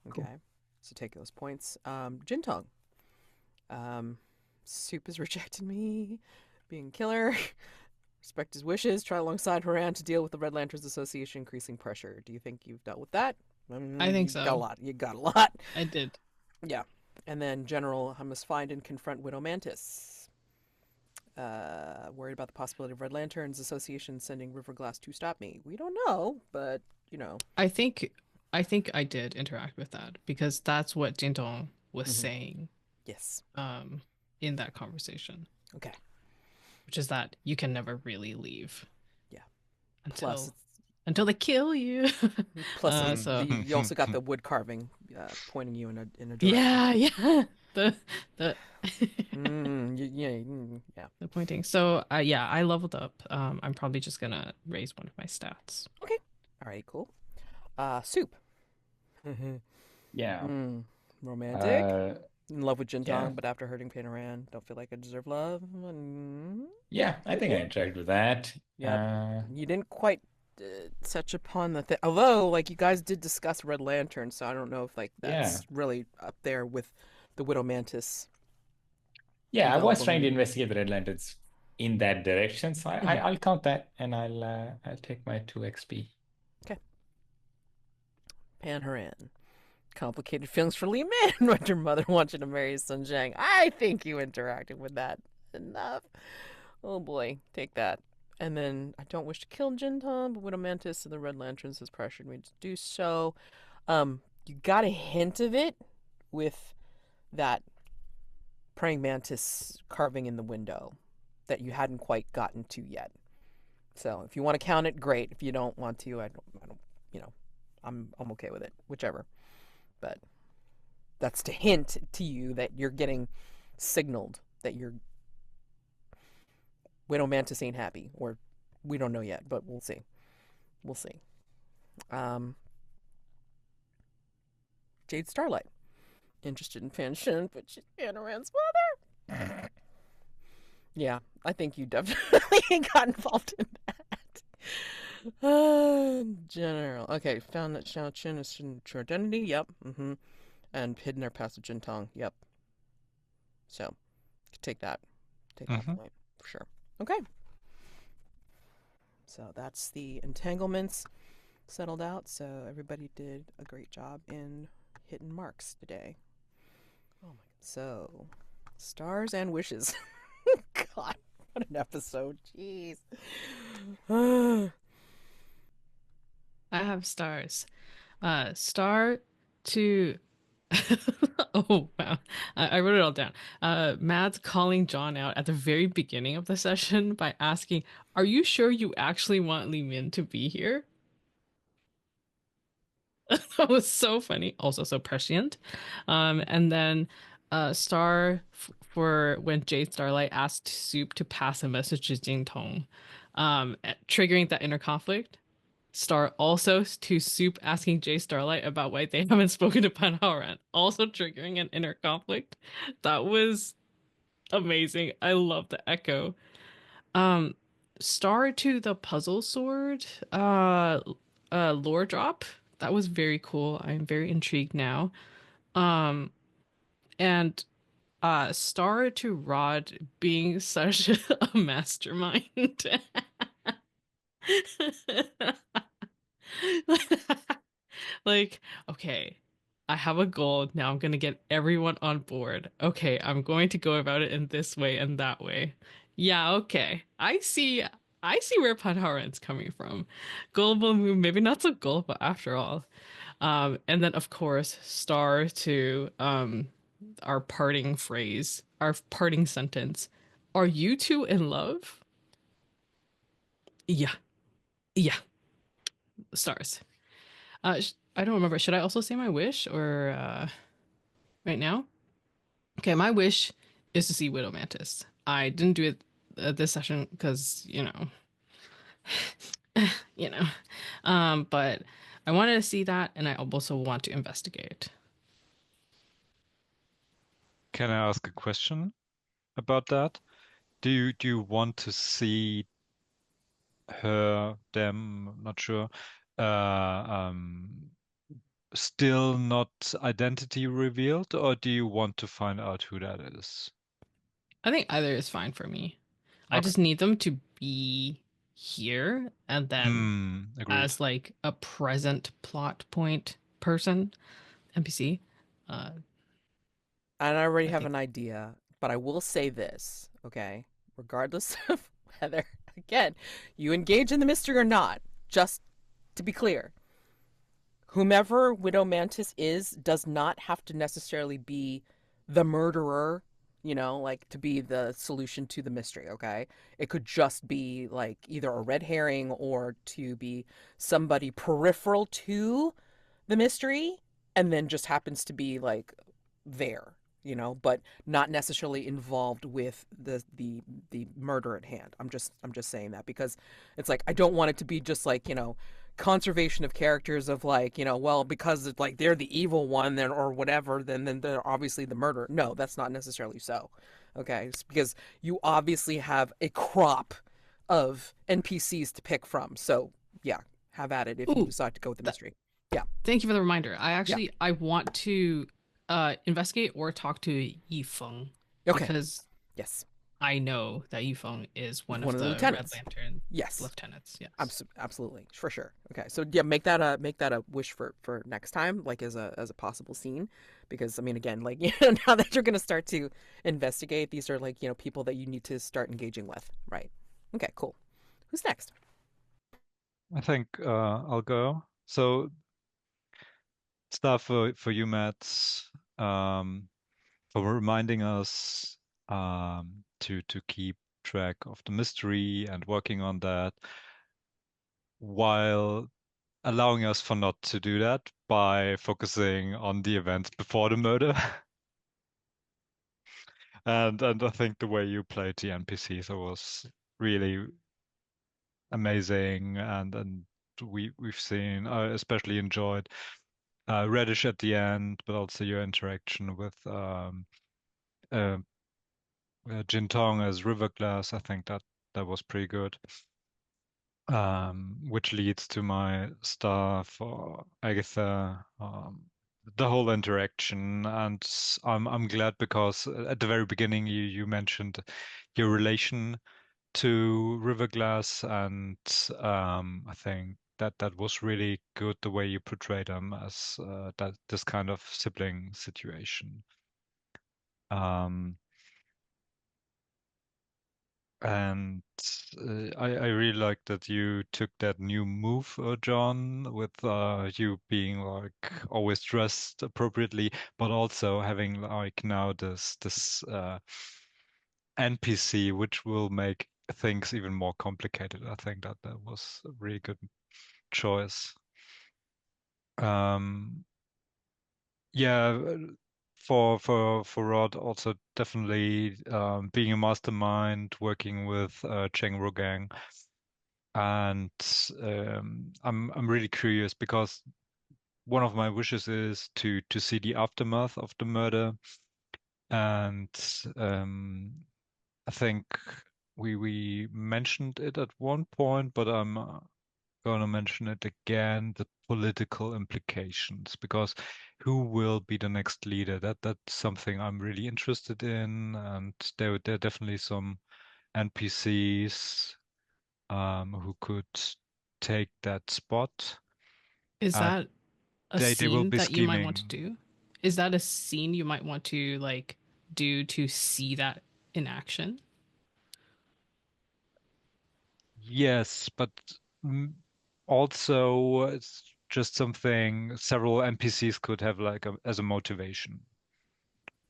Okay. Cool. So take those points. Jintong. Soup has rejected me, being killer. Respect his wishes. Try alongside Haoran to deal with the Red Lanterns Association increasing pressure. Do you think you've dealt with that? I think You so. got a lot. You got a lot. I did. Yeah. And then General, I must find and confront Widow Mantis. Worried about the possibility of Red Lanterns Association sending Riverglass to stop me. We don't know, but I think I did interact with that because that's what Jintong was Mhm. saying yes. in that conversation. Okay. Which is that you can never really leave. Yeah. Until Plus, they kill you. plus so you also got the wood carving pointing you in a direction. yeah. The Yeah. the pointing. So yeah, I leveled up. I'm probably just gonna raise one of my stats. Okay. All right. Cool. Soup. Yeah. Romantic. Uh, In love with Jintong, yeah. but after hurting Haoran, don't feel like I deserve love. Yeah, I think I interact with that. Yeah. You didn't quite touch upon the thing, although like you guys did discuss Red Lantern, so I don't know if like that's really up there with the Widow Mantis. Yeah, I was Gullible trying to Mu. investigate the Red Lanterns in that direction, so I'll count that, and I'll take my 2 XP. Okay. Pan Xun. Complicated feelings for Li Min when your mother wants you to marry his son Zheng. I think you interacted with that enough. Oh boy, take that. And then I don't wish to kill Jintong, but Widow Mantis of the Red Lanterns has pressured me to do so. You got a hint of it with that praying mantis carving in the window that you hadn't quite gotten to yet. So if you want to count it, great. If you don't want to, I don't. I'm okay with it. Whichever. But that's to hint to you that you're getting signaled that your Widow Mantis ain't happy, or we don't know yet, but we'll see. We'll see. Jade Starlight. Interested in Pan Xun, but she's Haoran's mother. Yeah, I think you definitely got involved in that. General. Okay, found that Xiao Qin is true identity. Yep. And hidden their past of Jintong. Yep. So, take that. Take that point for sure. Okay. So that's the entanglements settled out. So everybody did a great job in hitting marks today. Oh my God. So, stars and wishes. God, what an episode. Jeez. I have stars. Star to oh wow. I wrote it all down. Mads calling Jonn out at the very beginning of the session by asking, "Are you sure you actually want Li Min to be here?" That was so funny, also so prescient. And then Star for when Jade Starlight asked Soup to pass a message to Jintong, triggering that inner conflict. Star also to Soup asking Jade Starlight about why they haven't spoken to Pan Haoran, also triggering an inner conflict. That was amazing. I love the echo. Star to the puzzle sword, lore drop. That was very cool. I'm very intrigued now. And Star to Rod being such a mastermind. Like, okay, I have a goal. Now I'm going to get everyone on board. Okay, I'm going to go about it in this way and that way. Yeah, okay. I see where Pan Haoran's coming from. Gullible Mu, maybe not so gullible after all. And then of course, star to our parting phrase, our parting sentence. Are you two in love? Yeah. Yeah. stars. I don't remember. Should I also say my wish or right now? Okay, my wish is to see Widow Mantis. I didn't do it this session because you know, but I wanted to see that, and I also want to investigate. Can I ask a question about that? Do you want to see her, them, not sure, still not identity revealed, or do you want to find out who that is? I think either is fine for me. I Okay. just need them to be here, and then Agreed. as like a present plot point person, NPC. And I already I have think an idea, but I will say this, okay? Regardless of whether, again, you engage in the mystery or not, just to be clear, whomever Widow Mantis is does not have to necessarily be the murderer, like to be the solution to the mystery, okay? It could just be like either a red herring or to be somebody peripheral to the mystery and then just happens to be like there, but not necessarily involved with the murder at hand. I'm just saying that because it's like I don't want it to be just like, conservation of characters of like, well, because it's like they're the evil one then or whatever, then they're obviously the murderer. No, that's not necessarily so. Okay? It's because you obviously have a crop of NPCs to pick from. So, yeah, have at it if you Ooh, decide to go with the that, mystery. Yeah. thank you for the reminder. Yeah. I want to investigate or talk to Yifeng Okay. because Yes. I know that Yifeng is one One of of the the Red lieutenants. Lantern Yes. lieutenants. Yes. Absolutely, for sure. Okay, so yeah, make that a wish for next time, like as a possible scene, because I mean, again, like now that you're gonna start to investigate, these are like people that you need to start engaging with, right? Okay, cool. Who's next? I think I'll go. So stuff for you, Matt, for reminding us to keep track of the mystery and working on that, while allowing us for not to do that by focusing on the events before the murder. And I think the way you played the NPCs was really amazing, and we've seen, I especially enjoyed Reddish at the end, but also your interaction with uh, Jintong as Riverglass. I think that was pretty good. Which leads to my star for Agatha. The whole interaction, and I'm glad because at the very beginning you mentioned your relation to Riverglass, and I think that was really good the way you portrayed them as that this kind of sibling situation. Um, and I really like that you took that new move, John, with you being like always dressed appropriately, but also having like now this NPC, which will make things even more complicated. I think that was a really good choice. Um, yeah, for Rod also definitely being a mastermind, working with Zheng Gang, and I'm really curious because one of my wishes is to see the aftermath of the murder, and um, I think we mentioned it at one point, but I'm going to mention it again, the political implications, because who will be the next leader? That's something I'm really interested in, and there are definitely some NPCs who could take that spot. Is And that a they will scene be that you might want to scheming. do? Is that a scene you might want to like do to see that in action? Yes, but mm, also it's just something several NPCs could have like as a motivation.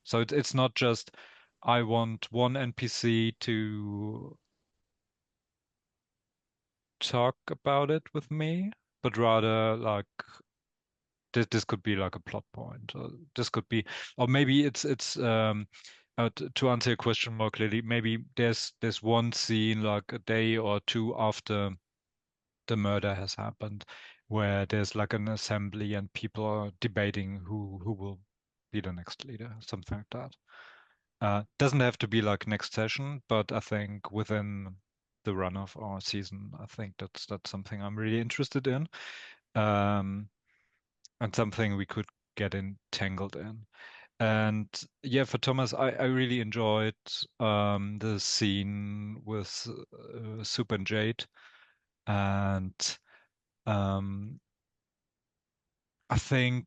So it's not just I want one NPC to talk about it with me. but rather like this could be like a plot point, or this could be, or maybe it's to answer your question more clearly, maybe there's one scene like a day or two after the murder has happened, where there's like an assembly and people are debating who will be the next leader, something like that. Doesn't have to be like next session, but I think within the run of our season, I think that's something I'm really interested in, and something we could get entangled in. And yeah, for Thomas, I really enjoyed the scene with Soup and Jade, and I think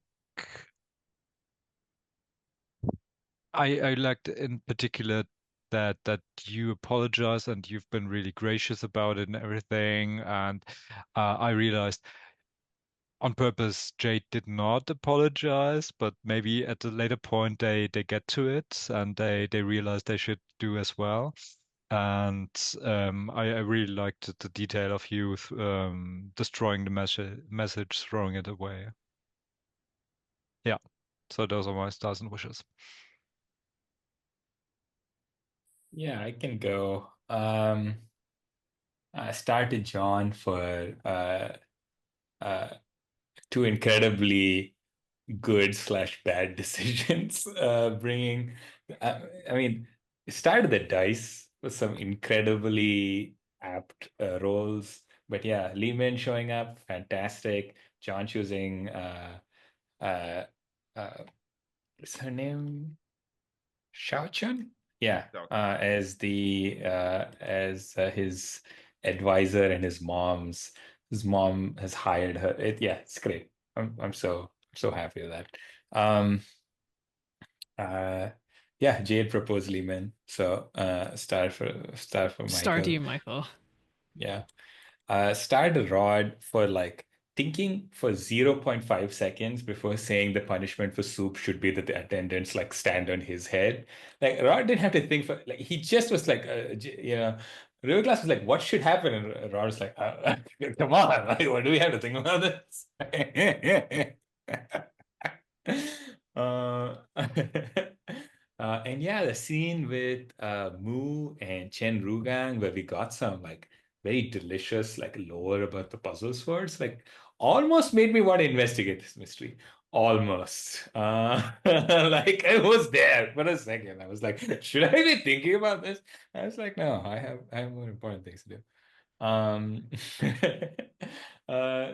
I liked in particular that you apologize and you've been really gracious about it and everything. And I realized on purpose Jade did not apologize, but maybe at a later point they get to it and they realize they should do as well. And I really liked the detail of you destroying the message, throwing it away. Yeah. So those are my stars and wishes. Yeah, I can go. I started Jonn for two incredibly good slash bad decisions. Bringing, I mean, it started the dice with some incredibly apt roles, but yeah, Lee Min showing up, fantastic. Jonn choosing, uh, what's her name? Shao Chun? Yeah, Shao as his advisor and his mom has hired her. Yeah, it's great. I'm so happy with that. Um, uh, yeah, Jade proposed Lehman, so star for Star to Michael. you, Michael. Yeah. Started Rod for like thinking for 0.5 seconds before saying the punishment for Soup should be that the attendants like stand on his head. Like Rod didn't have to think for like he just was like Riverglass was like, what should happen? And Rod was like, come on, like, what do we have to think about this? Uh, and yeah, the scene with Mu and Chen Rugang where we got some like very delicious like lore about the puzzle swords, like almost made me want to investigate this mystery. Almost. Like I was there for a second. I was like, should I be thinking about this? I was like, no, I have more important things to do. Um,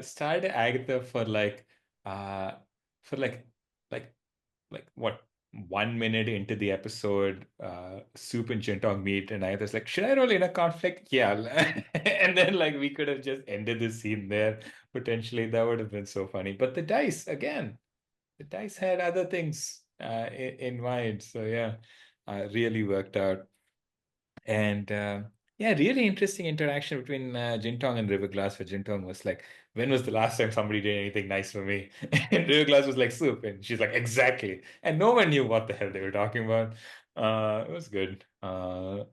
started Agatha uh for like what 1 minute into the episode, Soup and Jintong meet, and I was like, should I roll in a conflict? Yeah. And then like we could have just ended the scene there. Potentially that would have been so funny. But the dice, again, the dice had other things in mind. So yeah, really worked out. And yeah, really interesting interaction between Jintong and Riverglass. For Jintong was like, when was the last time somebody did anything nice for me? And Riverglass was like, Soup. And she's like, exactly. And no one knew what the hell they were talking about. It was good. Like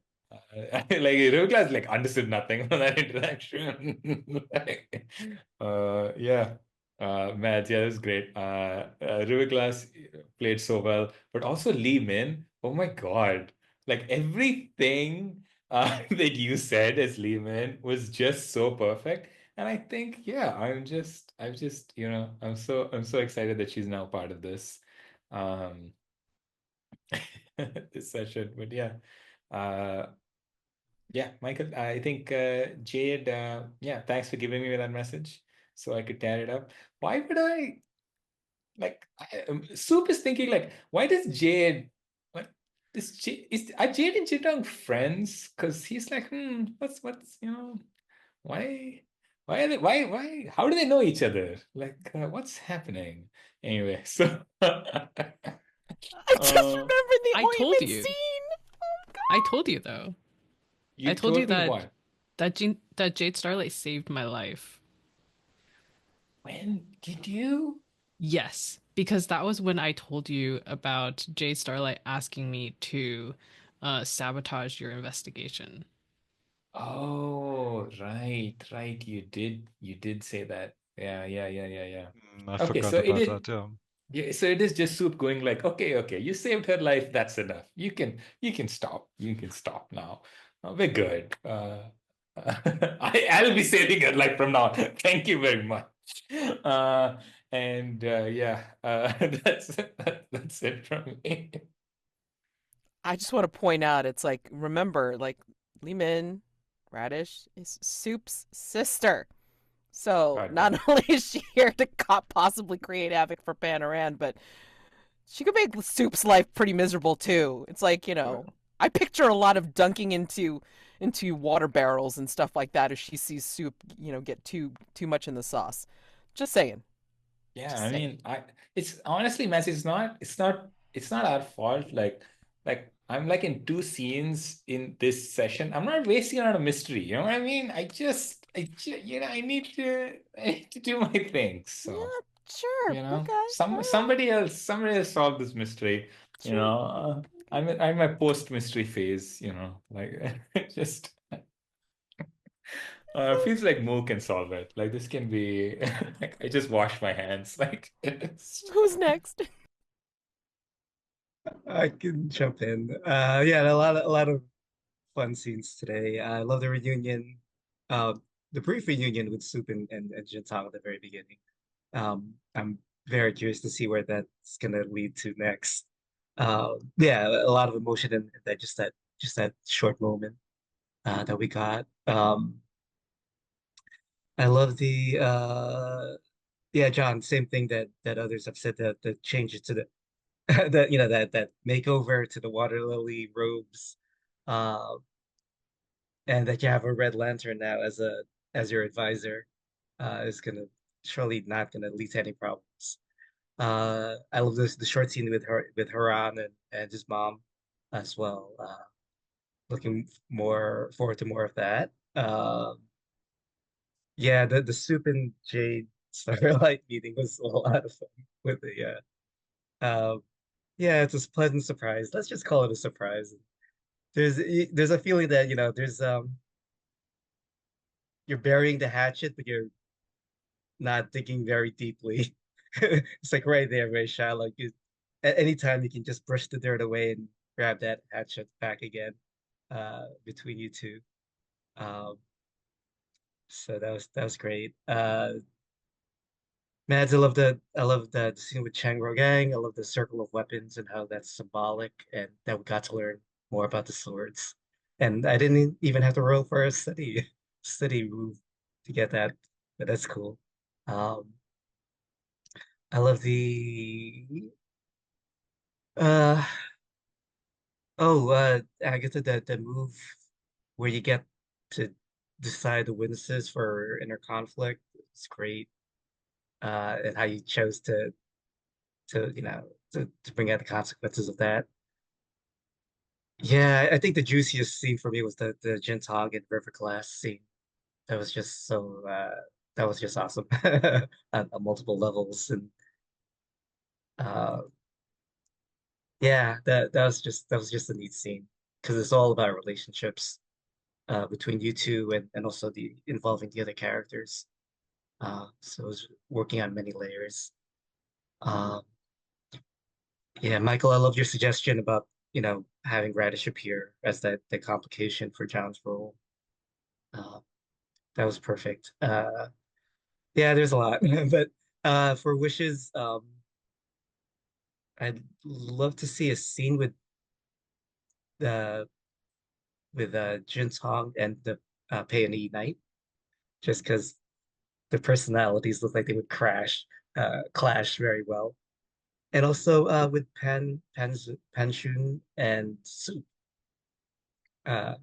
Riverglass like understood nothing from that interaction. Yeah. Mads, yeah, it was great. Riverglass played so well, but also Lee Min. Oh my God. Like everything that you said as Lehman was just so perfect. And I think, yeah, I'm just, I'm so excited that she's now part of this, um, this session. But yeah, uh, yeah, Michael, I think Jade, yeah, thanks for giving me that message so I could tear it up. Why would I? Like Soup is thinking like, why does Jade what is Jade are Jade and Jintong friends? Because he's like, what's why are they why how do they know each other? Like what's happening? Anyway, so I just uh, remember the I told ointment you. scene. Oh I God. told you though. I you told you told me what? that Jade Starlight saved my life. When did you? Yes, because that was when I told you about Jade Starlight asking me to sabotage your investigation. Oh, right. You did say that. Yeah. I Okay, forgot so it about is. that. Yeah. Yeah, so it is just Soup going like, okay, you saved her life. That's enough. You can stop. You can stop now. We're good. I'll be saving her life from now on. Thank you very much. And yeah, that's it from me. I just want to point out, it's like, remember, like, Li Min, Radish, is Soup's sister. So God not damn. only is she here to possibly create havoc for Panoran, but she could make Soup's life pretty miserable too. It's like, I picture a lot of dunking into water barrels and stuff like that as she sees Soup, get too much in the sauce. Just saying. Yeah, Just I saying. mean, it's honestly, Messi, it's not our fault. Like I'm like in two scenes in this session. I'm not wasting on a mystery. You know what I mean? I need to do my thing. So, Yeah, sure. Okay. All right. somebody else solve this mystery. You Sure. know, I'm in my post mystery phase. Like just feels like Mo can solve it. Like this can be like I just wash my hands. Like Who's next? I can jump in. Yeah, a lot of fun scenes today. I love the reunion, uh, the brief reunion with Soup and Jintong at the very beginning. I'm very curious to see where that's gonna lead to next. Yeah, a lot of emotion in that just that short moment that we got. I love the yeah, John, same thing that others have said, that the changes to the that that makeover to the water lily robes, uh, and that you have a red lantern now as your advisor, is gonna surely not gonna lead to any problems. I love the short scene with Haran and his mom as well. Looking more forward to more of that. Yeah, the Soup and Jade Starlight meeting was a lot of fun with the yeah, it's a pleasant surprise. Let's just call it a surprise. There's a feeling that there's you're burying the hatchet, but you're not digging very deeply. It's like right there, very shallow. At any time you can just brush the dirt away and grab that hatchet back again, between you two. Um, so that was great. Mads, I love the scene with Chang Gang. I love the circle of weapons and how that's symbolic, and that we got to learn more about the swords. And I didn't even have to roll for a study move to get that, but that's cool. Um, I love the uh Agatha, the move where you get to decide the witnesses for inner conflict. It's great. And how you chose to bring out the consequences of that. Yeah, I think the juiciest scene for me was the Jintong and River Glass scene. That was just so that was just awesome on multiple levels. And uh yeah, that was just a neat scene because it's all about relationships between you two, and also the involving the other characters. So it was working on many layers. Um Yeah, Michael, I love your suggestion about, having Radish appear as the complication for John's role. Uh, that was perfect. Yeah, there's a lot, but for wishes, I'd love to see a scene the Jintong and the Peony Knight, just because the personalities look like they would clash very well. And also with Pan Xun and Su, uh,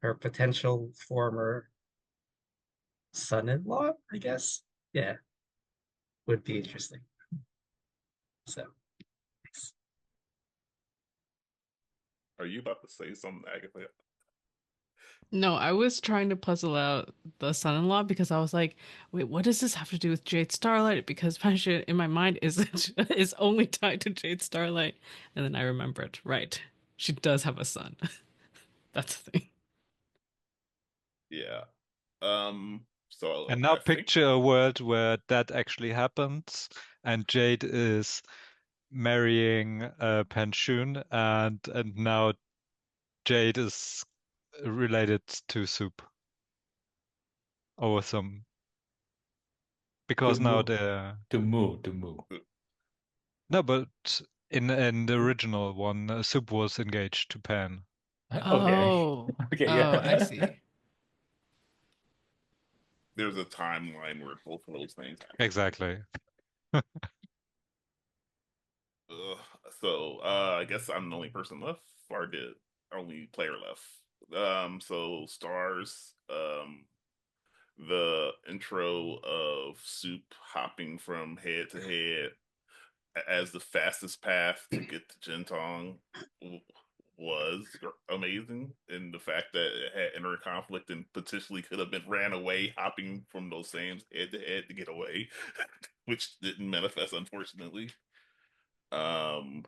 her potential former son-in-law, I guess. Yeah, would be interesting. So, thanks. Are you about to say something, Agatha? No, I was trying to puzzle out the son-in-law because I was like, wait, what does this have to do with Jade Starlight? Because Pan Xun in my mind is only tied to Jade Starlight. And then I remembered, right. She does have a son. That's the thing. Yeah. So And now I think picture a world where that actually happens, and Jade is marrying Pan Xun, and now Jade is related to Soup or some, because now they're to move. no, but in the original one, Soup was engaged to Pan. Okay. Oh, Okay, oh, I yeah. see. there's a timeline where both of those things happen. Exactly. Ugh. So I guess I'm the only person left, or the only player left. So stars. The intro of Soup hopping from head to head as the fastest path to get to Jintong was amazing, and the fact that it had inner conflict and potentially could have been ran away, hopping from those same head to head to get away, which didn't manifest, unfortunately. Um,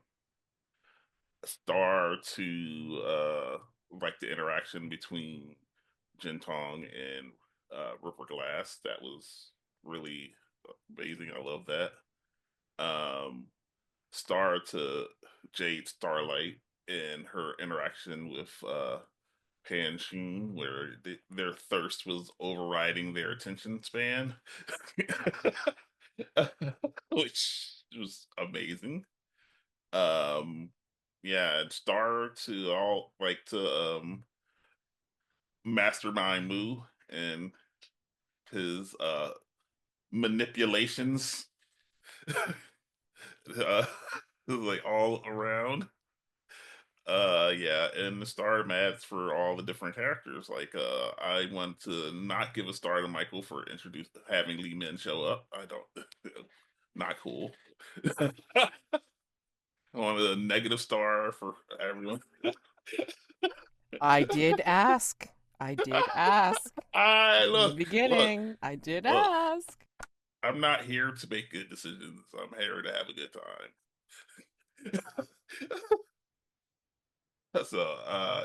Star to like the interaction between Jintong and River Glass. That was really amazing. I love that. Um, Star to Jade Starlight and her interaction with Pan Xun, where their thirst was overriding their attention span, which was amazing. Um, yeah, and Star to all like to Mastermind Mu and his manipulations, uh, like all around. Yeah, and the star mats for all the different characters. Like I want to not give a star to Michael for having Lee Min show up. I don't not cool. I want a negative star for everyone. I did ask. I did ask I in the look, beginning. I did look. ask. I'm not here to make good decisions. I'm here to have a good time. So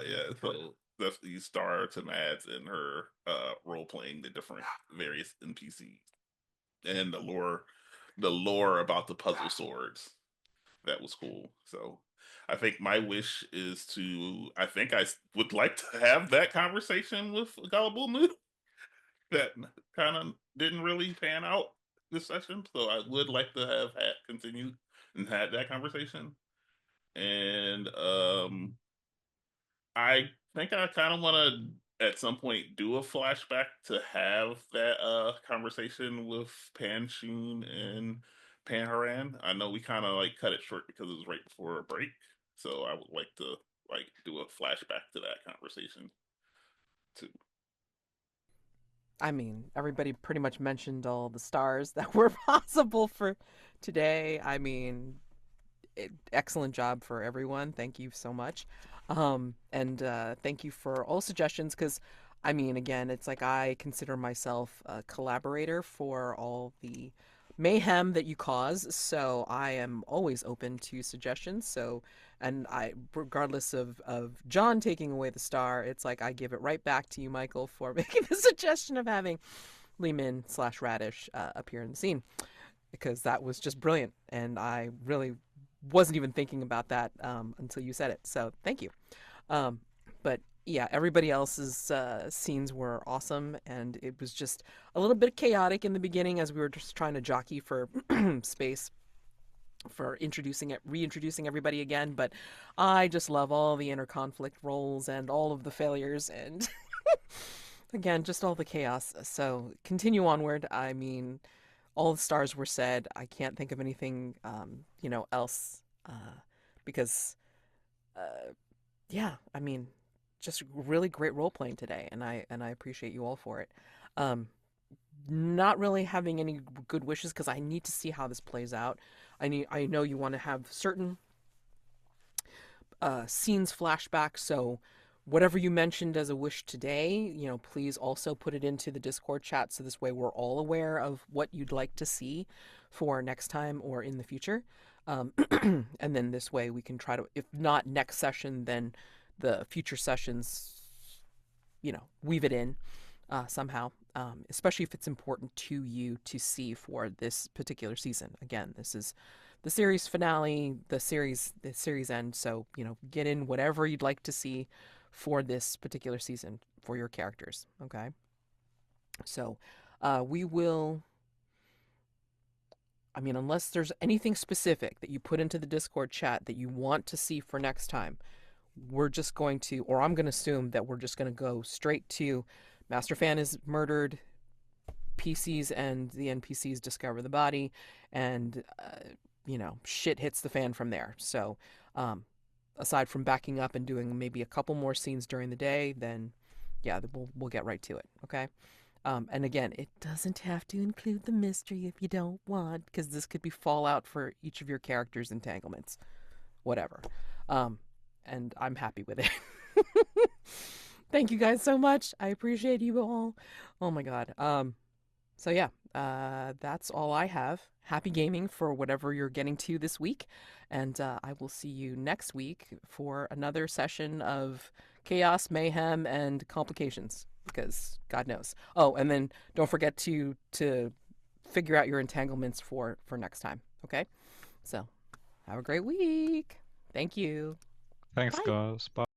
yeah, so that's the star to Mads and her role playing the different various NPCs and the lore about the puzzle swords. That was cool. So I think my wish is to I think I would like to have that conversation with Gullible Mu that kind of didn't really pan out this session. So I would like to have had continued and had that conversation. And I think I kind of want to at some point do a flashback to have that conversation with Pan Xun and Pan Haran. I know we kind of like cut it short because it was right before a break, so I would like to like do a flashback to that conversation too. I mean, everybody pretty much mentioned all the stars that were possible for today. I mean, excellent job for everyone. Thank you so much. And thank you for all suggestions because, I mean, again, it's like I consider myself a collaborator for all the mayhem that you cause. So I am always open to suggestions. So, and I, regardless of Jonn taking away the star, it's like I give it right back to you, Michael, for making the suggestion of having Lee Min / Radish appear in the scene because that was just brilliant. And I really wasn't even thinking about that until you said it. So thank you. But yeah, everybody else's scenes were awesome, and it was just a little bit chaotic in the beginning as we were just trying to jockey for space for reintroducing everybody again. But I just love all the inner conflict roles and all of the failures and again, just all the chaos. So continue onward. I mean, all the stars were said. I can't think of anything, else, because, yeah, I mean, just really great role playing today, and I appreciate you all for it. Um, Not really having any good wishes because I need to see how this plays out. I know you want to have certain scenes flashback, so whatever you mentioned as a wish today, please also put it into the Discord chat so this way we're all aware of what you'd like to see for next time or in the future. And then this way we can try to, if not next session, then the future sessions, weave it in somehow. especially if it's important to you to see for this particular season. Again, this is the series finale, the series end. So, get in whatever you'd like to see for this particular season for your characters. Okay. So, we will. I mean, unless there's anything specific that you put into the Discord chat that you want to see for next time, we're just going to, or I'm going to assume that we're just going to go straight to Master Fan is murdered, PCs and the NPCs discover the body, and, shit hits the fan from there. So, aside from backing up and doing maybe a couple more scenes during the day, then, yeah, we'll get right to it, okay? And again, it doesn't have to include the mystery if you don't want, because this could be fallout for each of your characters' entanglements. Whatever. And I'm happy with it. Thank you guys so much. I appreciate you all. Oh my God. So yeah, that's all I have. Happy gaming for whatever you're getting to this week. And I will see you next week for another session of chaos, mayhem, and complications. Because God knows. Oh, and then don't forget to figure out your entanglements for next time. Okay? So have a great week. Thank you. Thanks, Bye. guys. Bye.